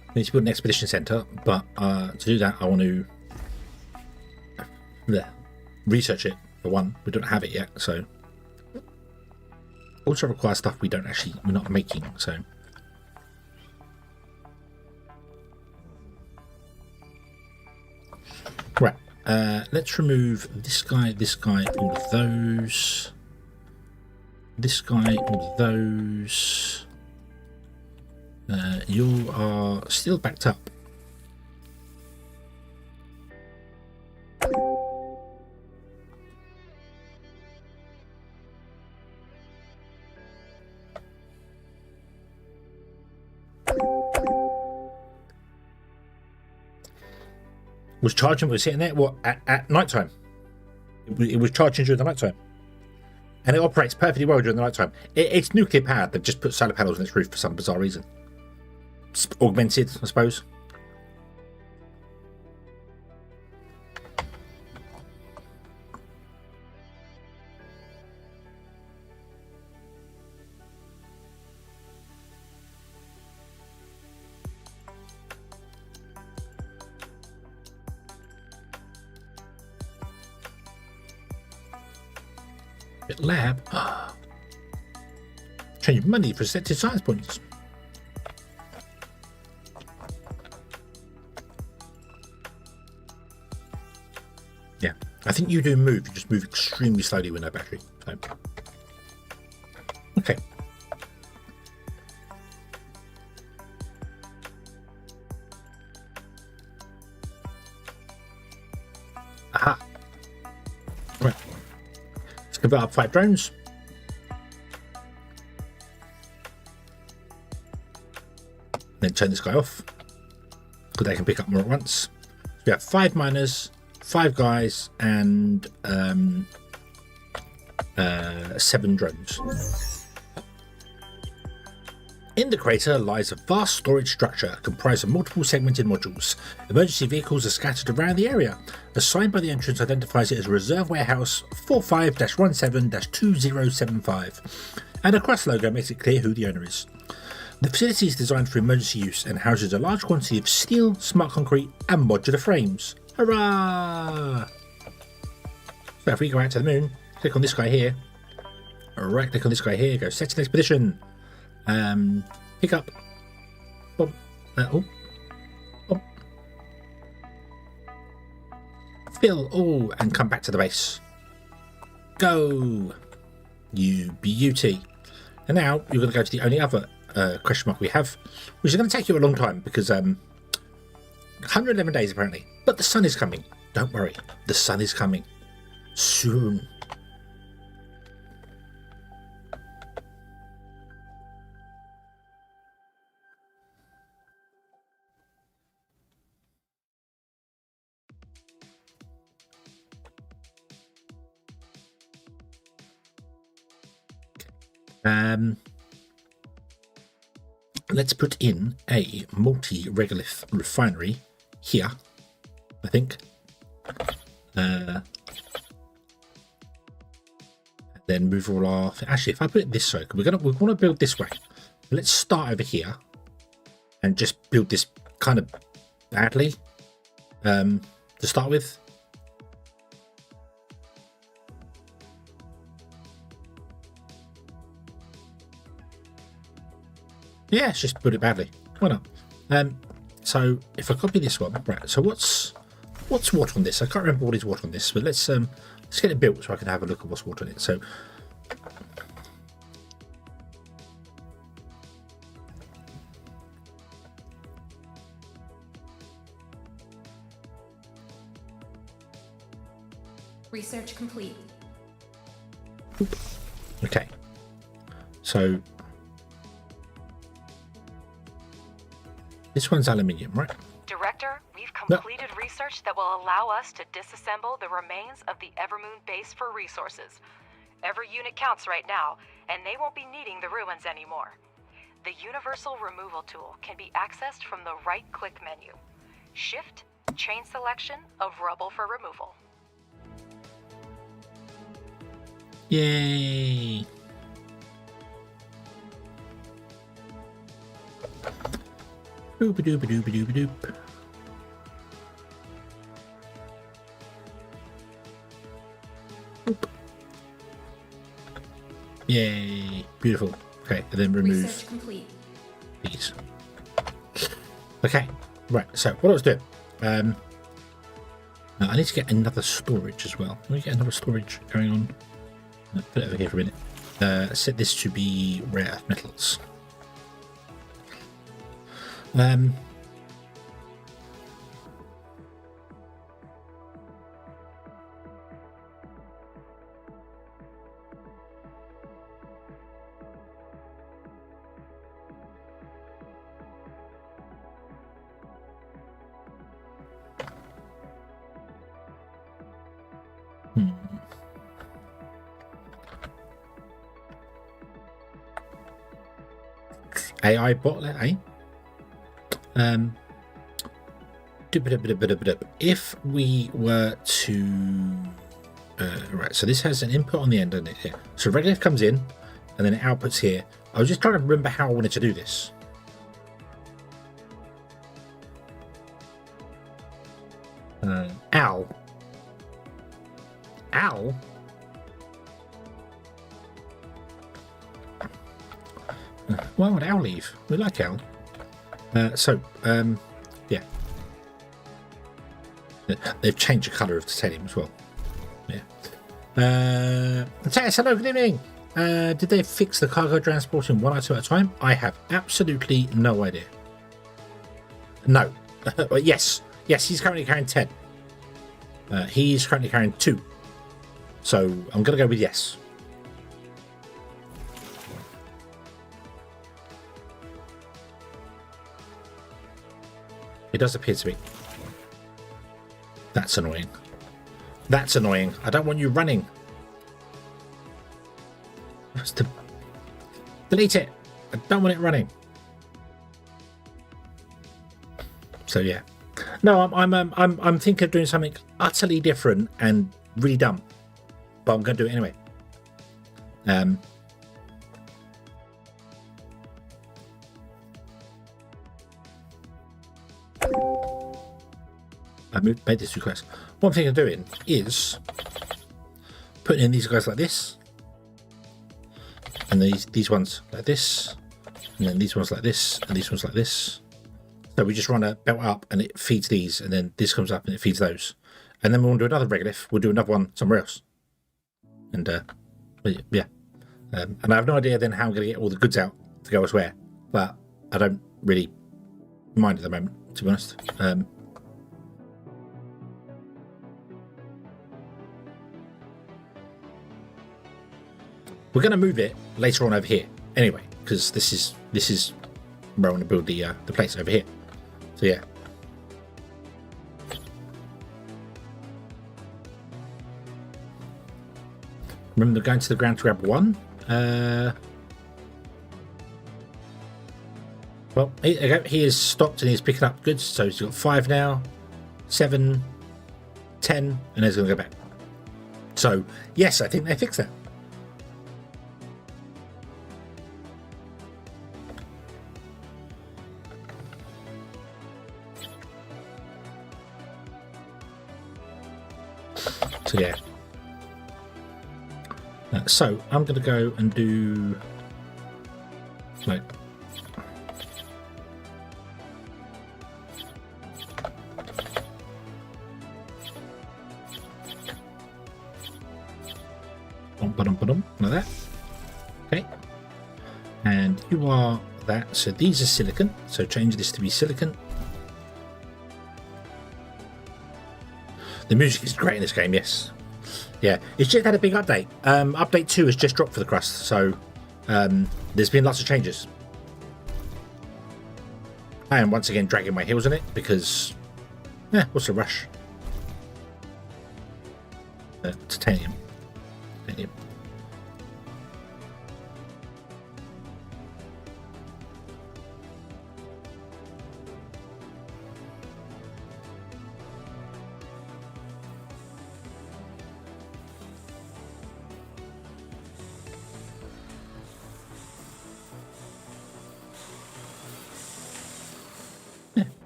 I need to build an expedition centre, but to do that I want to research it for one. We don't have it yet, so also requires stuff we're not making, so right. Let's remove this guy, all of those, this guy, all of those. You are still backed up. Was charging, was sitting there, what, at night time? It was charging during the night time. And it operates perfectly well during the night time. It's nuclear powered. They've just put solar panels on its roof for some bizarre reason. It's augmented, I suppose. Lab. Change money for selected science points. Yeah, I think you do move. You just move extremely slowly with no battery. So. Okay. Aha. Right. Let's convert up 5 drones. Then turn this guy off, because they can pick up more at once. So we have 5 miners, 5 guys, and 7 drones. In the crater lies a vast storage structure comprised of multiple segmented modules. Emergency vehicles are scattered around the area. A sign by the entrance identifies it as Reserve Warehouse 45-17-2075, and a CRUST logo makes it clear who the owner is. The facility is designed for emergency use and houses a large quantity of steel, smart concrete, and modular frames. Hurrah! So if we go out to the moon, click on this guy here, right click on this guy here, go set an expedition, pick up, boom, oh, fill, oh, and come back to the base. Go, you beauty. And now you're going to go to the only other question mark we have, which is going to take you a long time because 111 days apparently. But the sun is coming. Don't worry, the sun is coming soon. Let's put in a multi-regolith refinery here, I think. Then move all our... Actually, if I put it this way, we want to build this way. Let's start over here and just build this kind of badly to start with. Yeah, let's just put it badly. Why not? So if I copy this one, right? So what's what on this? I can't remember what is what on this, but let's get it built so I can have a look at what's what on it. So Research complete. okay. So this one's aluminium, right? Director, we've completed research that will allow us to disassemble the remains of the Evermoon base for resources. Every unit counts right now, and they won't be needing the ruins anymore. The Universal Removal tool can be accessed from the right-click menu. Shift, chain selection of rubble for removal. Yay! Boop-a-doop-a-doop-a-doop-a-doop. Boop. Yay! Beautiful. Okay, and then remove Research complete. these. Okay, right. So what I was doing, now I need to get another storage as well. Let me get another storage going on. Put it over here for a minute. Set this to be rare earth metals. AI botlet, eh? If we were to right, so this has an input on the end, doesn't it? Yeah. So regolith comes in and then it outputs here. I was just trying to remember how I wanted to do this. Al. Why would Al leave? We like Al. Yeah. They've changed the colour of titanium as well. Yeah. Hello, good evening. Did they fix the cargo transport in 1 or 2 at a time? I have absolutely no idea. No. Yes, he's currently carrying 10. He's currently carrying 2. So I'm going to go with yes. It does appear to be. That's annoying. That's annoying. I don't want you running. Just delete it. I don't want it running. So yeah. No, I'm thinking of doing something utterly different and really dumb, but I'm going to do it anyway. I made this request. One thing I'm doing is putting in these guys like this, and these ones like this, and then these ones like this, and these ones like this. So we just run a belt up, and it feeds these, and then this comes up, and it feeds those. And then we'll do another regolith. We'll do another one somewhere else. And yeah. And I have no idea then how I'm going to get all the goods out to go elsewhere. But I don't really mind at the moment, to be honest. We're going to move it later on over here anyway, because this is where I want to build the place over here. So yeah. Remember going to the ground to grab one? Well, he is stopped and he's picking up goods, so he's got 5 now, 7, 10, and he's going to go back. So yes, I think they fixed that. So yeah. So I'm going to go and do like like that. Okay, and you are that. So these are silicon. So change this to be silicon. The music is great in this game, yes. Yeah, it's just had a big update. Update 2 has just dropped for the Crust, so there's been lots of changes. I am once again dragging my heels on it because, what's the rush? Titanium.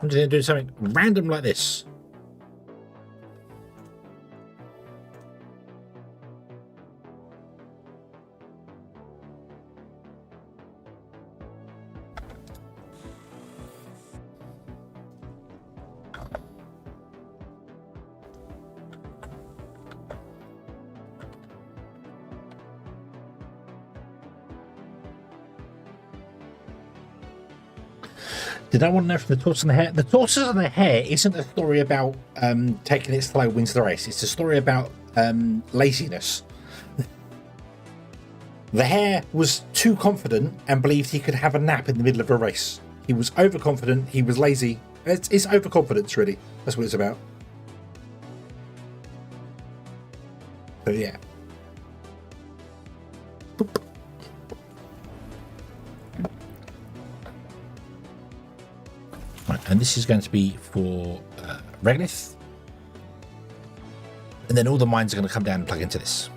I'm just going to do something random like this. Did I want to know from the tortoise and the hare? The tortoise and the hare isn't a story about taking it slow wins the race. It's a story about laziness. The hare was too confident and believed he could have a nap in the middle of a race. He was overconfident. He was lazy. It's overconfidence, really. That's what it's about. So yeah. Boop. Right, and this is going to be for regolith, and then all the mines are going to come down and plug into this.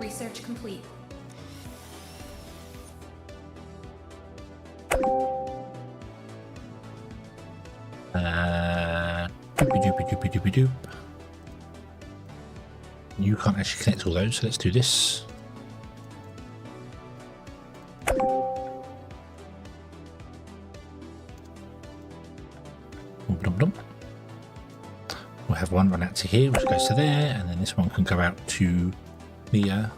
Research complete. Doopy. You can't actually connect all those, so let's do this. We'll have one run out to here, which goes to there, and then this one can go out to the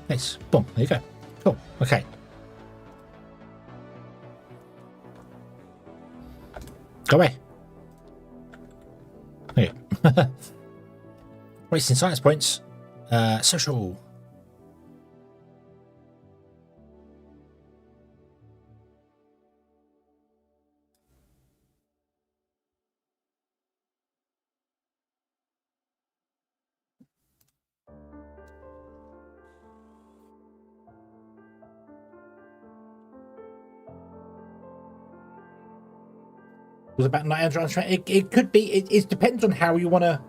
place. Boom, there you go. Cool, okay. Go away. Okay. Wasting science points. Social. Was about 900. It could be. It depends on how you want to.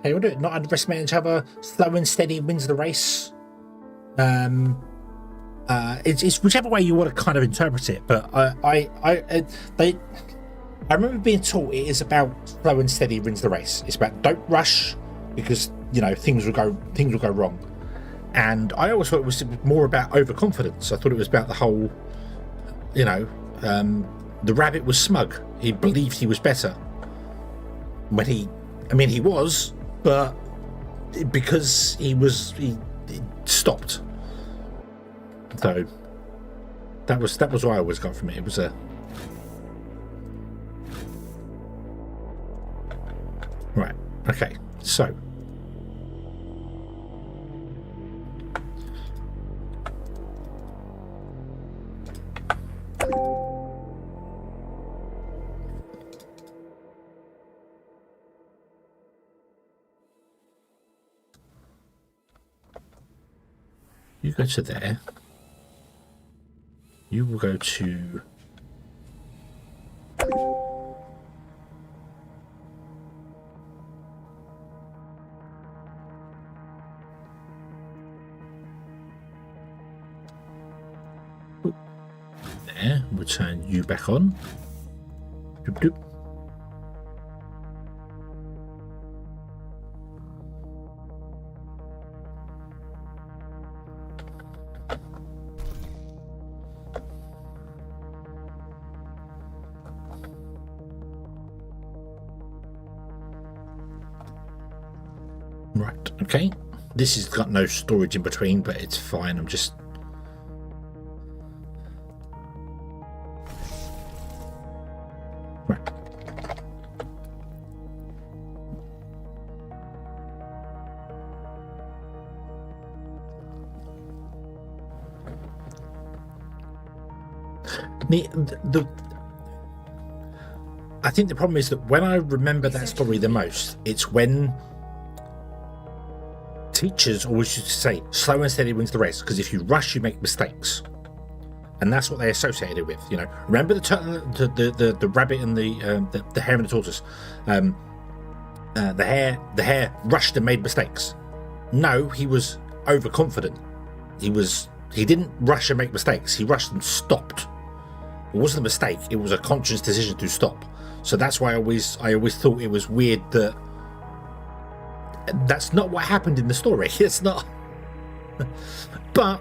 How you want to do it. Not underestimate each other. Slow and steady wins the race. It's whichever way you want to kind of interpret it. But I remember being taught it is about slow and steady wins the race. It's about don't rush because things will go wrong. And I always thought it was more about overconfidence. I thought it was about the whole, the rabbit was smug. He believed he was better. When he was, but because he stopped. So that was what I always got from it. It was a right. Okay, so. You go to there. You will go to there. We'll turn you back on. Doop, doop. Right, okay. This has got no storage in between, but it's fine. I'm just... Right. I think the problem is that when I remember that story the most, it's when teachers always used to say slow and steady wins the race, because if you rush you make mistakes, and that's what they associated it with. Remember the rabbit and the hare and the tortoise. The hare rushed and made mistakes. No, he was overconfident. He didn't rush and make mistakes. He rushed and stopped. It wasn't a mistake. It was a conscious decision to stop. So that's why I always thought it was weird that that's not what happened in the story. It's not. But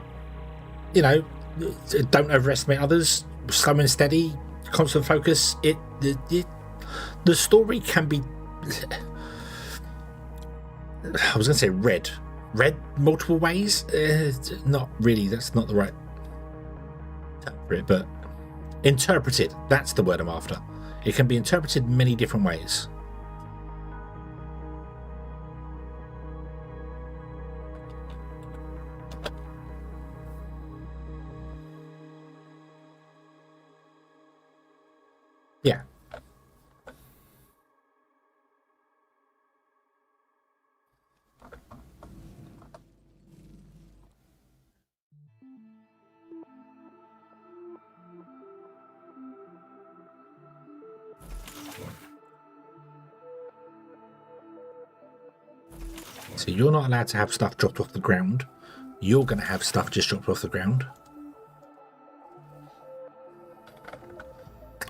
don't overestimate others. Slow and steady, constant focus. The story can be. I was going to say read multiple ways. Not really. That's not the right term for it, but interpreted. That's the word I'm after. It can be interpreted many different ways. Yeah. So you're not allowed to have stuff dropped off the ground. You're going to have stuff just dropped off the ground.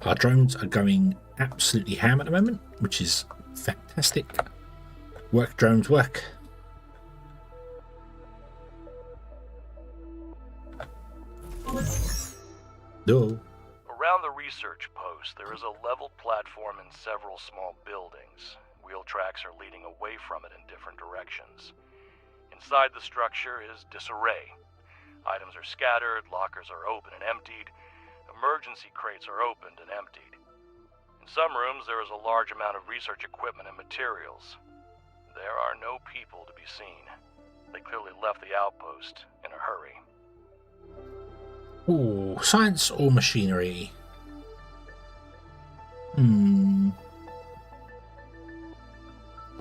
Our drones are going absolutely ham at the moment, which is fantastic. Work, drones, work. No. Around the research post, there is a level platform and several small buildings. Wheel tracks are leading away from it in different directions. Inside the structure is disarray. Items are scattered, lockers are open and emptied, emergency crates are opened and emptied. In some rooms, there is a large amount of research equipment and materials. There are no people to be seen. They clearly left the outpost in a hurry. Ooh, science or machinery?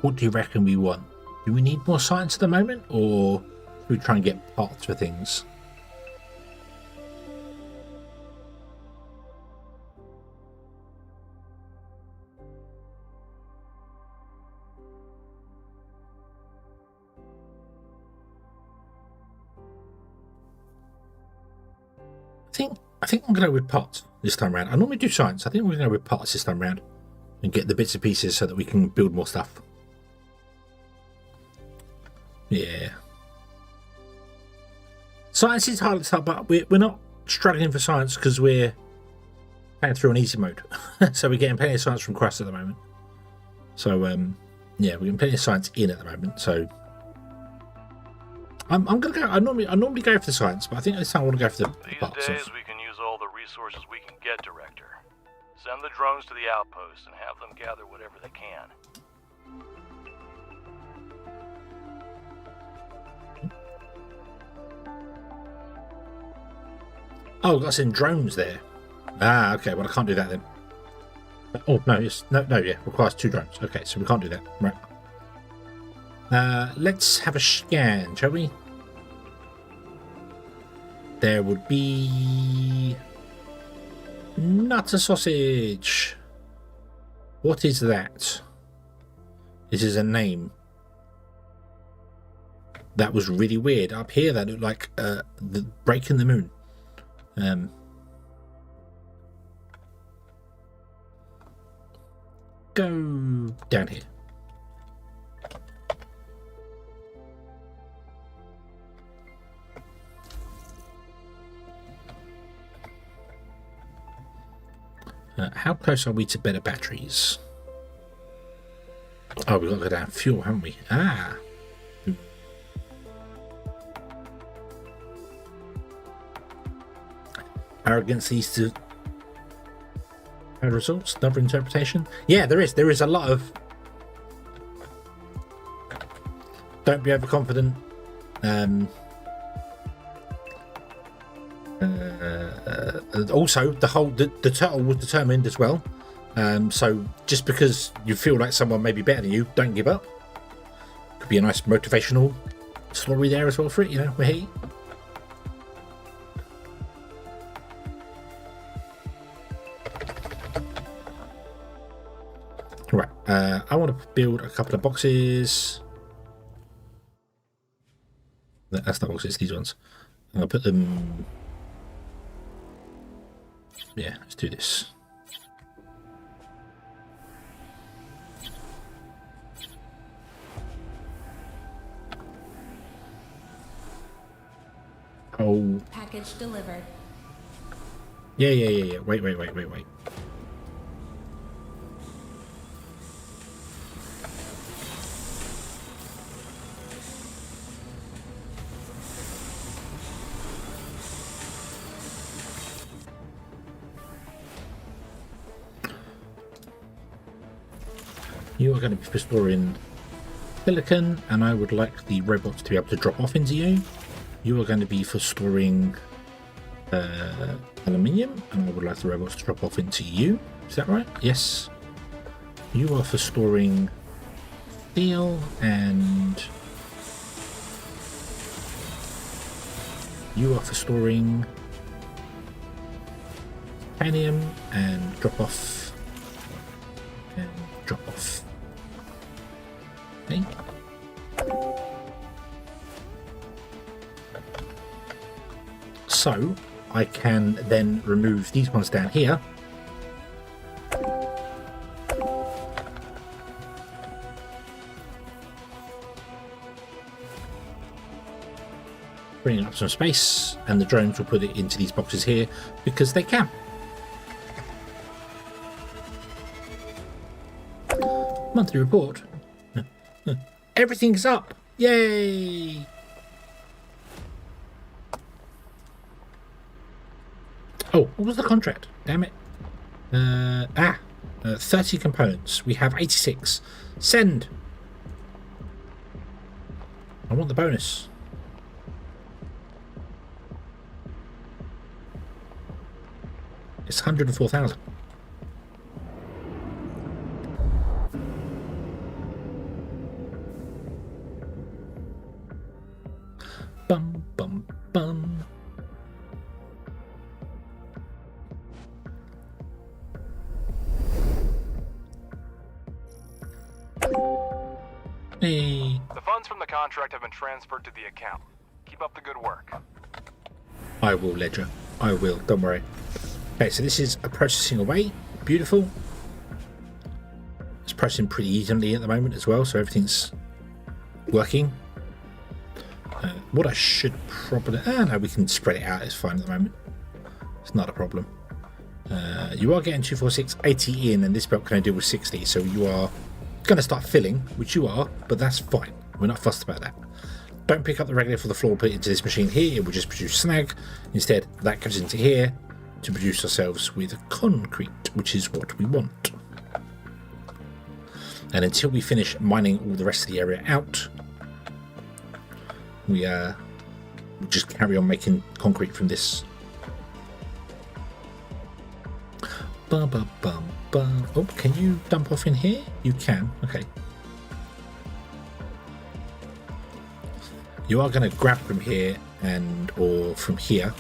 What do you reckon we want? Do we need more science at the moment, or should we try and get parts for things? I think I'm going to go with parts this time around. I normally do science. I think we're going to go with parts this time around and get the bits and pieces so that we can build more stuff. Yeah. Science is hard to start, but we're not struggling for science because we're playing through on easy mode. So we're getting plenty of science from CRUST at the moment. So, yeah, we're getting plenty of science in at the moment. So I'm going to go. I normally go for the science, but I think this time I want to go for the parts. These days we can use all the resources we can get, Director. Send the drones to the outpost and have them gather whatever they can. Oh, I've got to send drones there. Ah, okay. Well, I can't do that then. Oh no, yes, no, yeah. Requires 2 drones. Okay, so we can't do that. Right. Let's have a scan, shall we? There would be nutter sausage. What is that? This is a name. That was really weird. Up here, that looked like the break in the moon. Go down here. How close are we to better batteries? Oh, we've got to go down fuel, haven't we? Ah. Arrogance leads to bad results. Another interpretation. Yeah, there is a lot of. Don't be overconfident. Also, the turtle was determined as well. So just because you feel like someone may be better than you, don't give up. Could be a nice motivational story there as well for it. You know, hey. Right, I want to build a couple of boxes. That's not boxes, these ones. I'll put them. Yeah, let's do this. Oh. Package delivered. Yeah. Wait. You are going to be storing silicon, and I would like the robots to be able to drop off into you. You are going to be for storing aluminium, and I would like the robots to drop off into you. Is that right? Yes. You are for storing steel, and you are for storing titanium, and drop off, and drop off. Okay. So I can then remove these ones down here. Bring up some space, and the drones will put it into these boxes here because they can. Monthly report. Everything's up. Yay! Oh, what was the contract? Damn it. 30 components. We have 86. Send. I want the bonus. It's 104,000. Bum, bum, bum. Hey. The funds from the contract have been transferred to the account. Keep up the good work. I will, Ledger. I will. Don't worry. Okay, so this is a processing away. Beautiful. It's processing pretty evenly at the moment as well, so everything's working. What I should probably... no, we can spread it out. It's fine at the moment. It's not a problem. You are getting 246, 80 in, and this belt can only deal with 60, so you are going to start filling, which you are, but that's fine. We're not fussed about that. Don't pick up the regulator for the floor and put it into this machine here. It will just produce snag. Instead, that goes into here to produce ourselves with concrete, which is what we want. And until we finish mining all the rest of the area out, we we'll just carry on making concrete from this. Oh, can you dump off in here? You can. Okay. You are going to grab from here or from here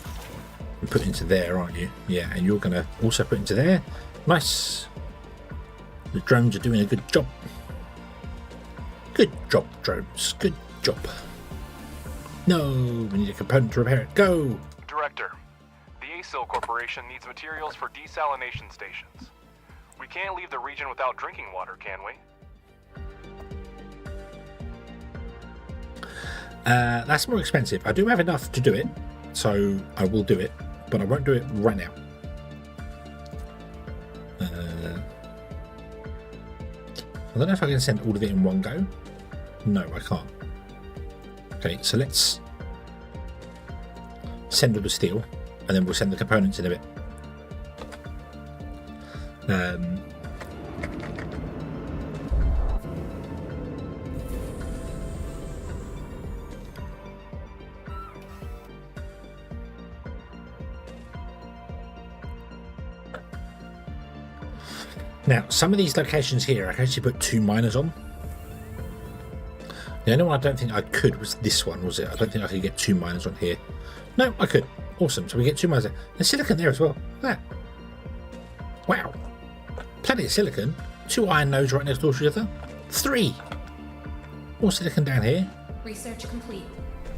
and put into there, aren't you? Yeah, and you're going to also put into there. Nice. The drones are doing a good job. Good job, drones. Good job. No, we need a component to repair it. Go! Director, the ASIL Corporation needs materials for desalination stations. We can't leave the region without drinking water, can we? That's more expensive. I do have enough to do it, so I will do it, but I won't do it right now. I don't know if I can send all of it in one go. No, I can't. Okay, so let's send all the steel, and then we'll send the components in a bit. Now, some of these locations here, I can actually put 2 miners on. The only one I don't think I could was this one, was it? I don't think I could get 2 miners on here. No, I could. Awesome. So we get 2 miners there. There's silicon there as well. Look at that. Wow. Plenty of silicon. 2 iron nodes right next door to each other. 3. More silicon down here. Research complete.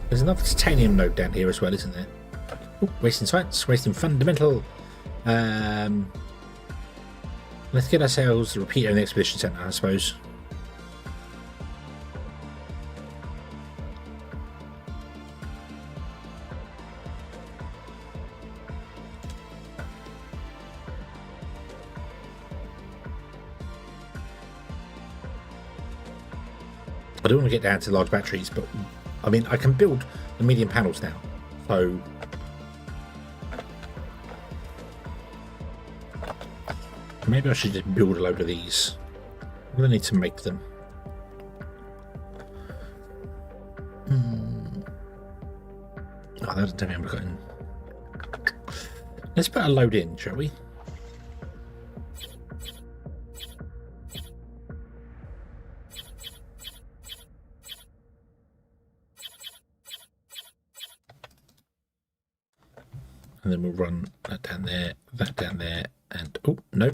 There's another titanium node down here as well, isn't there? Ooh, wasting sites, wasting fundamental. Let's get ourselves a repeater in the expedition center, I suppose. I don't want to get down to large batteries, but I mean, I can build the medium panels now, so maybe I should just build a load of these. I'm going to need to make them. Oh, that doesn't tell me I'm going. Let's put a load in, shall we? And then we'll run that down there, and oh no.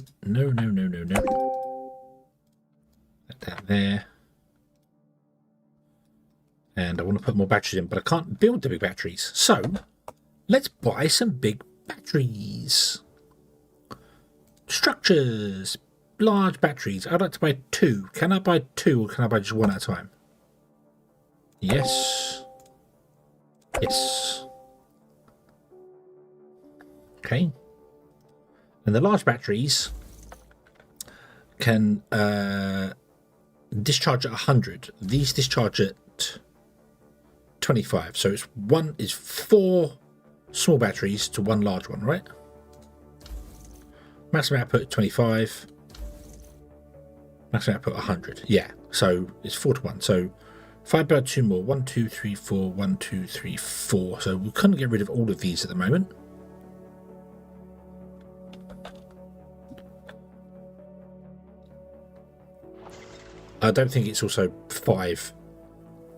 That down there. And I want to put more batteries in, but I can't build the big batteries. So let's buy some big batteries. Structures, large batteries. I'd like to buy 2. Can I buy 2 or can I buy just 1 at a time? Yes. Yes. Okay. And the large batteries can discharge at 100. These discharge at 25. So it's 4 small batteries to 1 large one, right? Maximum output 25. Maximum output 100. Yeah. So it's 4 to 1. So if I build 2 more, 1, 2, 3, 4, 1, 2, 3, 4. So we couldn't get rid of all of these at the moment. I don't think it's also 5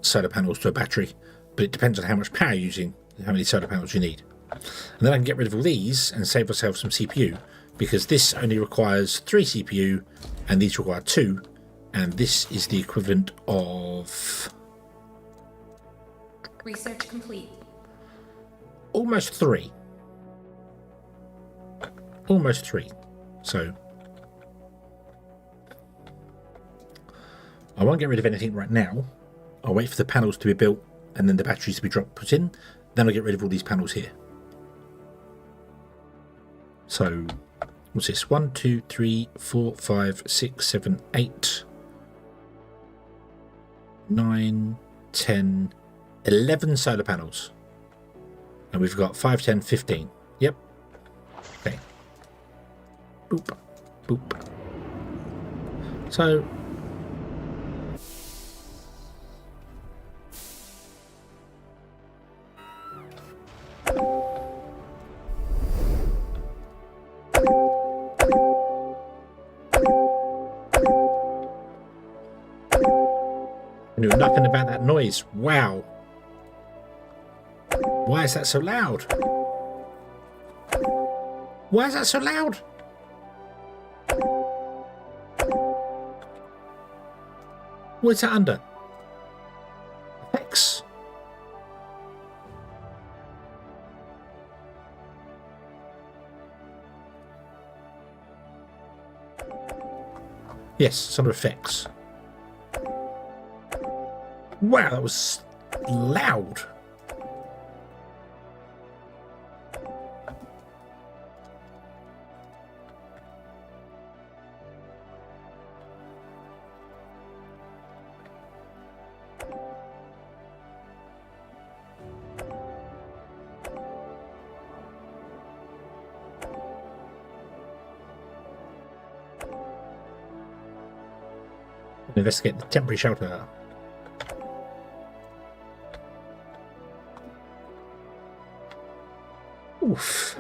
solar panels to a battery, but it depends on how much power you're using and how many solar panels you need. And then I can get rid of all these and save ourselves some CPU, because this only requires 3 CPU and these require 2, and this is the equivalent of Research complete. oh almost 3. Almost 3. So I won't get rid of anything right now. I'll wait for the panels to be built and then the batteries to be put in. Then I'll get rid of all these panels here. So what's this? 1, 2, 3, 4, 5, 6, 7, 8, 9, 10, 11 solar panels. And we've got 5, 10, 15. Yep. Okay. Boop. Boop. So I knew nothing about that noise. Wow. Why is that so loud? Why is that so loud? What's that under? X. Yes, some effects. Wow, that was loud. Investigate the temporary shelter. Oof.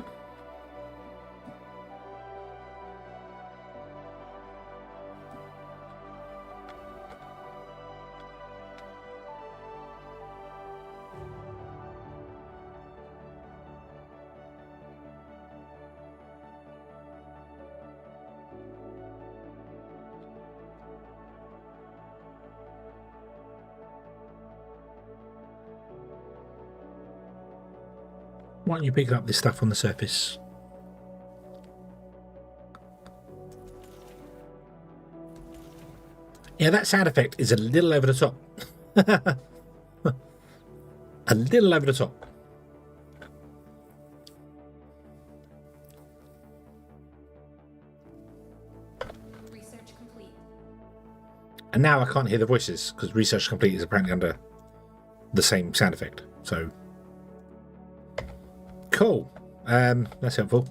Why don't you pick up this stuff on the surface? Yeah, that sound effect is a little over the top. A little over the top. Research complete. And now I can't hear the voices because research complete is apparently under the same sound effect. So cool. That's helpful.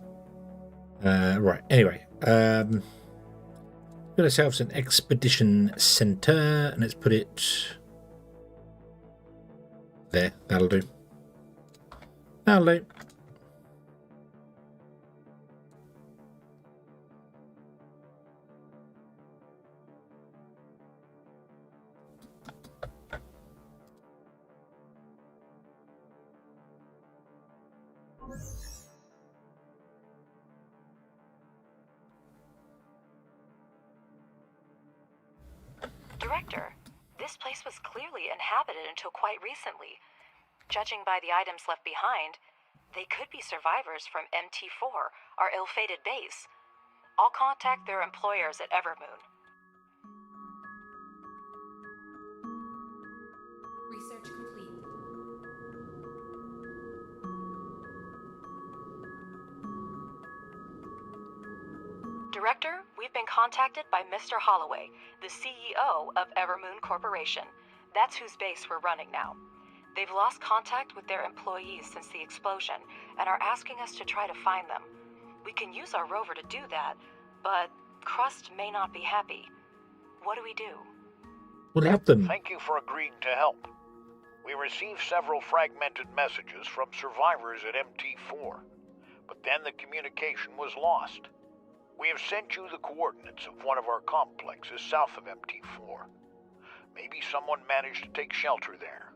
Right. Anyway, got ourselves an expedition center, and let's put it there. That'll do. That'll do. Director, this place was clearly inhabited until quite recently. Judging by the items left behind, they could be survivors from MT4, our ill-fated base. I'll contact their employers at Evermoon. Research complete. Director, we've been contacted by Mr. Holloway, the CEO of Evermoon Corporation. That's whose base we're running now. They've lost contact with their employees since the explosion and are asking us to try to find them. We can use our rover to do that, but CRUST may not be happy. What do we do? We'll help them. Thank you for agreeing to help. We received several fragmented messages from survivors at MT4, but then the communication was lost. We have sent you the coordinates of one of our complexes south of MT4. Maybe someone managed to take shelter there.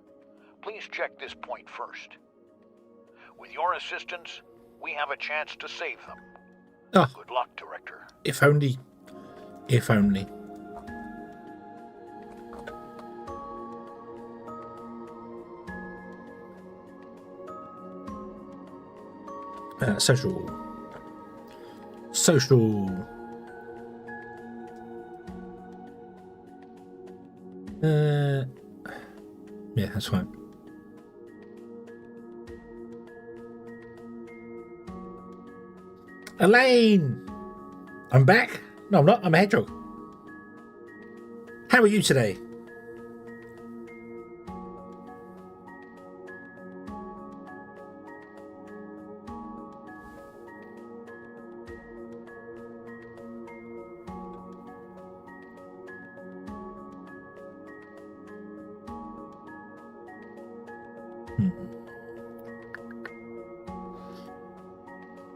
Please check this point first. With your assistance, we have a chance to save them. Oh, Good luck, Director. if only. If only. Social. Social. Yeah, that's fine. Elaine! I'm back. No, I'm not. I'm a hedgehog. How are you today?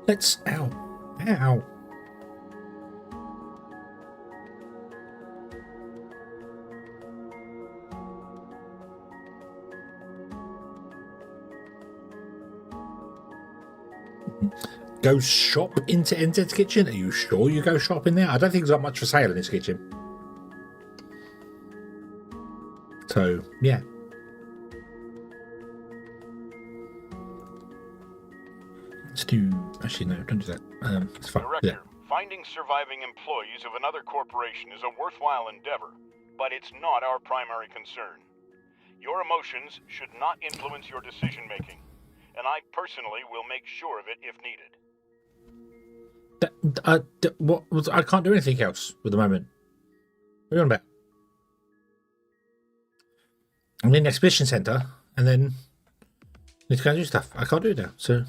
Let's... Ow. Ow. Go shop into NZ's kitchen? Are you sure you go shop in there? I don't think there's got much for sale in his kitchen. So, yeah. Let's do... Actually, no, don't do that. It's fine. Director, Yeah. finding surviving employees of another corporation is a worthwhile endeavor, but it's not our primary concern. Your emotions should not influence your decision-making, and I personally will make sure of it if needed. I can't do anything else at the moment. What are you on about? I'm in the exhibition centre, and then need to go and do stuff. I can't do it now, so...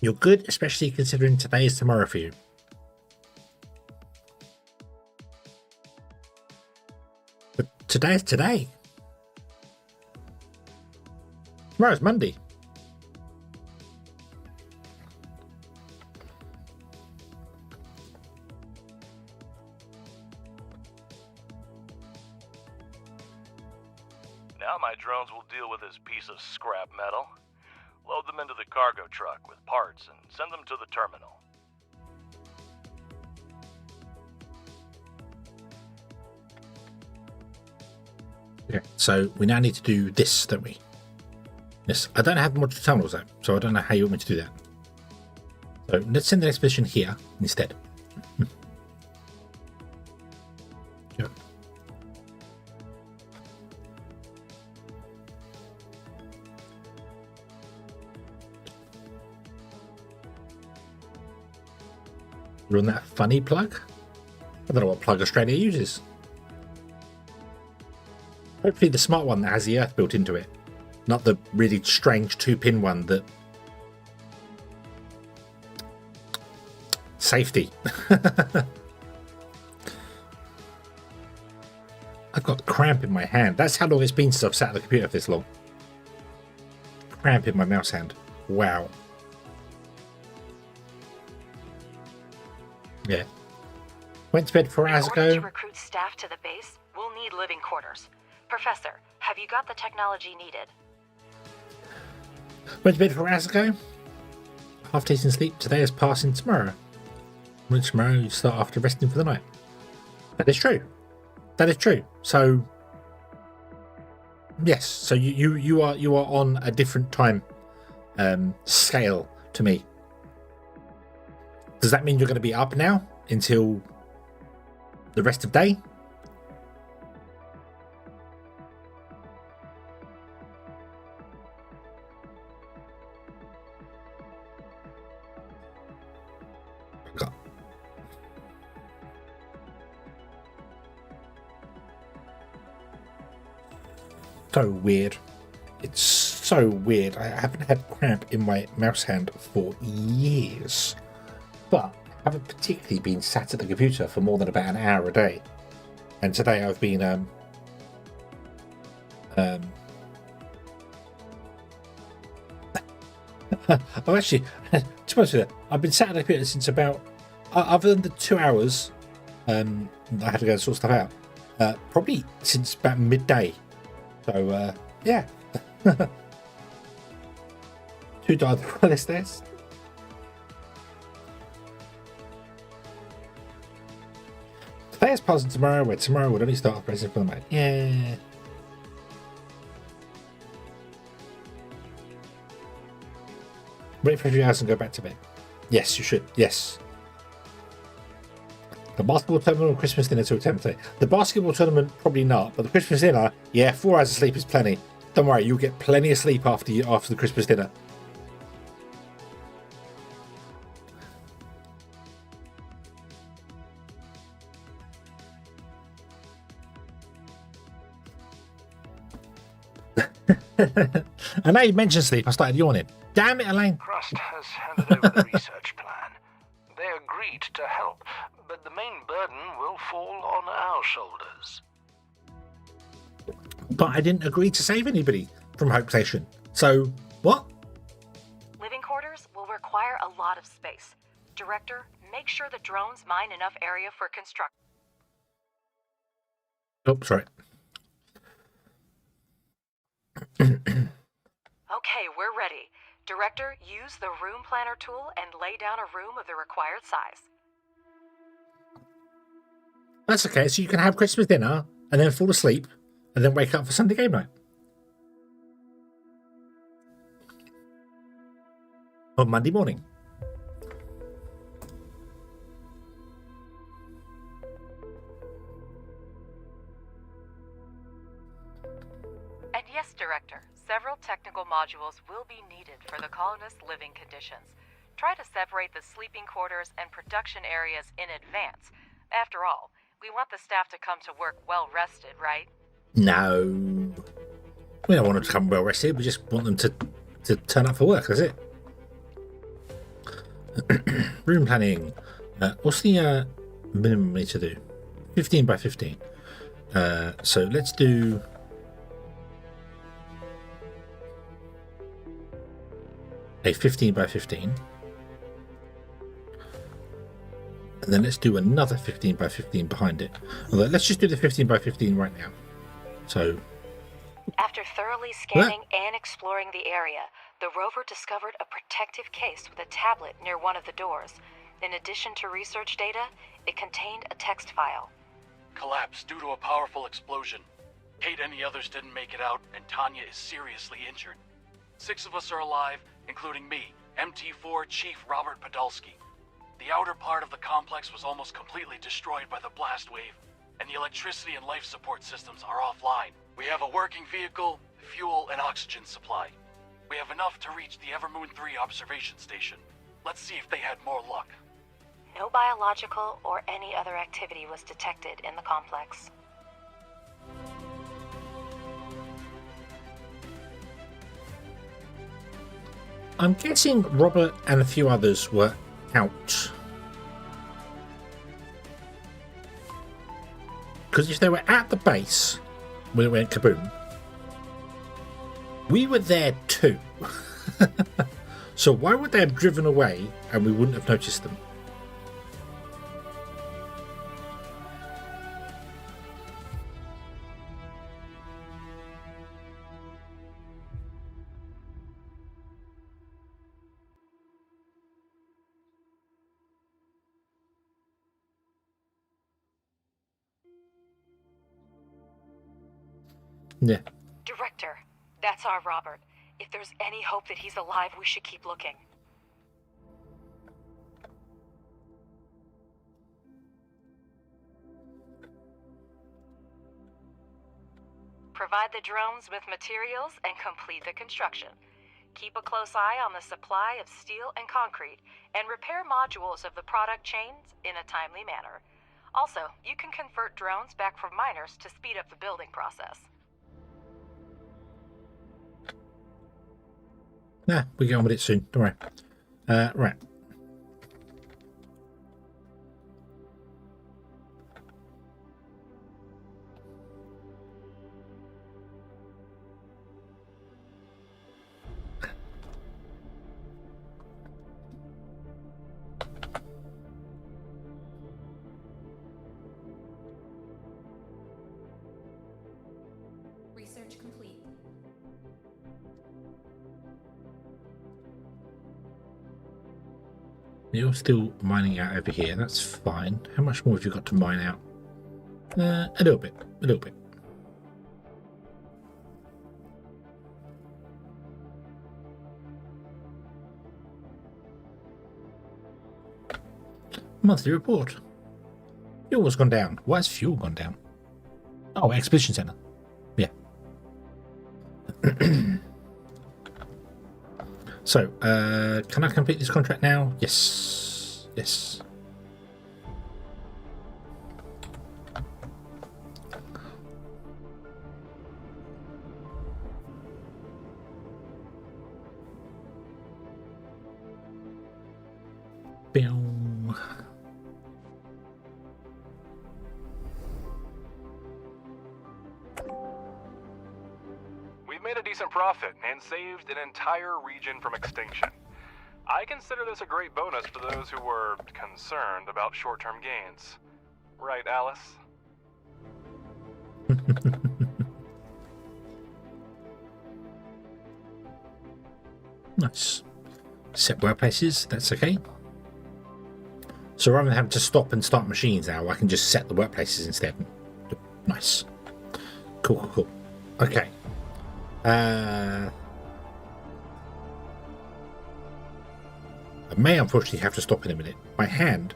You're good, especially considering today is tomorrow for you. But today is today. Tomorrow's Monday. Now my drones will deal with this piece of scrap metal. Load them into the cargo truck with parts and send them to the terminal. Okay, so we now need to do this, don't we? Yes, I don't have modular terminals though, so I don't know how you want me to do that. So let's send the expedition here instead. Yeah. Run that funny plug? I don't know what plug Australia uses. Hopefully the smart one that has the Earth built into it. Not the really strange 2-pin one that... Safety. I've got cramp in my hand. That's how long it's been since I've sat at the computer for this long. Cramp in my mouse hand. Wow. Yeah. Went to bed 4 hours In order ago. to recruit staff to the base, we'll need living quarters. Professor, have you got the technology needed? Went to bed 4 hours ago. Half decent sleep. Today is passing tomorrow. When tomorrow you start after resting for the night. That is true. That is true. So yes. So you are on a different time scale to me. Does that mean you're going to be up now until the rest of day? So weird. It's so weird. I haven't had cramp in my mouse hand for years. But I haven't particularly been sat at the computer for more than about an hour a day. And today I've been I've actually, to be honest with you, I've been sat at the computer since about, other than the 2 hours I had to go and sort stuff out, probably since about midday. So Yeah. Who died on this test? Today is past tomorrow, where tomorrow would only start operating for the night. Yeah. Wait for a few hours and go back to bed. Yes, you should. Yes. The basketball tournament or Christmas dinner to attempt it. The basketball tournament, probably not, but the Christmas dinner, yeah, 4 hours of sleep is plenty. Don't worry, you'll get plenty of sleep after the Christmas dinner. And now you mentioned sleep, I started yawning. Damn it, Elaine. CRUST has handed over the research plan. They agreed to help, but the main burden will fall on our shoulders. But I didn't agree to save anybody from Hope Station. So, what? Living quarters will require a lot of space. Director, make sure the drones mine enough area for construction. Oh, sorry. Okay, we're ready. Director, use the room planner tool and lay down a room of the required size. That's okay, so you can have Christmas dinner and then fall asleep and then wake up for Sunday game night. On Monday morning. And yes, Director, several technical modules will be needed for the colonists' living conditions. Try to separate the sleeping quarters and production areas in advance. After all, we want the staff to come to work well rested, right? No. We don't want them to come well rested, we just want them to turn up for work, that's it. Room planning. What's the minimum we need to do? 15 by 15. So let's do... a 15 by 15. And then let's do another 15 by 15 behind it. Although, let's just do the 15 by 15 right now. So... After thoroughly scanning and exploring the area, the rover discovered a protective case with a tablet near one of the doors. In addition to research data, it contained a text file. Collapse due to a powerful explosion. Kate and the others didn't make it out, and Tanya is seriously injured. 6 of us are alive, including me, MT4 Chief Robert Podolsky. The outer part of the complex was almost completely destroyed by the blast wave, and the electricity and life support systems are offline. We have a working vehicle, fuel, and oxygen supply. We have enough to reach the Evermoon 3 observation station. Let's see if they had more luck. No biological or any other activity was detected in the complex. I'm guessing Robert and a few others were out. Because if they were at the base when it went kaboom, we were there too. So why would they have driven away and we wouldn't have noticed them? Yeah. Director, that's our Robert. If there's any hope that he's alive, we should keep looking. Provide the drones with materials and complete the construction. Keep a close eye on the supply of steel and concrete, and repair modules of the product chains in a timely manner. Also, you can convert drones back from miners to speed up the building process. Nah, we get on with it soon. Don't worry. Right. Research complete. You're still mining out over here. That's fine. How much more have you got to mine out? A little bit. A little bit. Monthly report. Fuel's gone down. Why has fuel gone down? Oh, Expedition Center. Yeah. So, can I complete this contract now? Yes. Yes. Boom. We've made a decent profit and saved an entire region from extinction. I consider this a great bonus for those who were concerned about short-term gains. Right, Alice? Nice. Set workplaces, that's okay. So rather than having to stop and start machines now, I can just set the workplaces instead. Nice. Cool, cool, cool. Okay. I may unfortunately have to stop in a minute. My hand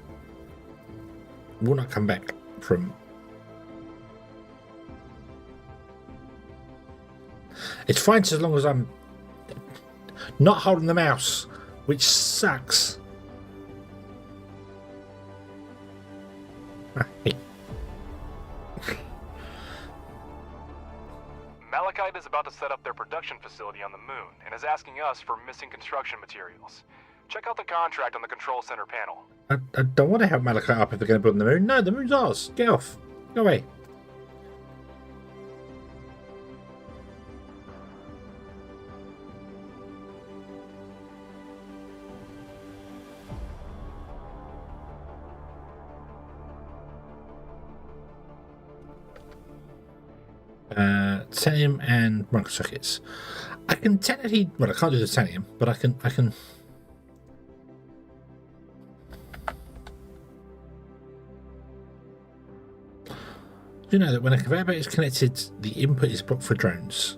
will not come back from... It's fine as long as I'm not holding the mouse, which sucks. Malachite is about to set up their production facility on the moon and is asking us for missing construction materials. Check out the contract on the control center panel. I don't want to help Malachite up if they're going to build on the moon. No, the moon's ours. Get off. Go away. Titanium and microsockets. I can technically, well, I can't do the titanium, but I can. Do you know that when a conveyor belt is connected, the input is blocked for drones,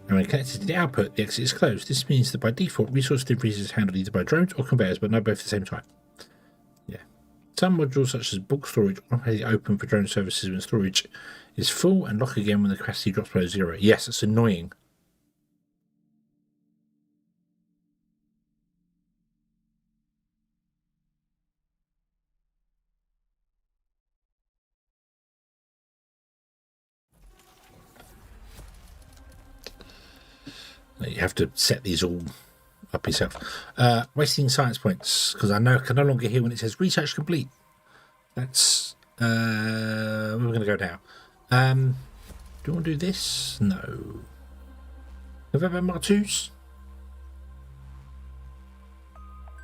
and when connected to the output, the exit is closed. This means that by default, resource deliveries is handled either by drones or conveyors, but not both at the same time. Yeah. Some modules, such as bulk storage, automatically open for drone services when storage is full and lock again when the capacity drops below 0. Yes, it's annoying. You have to set these all up yourself. Wasting science points, because I can no longer hear when it says research complete. That's where we're going to go now. Do you want to do this? No. November Mark 2s?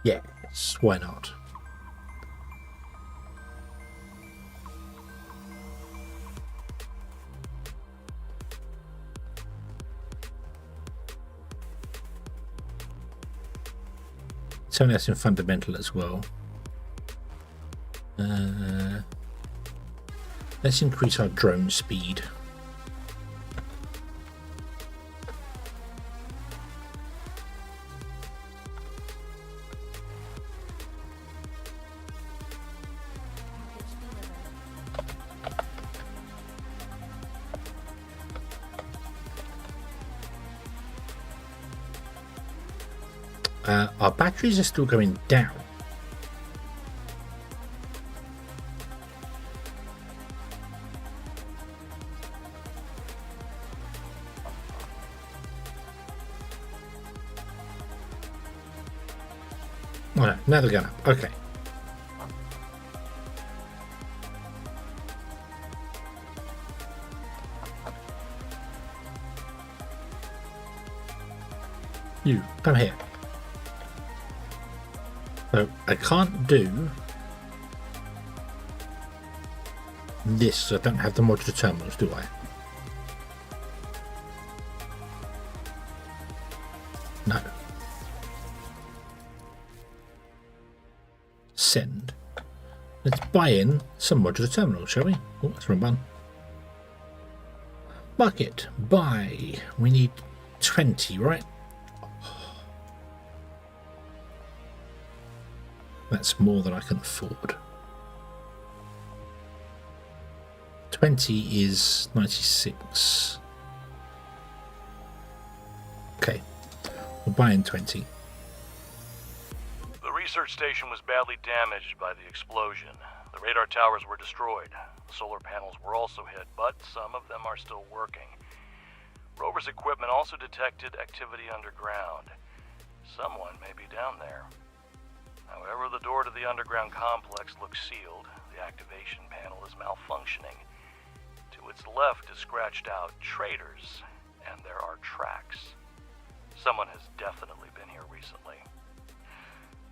Yes, why not? Something else in fundamental as well. Let's increase our drone speed. Our batteries are still going down. Oh, no, now they're going up. Okay. You, come here. So I can't do this, so I don't have the modular terminals, do I? No. Let's buy in some modular terminals, shall we? Oh, that's the wrong button. Market. Buy. We need 20, right? That's more than I can afford. 20 is 96. Okay. We'll buy in 20. The research station was badly damaged by the explosion. The radar towers were destroyed. The solar panels were also hit, but some of them are still working. Rover's equipment also detected activity underground. Someone may be down there. However, the door to the underground complex looks sealed. The activation panel is malfunctioning. To its left is scratched out "Traitors," and there are tracks. Someone has definitely been here recently.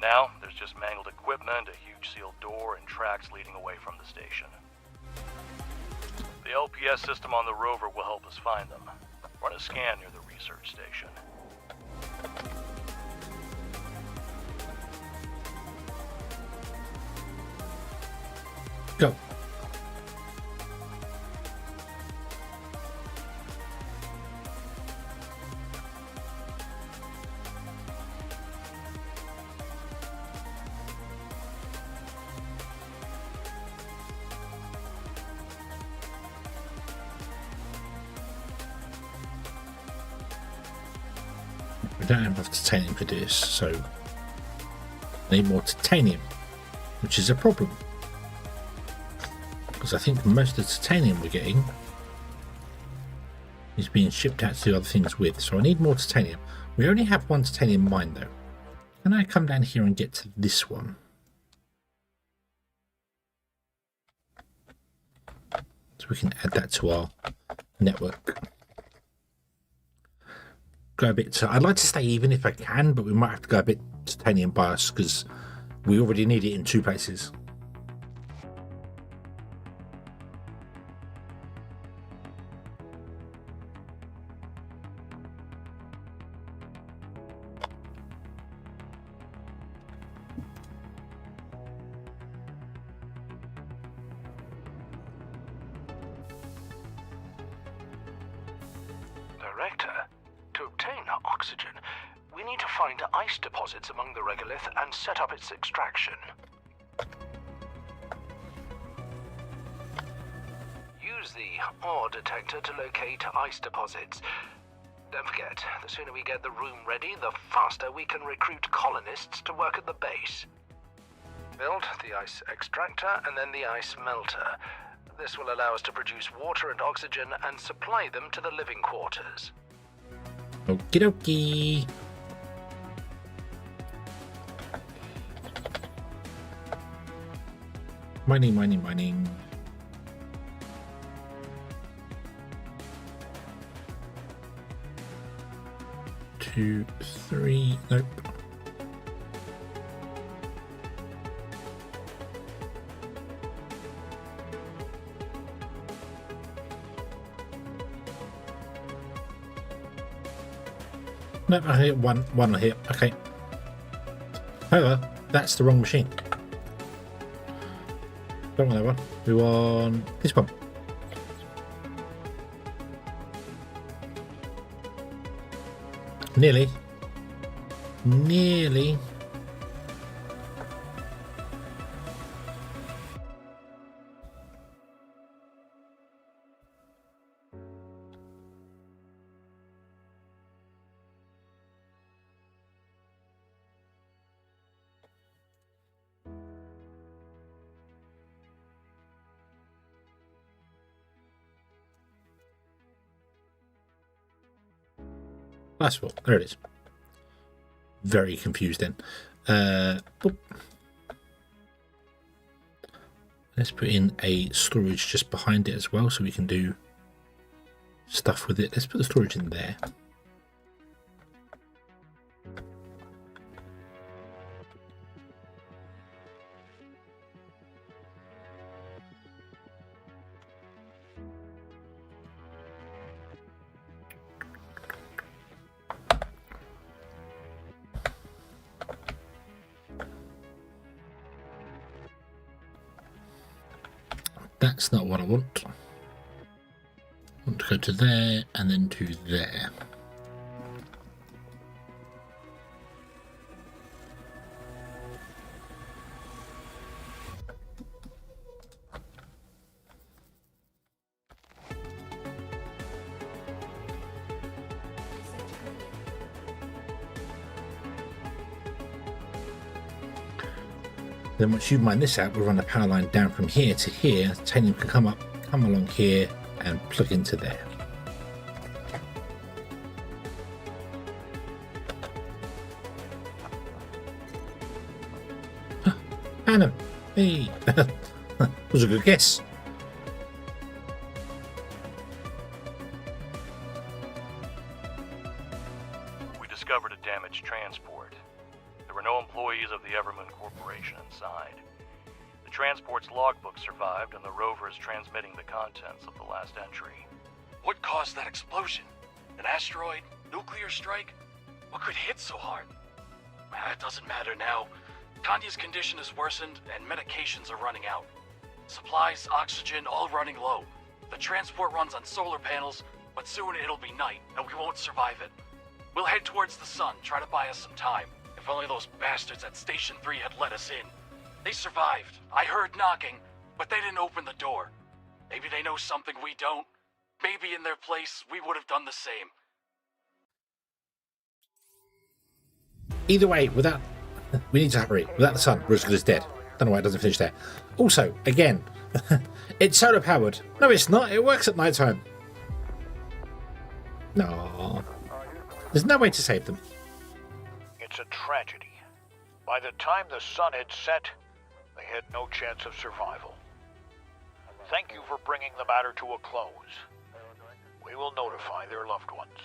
Now, there's just mangled equipment, a huge sealed door, and tracks leading away from the station. The LPS system on the rover will help us find them. Run a scan near the research station. Go. We don't have enough titanium for this, so I need more titanium, which is a problem. Because I think most of the titanium we're getting is being shipped out to do other things with, so I need more titanium. We only have one titanium mine though. Can I come down here and get to this one? So we can add that to our network. Go a bit. I'd like to stay even if I can, but we might have to go a bit titanium bias because we already need it in 2 places. Director, to obtain oxygen, we need to find ice deposits among the regolith and set up its extraction. Use the ore detector to locate ice deposits. Don't forget, the sooner we get the room ready, the faster we can recruit colonists to work at the base. Build the ice extractor and then the ice melter. This will allow us to produce water and oxygen and supply them to the living quarters. Okie dokie. Mining, mining, mining. Two, three, nope. Nope, I hit one I hit. Okay. However, that's the wrong machine. Don't want that one. We want this one. Nearly. Nearly. That's what. There it is. Very confused then. Boop. Let's put in a storage just behind it as well so we can do stuff with it. Let's put the storage in there. That's not what I want. I want to go to there and then to there. Then once you mine this out, we'll run a power line down from here to here. Titanium can come along here and plug into there. Hannah, hey, was a good guess. We discovered a damaged transport. There were no employees of the Evermoon Corporation inside. The transport's logbook survived, and the rover is transmitting the contents of the last entry. What caused that explosion? An asteroid? Nuclear strike? What could hit so hard? It doesn't matter now. Tanya's condition has worsened, and medications are running out. Supplies, oxygen, all running low. The transport runs on solar panels, but soon it'll be night, and we won't survive it. We'll head towards the sun, try to buy us some time. If only those bastards at Station 3 had let us in. They survived. I heard knocking, but they didn't open the door. Maybe they know something we don't. Maybe in their place, we would have done the same. Either way, we need to hurry. Without the sun, we're as good as dead. Don't know why it doesn't finish there. Also, again, it's solar powered. No, it's not. It works at night time. No, there's no way to save them. It's a tragedy. By the time the sun had set, they had no chance of survival. Thank you for bringing the matter to a close. We will notify their loved ones.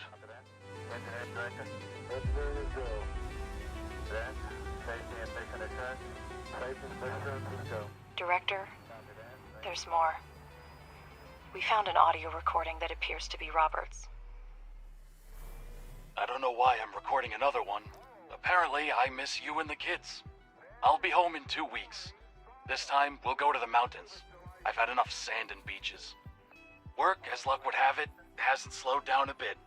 Director, there's more. We found an audio recording that appears to be Robert's. I don't know why I'm recording another one. Apparently, I miss you and the kids. I'll be home in 2 weeks. This time, we'll go to the mountains. I've had enough sand and beaches. Work, as luck would have it, hasn't slowed down a bit.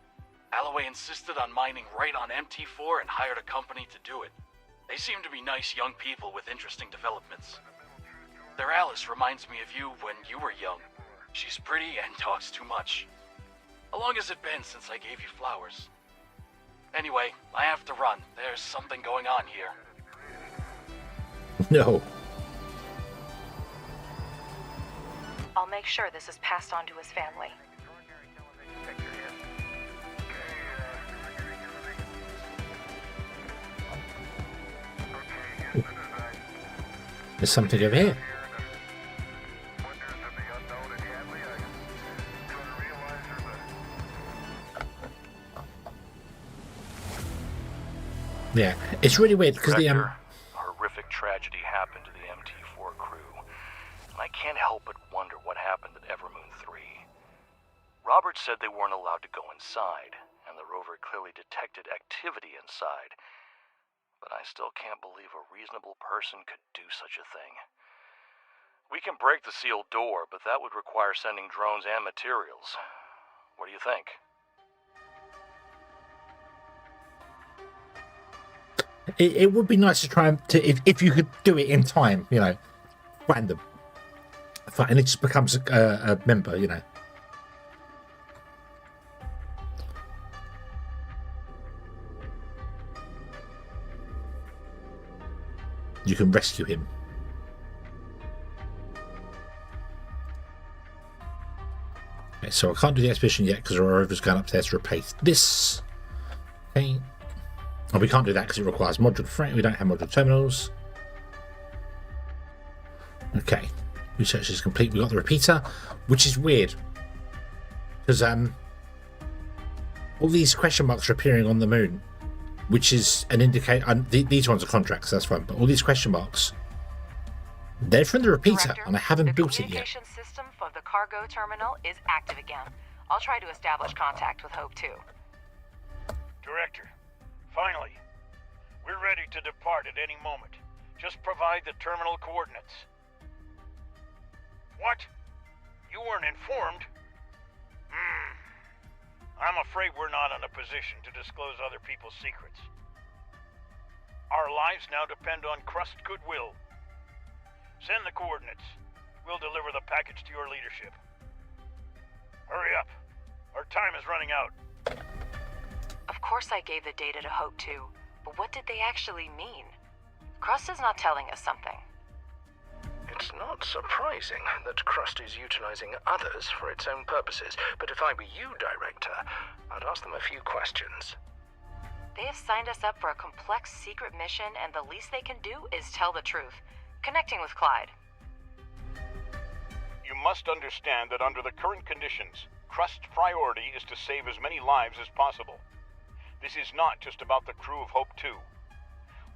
Alloway insisted on mining right on MT4 and hired a company to do it. They seem to be nice young people with interesting developments. Their Alice reminds me of you when you were young. She's pretty and talks too much. How long has it been since I gave you flowers? Anyway, I have to run. There's something going on here. No. I'll make sure this is passed on to his family. There's something over here. Yeah, it's really weird because the A horrific tragedy happened to the MT4 crew. And I can't help but wonder what happened at Evermoon 3. Robert said they weren't allowed to go inside, and the rover clearly detected activity inside. But I still can't believe a reasonable person could do such a thing. We can break the sealed door, but that would require sending drones and materials. What do you think? It would be nice to try and if you could do it in time, you know, random, and it just becomes a member, you know. You can rescue him. Okay, so I can't do the expedition yet because our rover's going upstairs to replace this. Okay. Oh, we can't do that because it requires module frame. We don't have module terminals. Okay. Research is complete. We got the repeater, which is weird because all these question marks are appearing on the moon, which is an indicator. These ones are contracts, that's fine. But all these question marks, they're from the repeater, Director, and I haven't built it yet. The communication system for the cargo terminal is active again. I'll try to establish contact with Hope 2. Director, finally. We're ready to depart at any moment. Just provide the terminal coordinates. What? You weren't informed? I'm afraid we're not in a position to disclose other people's secrets. Our lives now depend on CRUST goodwill. Send the coordinates. We'll deliver the package to your leadership. Hurry up. Our time is running out. Of course I gave the data to Hope 2, but what did they actually mean? CRUST is not telling us something. It's not surprising that CRUST is utilizing others for its own purposes, but if I were you, Director, I'd ask them a few questions. They have signed us up for a complex secret mission, and the least they can do is tell the truth. Connecting with Clyde. You must understand that under the current conditions, CRUST's priority is to save as many lives as possible. This is not just about the crew of Hope 2.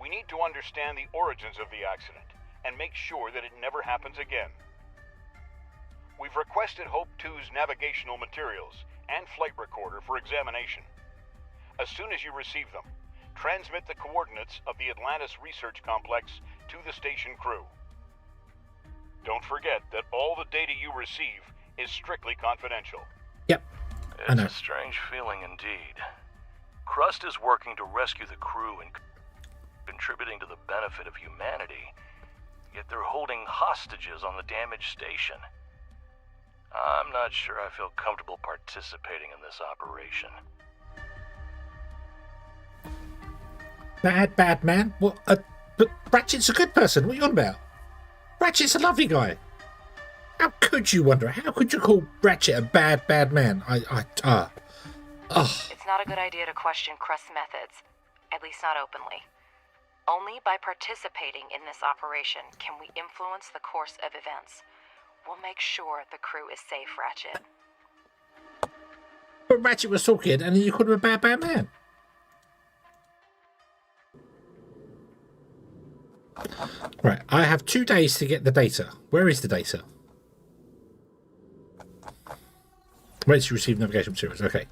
We need to understand the origins of the accident and make sure that it never happens again. We've requested Hope 2's navigational materials and flight recorder for examination. As soon as you receive them, transmit the coordinates of the Atlantis Research Complex to the station crew. Don't forget that all the data you receive is strictly confidential. Yep. I know. It's a strange feeling indeed. CRUST is working to rescue the crew and contributing to the benefit of humanity, yet they're holding hostages on the damaged station. I'm not sure I feel comfortable participating in this operation. Bad man? What? But Ratchet's a good person. What are you on about? Ratchet's a lovely guy. How could you wonder? How could you call Ratchet a bad man? It's not a good idea to question CRUST's methods, at least not openly. Only by participating in this operation can we influence the course of events. We'll make sure the crew is safe, Ratchet. But Ratchet was talking, and you called him a bad man. Right, I have 2 days to get the data. Where is the data? Wait to receive navigation materials. Okay.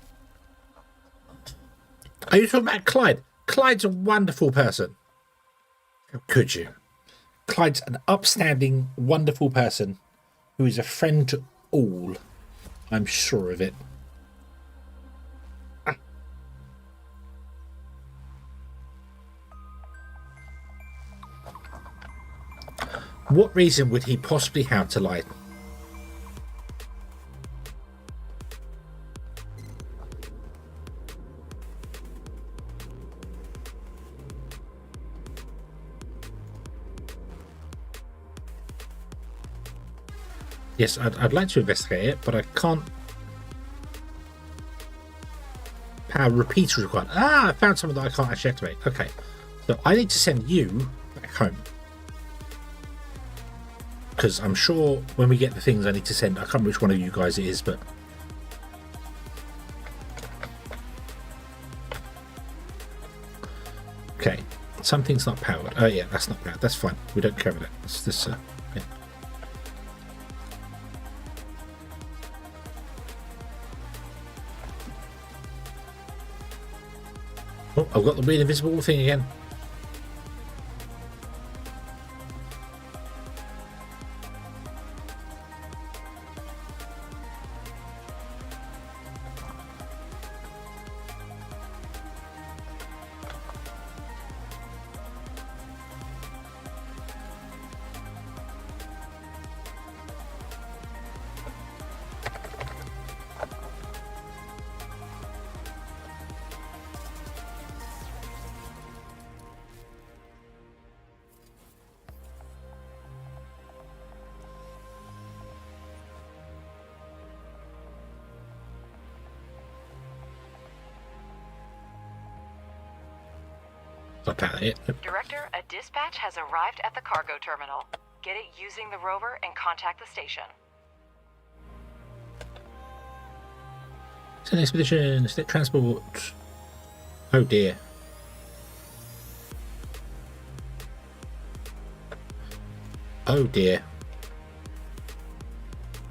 Are you talking about Clyde? Clyde's a wonderful person. How could you? Clyde's an upstanding, wonderful person who is a friend to all. I'm sure of it. What reason would he possibly have to lie? Yes, I'd like to investigate it, but I can't. Power repeater required. Ah, I found something that I can't actually activate. Okay, so I need to send you back home. Because I'm sure when we get the things I need to send, I can't remember which one of you guys it is, but... Okay, something's not powered. Oh yeah, that's not powered. That's fine. We don't care about it. It's this, yeah. Oh, I've got the weird invisible thing again. Director, a dispatch has arrived at the cargo terminal. Get it using the rover and contact the station. It's an expedition, state transport. Oh dear. Oh dear.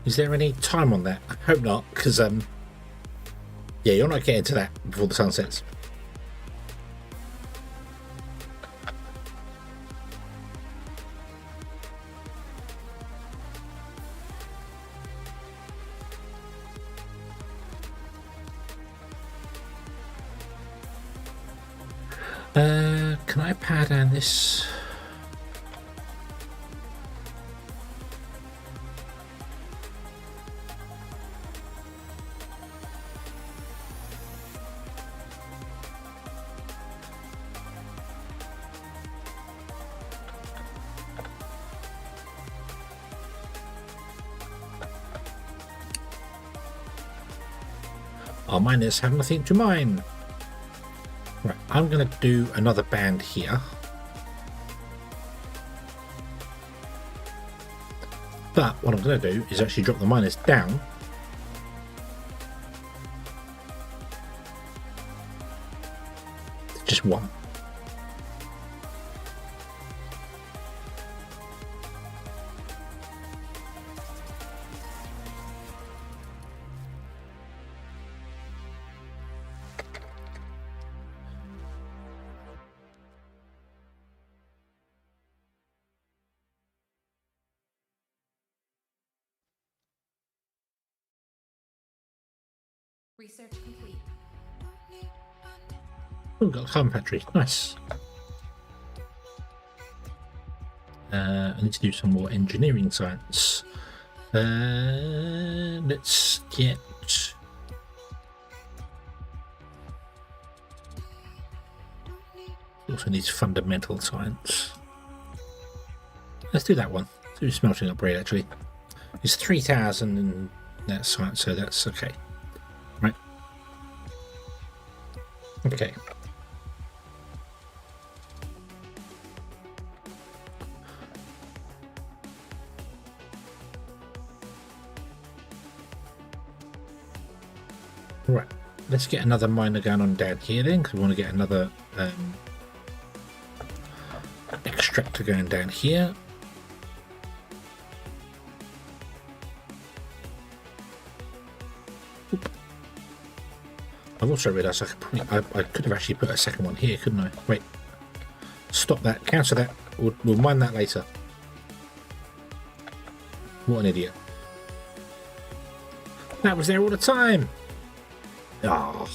Is there any time on that? I hope not, because yeah, you're not getting to that before the sun sets. Can I power down this? Our miners have nothing to mine. Right, I'm going to do another band here. But what I'm going to do is actually drop the miners down. To just one. Research complete. Oh, we've got a carbon factory. Nice. I need to do some more engineering science. Let's get... Also needs fundamental science. Let's do that one. Let's do smelting upgrade actually. It's 3,000 and that's science, so that's okay. Right. Okay. Right. Let's get another miner going on down here then, because we want to get another extractor going down here. Oop. I've also realised I could have actually put a second one here, couldn't I? Wait. Stop that. Cancel that. We'll mine that later. What an idiot. That was there all the time. Ah.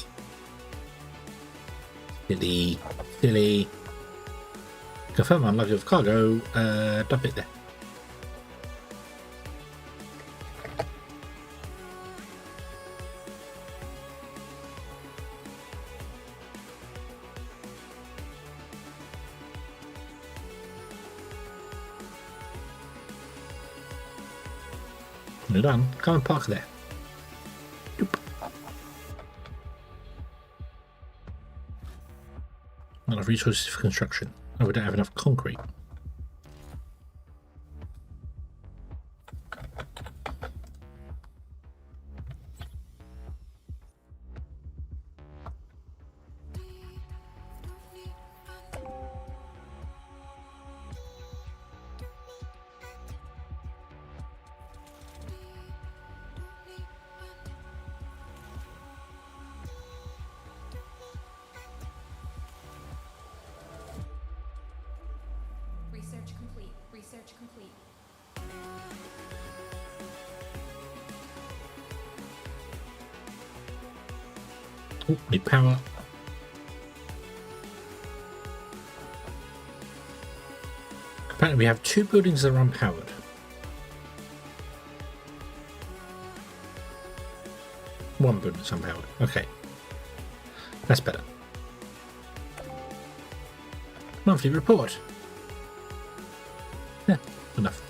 Silly. Silly. Confirm unload of cargo. Dump it there. You're done. Come and park there. Doop. Not enough resources for construction. Oh, we don't have enough concrete. Research complete. Research complete. Oh, need power. Apparently we have 2 buildings that are unpowered. One building is unpowered. Okay. That's better. Monthly report. Yeah, enough.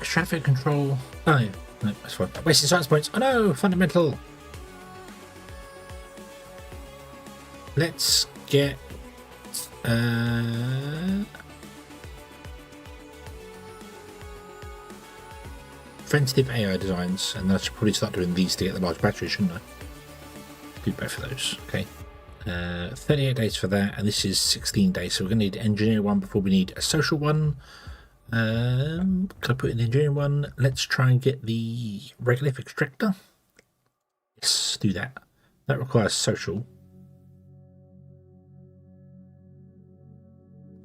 Traffic control. Oh, yeah. No, that's fine. Wasting science points. Oh no, fundamental. Let's get preventative AI designs, and I should probably start doing these to get the large battery, shouldn't I? Do both of those. Okay. 38 days for that, and this is 16 days, so we're going to need an engineer one before we need a social one. Can I put in the engineering one? Let's try and get the regolith extractor. Yes, do that. That requires social.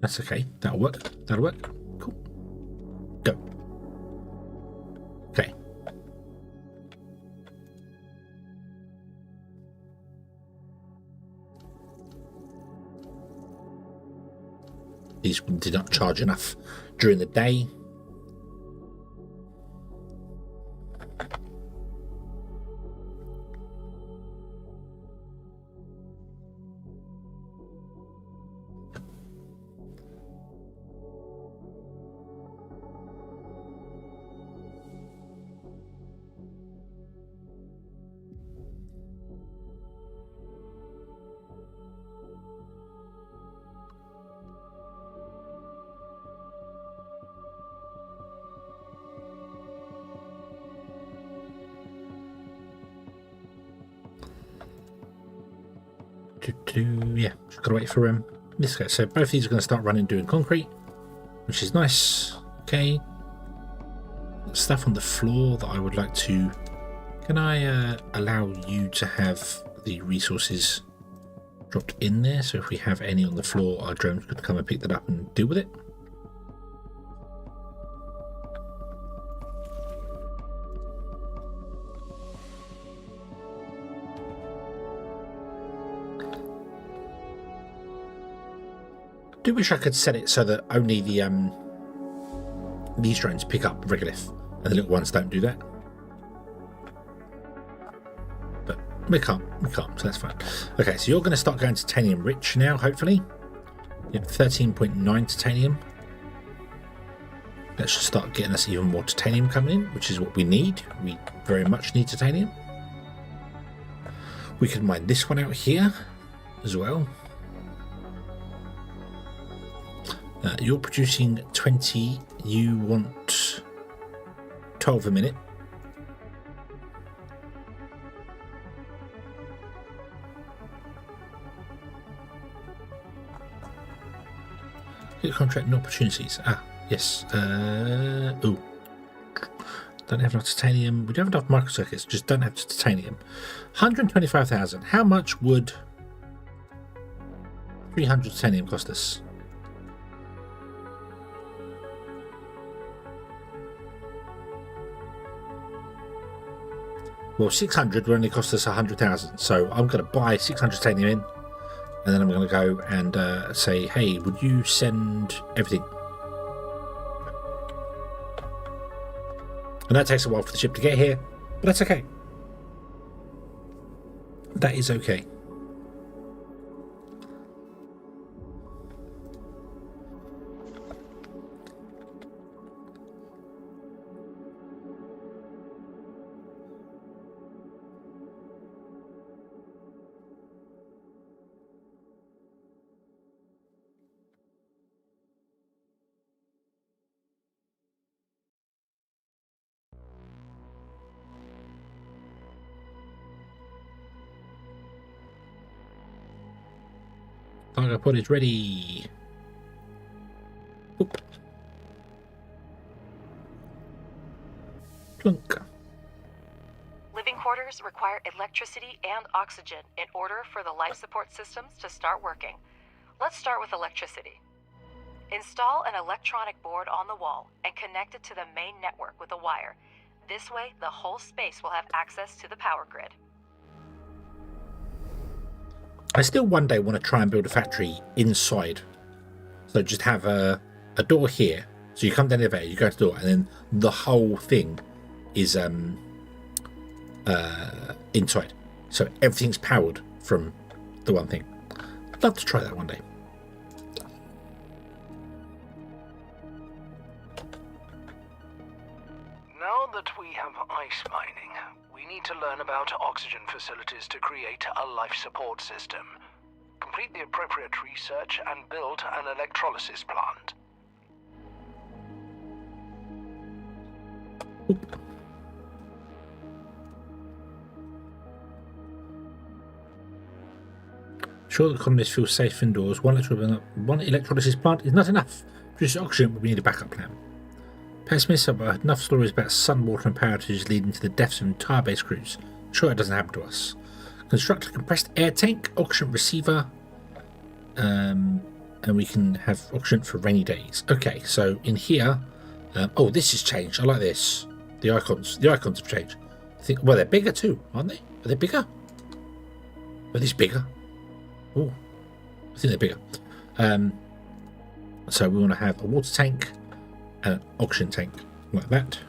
That's okay. That'll work. That'll work. Cool. Go. Okay. These did not charge enough during the day. Yeah, just gotta wait for this guy. So both of these are going to start running doing concrete, which is nice. Okay, stuff on the floor that I would like to. Can I allow you to have the resources dropped in there? So if we have any on the floor, our drones could come and pick that up and deal with it. I do wish I could set it so that only the these drones pick up regolith and the little ones don't do that. But we can't, so that's fine. Okay, so you're going to start going titanium rich now, hopefully. You have 13.9 titanium. That should start getting us even more titanium coming in, which is what we need. We very much need titanium. We can mine this one out here as well. You're producing 20, you want 12 a minute. Hit contract and opportunities. Ah, yes. Ooh. Don't have enough titanium. We don't have enough microcircuits, just don't have titanium. 125,000. How much would 300 titanium cost us? Well, 600 will only cost us 100,000. So I'm going to buy 600 titanium in, and then I'm going to go and say, hey, would you send everything? And that takes a while for the ship to get here, but that's okay. That is okay. Cargo pod is ready. Oop. Plunk. Living quarters require electricity and oxygen in order for the life support systems to start working. Let's start with electricity. Install an electronic board on the wall and connect it to the main network with a wire. This way, the whole space will have access to the power grid. I still one day want to try and build a factory inside. So just have a door here. So you come down the elevator, you go to the door, and then the whole thing is inside. So everything's powered from the one thing. I'd love to try that one day. Now that we have ice mining, we need to learn about oxygen facilities to create a life support system. Complete the appropriate research and build an electrolysis plant. Sure, the colonists feel safe indoors. One electrolysis plant is not enough. Produce oxygen, but we need a backup plan. Pessimists have heard enough stories about sun, water, and power outages leading to the deaths of entire base crews. Sure, it doesn't happen to us. Construct a compressed air tank, oxygen receiver, and we can have auction for rainy days. Okay, so in here, oh, this has changed. I like this. The icons have changed. Well, they're bigger too, aren't they? Are they bigger? Are these bigger? Oh, I think they're bigger. So we want to have a water tank and an auction tank like that.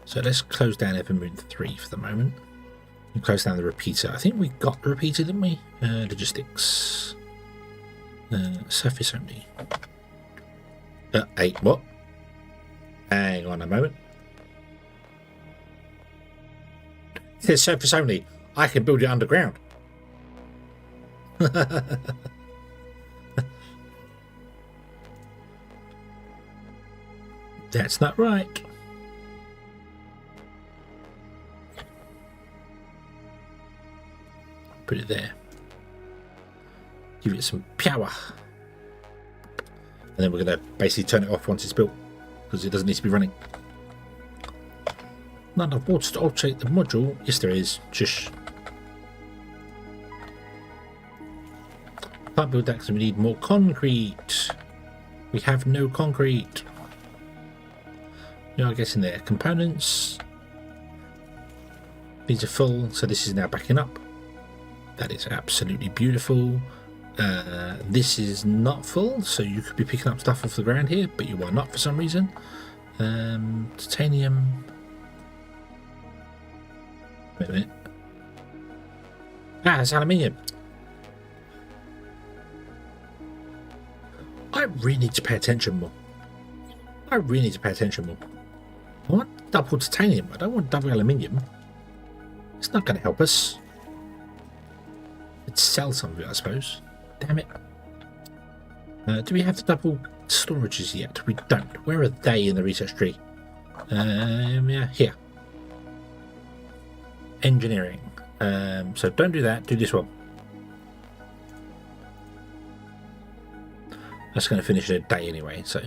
So let's close down Evermoon 3 for the moment. And close down the repeater. I think we got the repeater, didn't we? Logistics. Surface only. 8, what? Hang on a moment. It says surface only. I can build it underground. That's not right. Put it there. Give it some power. And then we're going to basically turn it off once it's built, because it doesn't need to be running. Not enough water to alternate the module. Yes, there is. Shush. Can't build that because we need more concrete. We have no concrete. No, I guess in there. Components. These are full, so this is now backing up. That is absolutely beautiful. This is not full, so you could be picking up stuff off the ground here, but you are not for some reason. Titanium. Wait a minute. Ah, it's aluminium. I really need to pay attention more. I want double titanium. I don't want double aluminium. It's not going to help us. Let's sell some of it, I suppose. Damn it. Do we have the double storages yet? We don't. Where are they in the research tree? Yeah, here. Engineering. So don't do that. Do this one. That's going to finish in a day anyway, so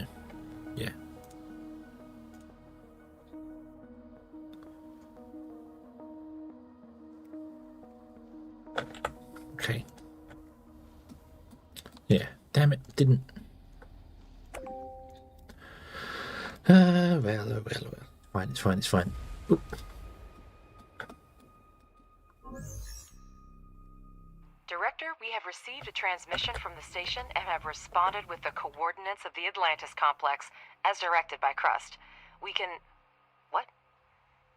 yeah. Yeah, damn it, didn't. Well. Fine, it's fine. Oop. Director, we have received a transmission from the station and have responded with the coordinates of the Atlantis complex as directed by CRUST. We can... What?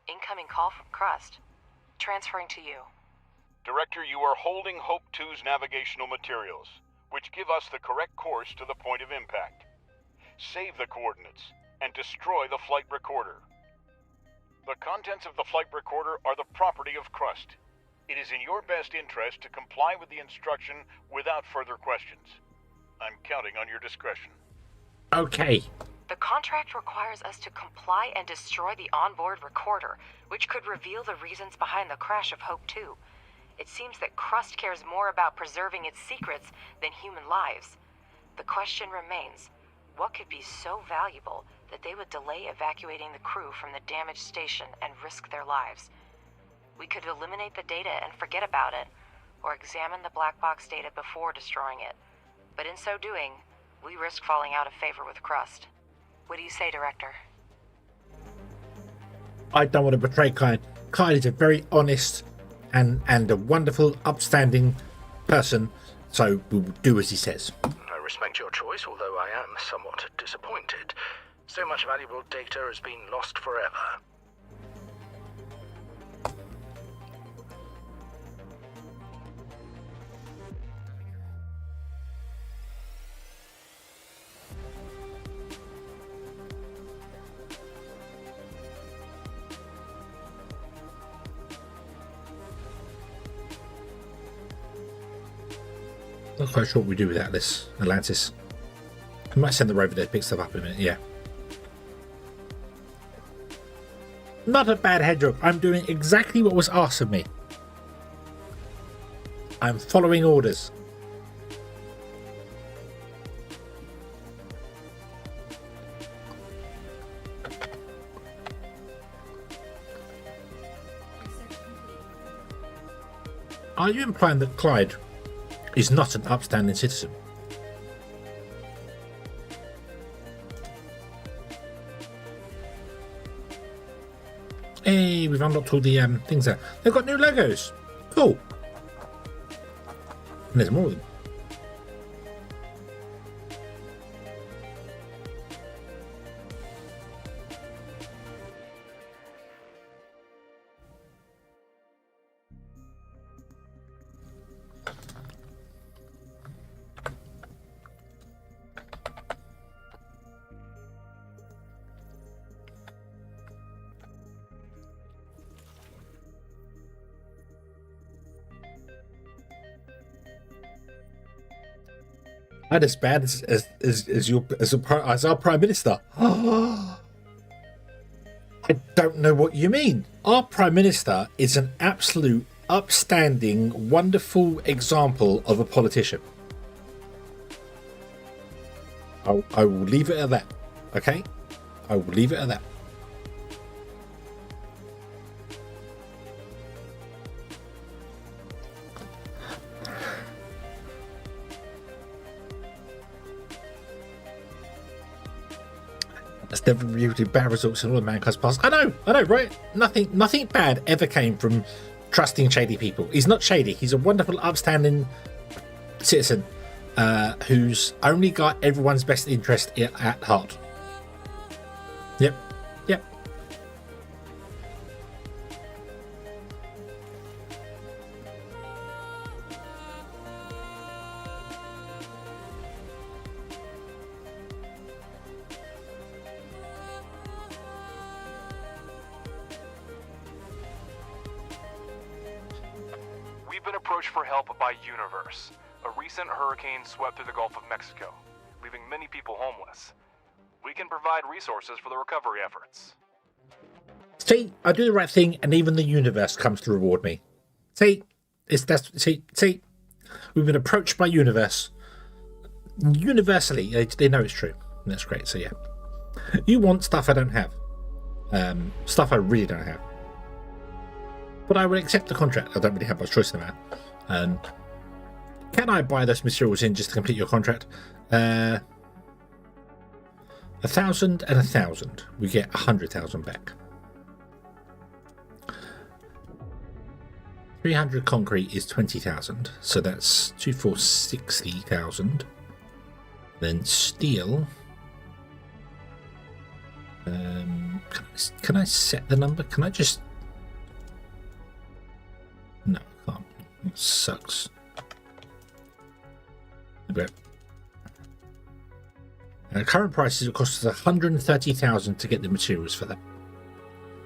Incoming call from CRUST. Transferring to you. Director, you are holding Hope 2's navigational materials, which give us the correct course to the point of impact. Save the coordinates and destroy the flight recorder. The contents of the flight recorder are the property of CRUST. It is in your best interest to comply with the instruction without further questions. I'm counting on your discretion. Okay. The contract requires us to comply and destroy the onboard recorder, which could reveal the reasons behind the crash of Hope 2. It seems that CRUST cares more about preserving its secrets than human lives. The question remains, what could be so valuable that they would delay evacuating the crew from the damaged station and risk their lives? We could eliminate the data and forget about it, or examine the black box data before destroying it. But in so doing, we risk falling out of favor with CRUST. What do you say, Director? I don't want to betray Kyle. Kyle is a very honest and a wonderful, upstanding person, so we will do as he says. I respect your choice, although I am somewhat disappointed. So much valuable data has been lost forever. Not quite sure what we do with Atlantis. I might send the rover there to pick stuff up in a minute, yeah. Not a bad hedgehog. I'm doing exactly what was asked of me. I'm following orders. are you implying that Clyde is not an upstanding citizen? Hey, we've unlocked all the things there. They've got new logos. Cool. And there's more of them. Not as bad as our Prime Minister. I don't know what you mean. Our Prime Minister is an absolute, upstanding, wonderful example of a politician. I will leave it at that. Okay? I will leave it at that. That's never really bad results in all of mankind's past. I know, right? Nothing bad ever came from trusting shady people. He's not shady. He's a wonderful, upstanding citizen who's only got everyone's best interest at heart. Yep. Approached for help by Universe. A recent hurricane swept through the Gulf of Mexico, leaving many people homeless. We can provide resources for the recovery efforts. See, I do the right thing, and even the universe comes to reward me. See, we've been approached by Universe. Universally, they know it's true. And that's great. So yeah, you want stuff I don't have, stuff I really don't have. But I would accept the contract. I don't really have much choice in that. Can I buy those materials in just to complete your contract? 1,000 and 1,000. We get 100,000 back. 300 concrete is 20,000. So that's 60,000. Then steel. Can I set the number? Can I just... No, I can't. It sucks. Okay. Current prices, it costs us 130,000 to get the materials for them,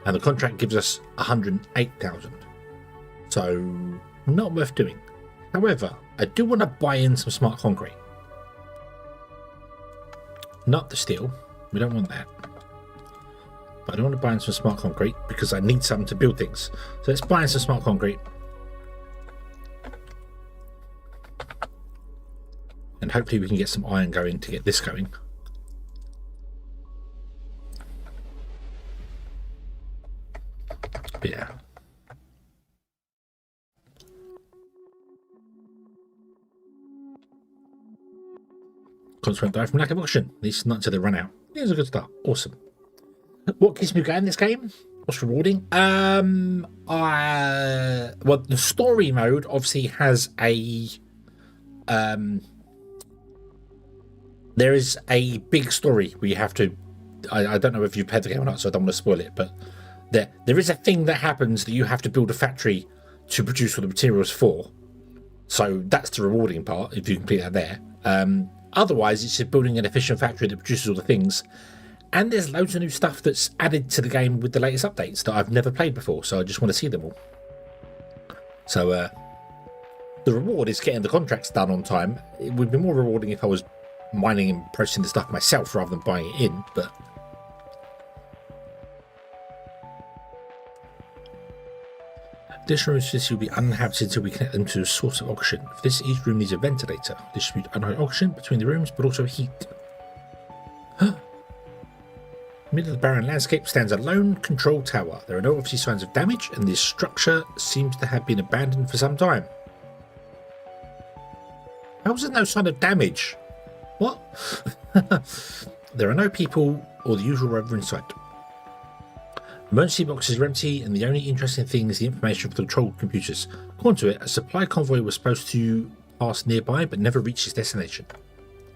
and the contract gives us 108,000. So not worth doing. However, I do want to buy in some smart concrete. Not the steel. We don't want that. But I don't want to buy in some smart concrete because I need some to build things. So let's buy in some smart concrete. And hopefully we can get some iron going to get this going. But yeah. Consequent die from lack of oxygen. At least not until they run out. Here's a good start. Awesome. What keeps me going in this game? What's rewarding? Well, the story mode obviously has a there is a big story where you have to... I don't know if you've played the game or not, so I don't want to spoil it, but there is a thing that happens that you have to build a factory to produce all the materials for. So that's the rewarding part, if you complete that there. Otherwise, it's just building an efficient factory that produces all the things. And there's loads of new stuff that's added to the game with the latest updates that I've never played before, so I just want to see them all. So the reward is getting the contracts done on time. It would be more rewarding if I was mining and processing the stuff myself rather than buying it in, but additional rooms will be uninhabited until we connect them to a source of oxygen. For this, each room needs a ventilator. Distribute unholy oxygen between the rooms, but also heat. In the middle of the barren landscape stands a lone control tower. There are no obvious signs of damage, and this structure seems to have been abandoned for some time. How was there no sign of damage? What? There are no people or the usual rover in sight. Emergency boxes are empty, and the only interesting thing is the information from the control computers. According to it, a supply convoy was supposed to pass nearby, but never reached its destination.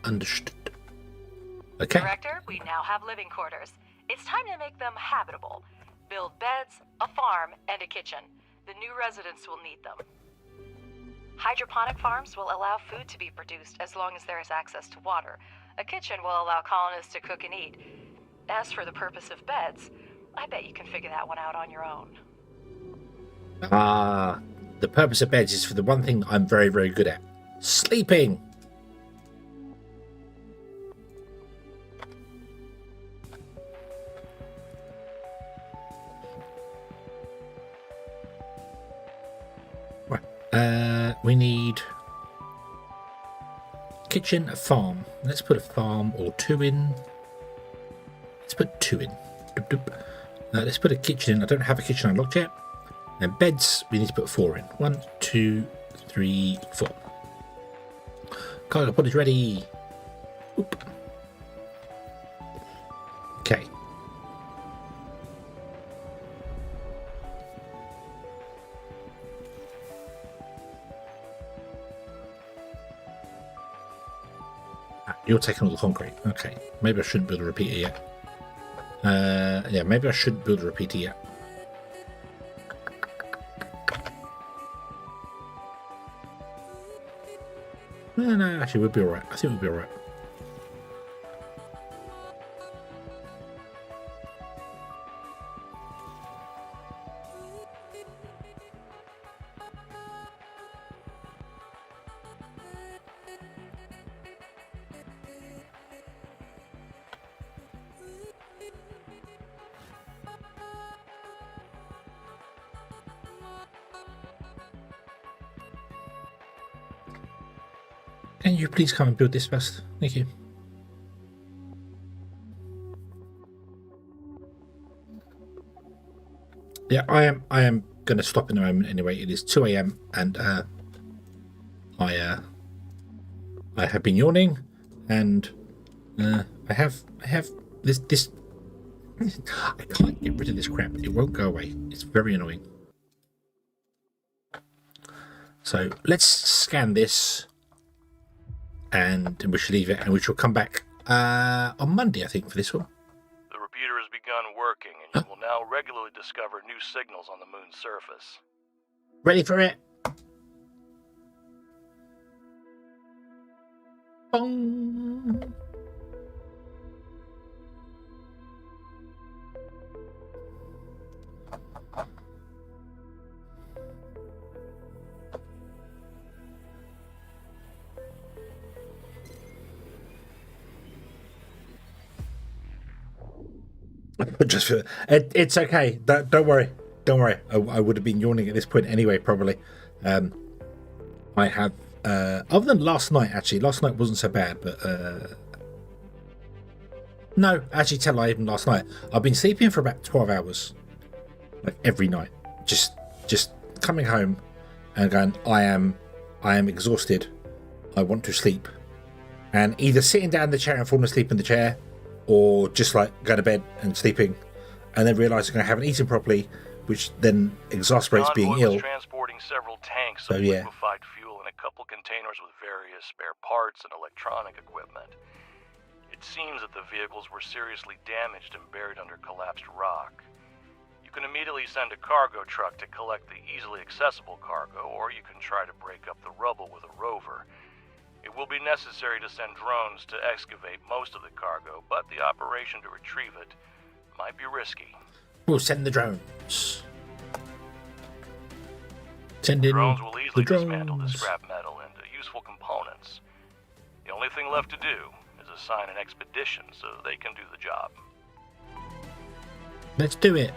Understood. Okay. Director, we now have living quarters. It's time to make them habitable. Build beds, a farm, and a kitchen. The new residents will need them. Hydroponic farms will allow food to be produced as long as there is access to water. A kitchen will allow colonists to cook and eat. As for the purpose of beds, I bet you can figure that one out on your own. The purpose of beds is for the one thing that I'm very, very good at. Sleeping! Right. We need kitchen, a farm. Let's put a farm or 2 in. Let's put 2 in. Doop, doop. Let's put a kitchen in. I don't have a kitchen unlocked yet. And beds, we need to put 4 in. 1, 2, 3, 4. Cargo pod is ready. Oop. Okay. You're taking all the concrete. Okay. Maybe I shouldn't build a repeater yet. Yeah, maybe I shouldn't build a repeater yet. No, actually, we'll be alright. I think we'll be alright. Can you please come and build this first? Thank you. Yeah, I am going to stop in a moment anyway. It is 2 a.m. and I have been yawning, and I have this. I can't get rid of this crap. It won't go away. It's very annoying. So let's scan this. And we should leave it, and we shall come back on Monday, I think, for this one. The repeater has begun working, and you will now regularly discover new signals on the moon's surface. Ready for it? Bong. Just it's okay. Don't worry. Don't worry. I would have been yawning at this point anyway, probably. I have, other than last night, actually. Last night wasn't so bad, but no, actually, tell I even last night. I've been sleeping for about 12 hours, like every night. Just coming home and going, I am exhausted. I want to sleep, and either sitting down in the chair and falling asleep in the chair, or just like go to bed and sleeping, and then realising I haven't eaten properly, which then exasperates being ill. Transporting several tanks So, of yeah. liquefied fuel and a couple containers with various spare parts and electronic equipment. It seems that the vehicles were seriously damaged and buried under collapsed rock. You can immediately send a cargo truck to collect the easily accessible cargo, or you can try to break up the rubble with a rover. It will be necessary to send drones to excavate most of the cargo, but the operation to retrieve it might be risky. We'll send the drones. Send in Drones will easily the dismantle the drones. scrap metal into useful components. The only thing left to do is assign an expedition so they can do the job. Let's do it.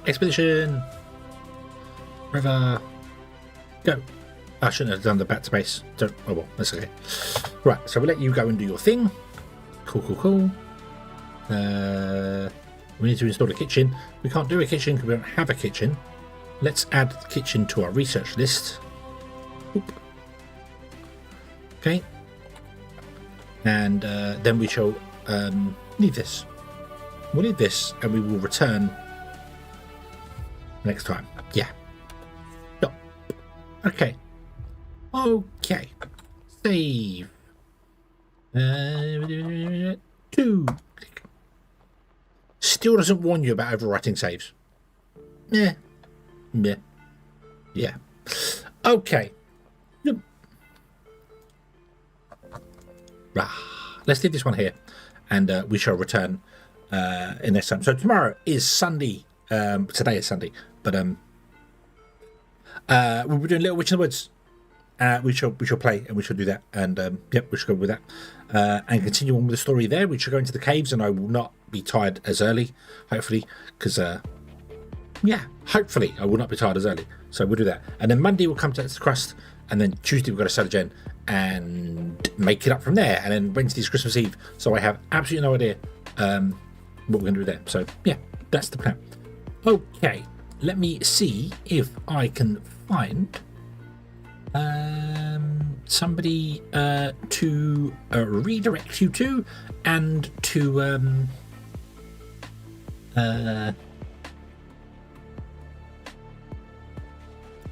Expedition. River. Go. I shouldn't have done the back to base. Oh well, that's okay. Right, so we'll let you go and do your thing. Cool. We need to install a kitchen. We can't do a kitchen because we don't have a kitchen. Let's add the kitchen to our research list. Oop. Okay. And then we shall leave this. We'll leave this and we will return next time. Yeah. Stop. Okay. Okay. Save. 2. Still doesn't warn you about overwriting saves. Yeah. Yeah. Yeah. Okay. Yep. Let's leave this one here, and we shall return in next time. So tomorrow is Sunday. Today is Sunday, but we'll be doing Little Witch in the Woods. We shall play, and we shall do that, and yep, we shall go with that, and continue on with the story there. We shall go into the caves, and I will not be tired as early, hopefully, because yeah, hopefully I will not be tired as early. So we'll do that, and then Monday we'll come to the CRUST, and then Tuesday we've got a Saturday and make it up from there, and then Wednesday's Christmas Eve. So I have absolutely no idea what we're going to do there. So yeah, that's the plan. Okay, let me see if I can find somebody to redirect you to, and to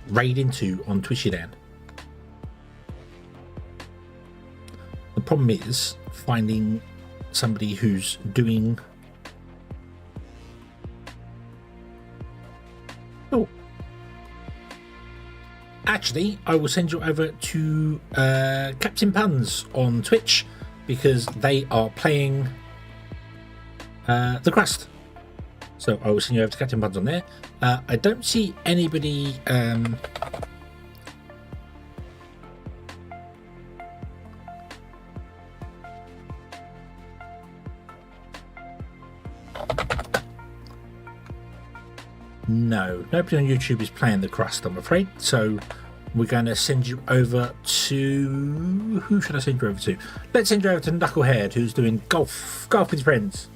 raid into on Twitchy Land. The problem is finding somebody who's doing. Oh, actually, I will send you over to Captain Puns on Twitch, because they are playing the CRUST. So I will send you over to Captain Puns on there. I don't see anybody. No, nobody on YouTube is playing the CRUST, I'm afraid. So we're going to send you over to... Who should I send you over to? Let's send you over to Knucklehead, who's doing golf with his friends.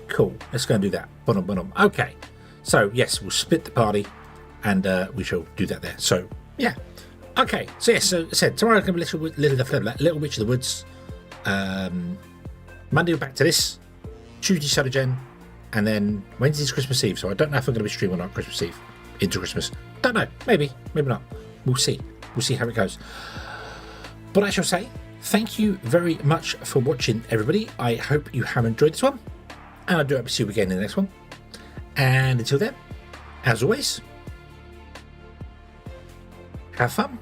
Cool, let's go and do that. Boom. Okay, so yes, we'll split the party, and we shall do that there. So yeah, okay. So yes, so I said tomorrow's going to be Little Witch of the Woods. Monday we're back to this. Tuesday Saturday, and then Wednesday's Christmas Eve. So I don't know if I'm going to be streaming on Christmas Eve into Christmas. Don't know. Maybe not. We'll see. We'll see how it goes. But I shall say thank you very much for watching, everybody. I hope you have enjoyed this one, and I do hope to see you again in the next one. And until then, as always, have fun.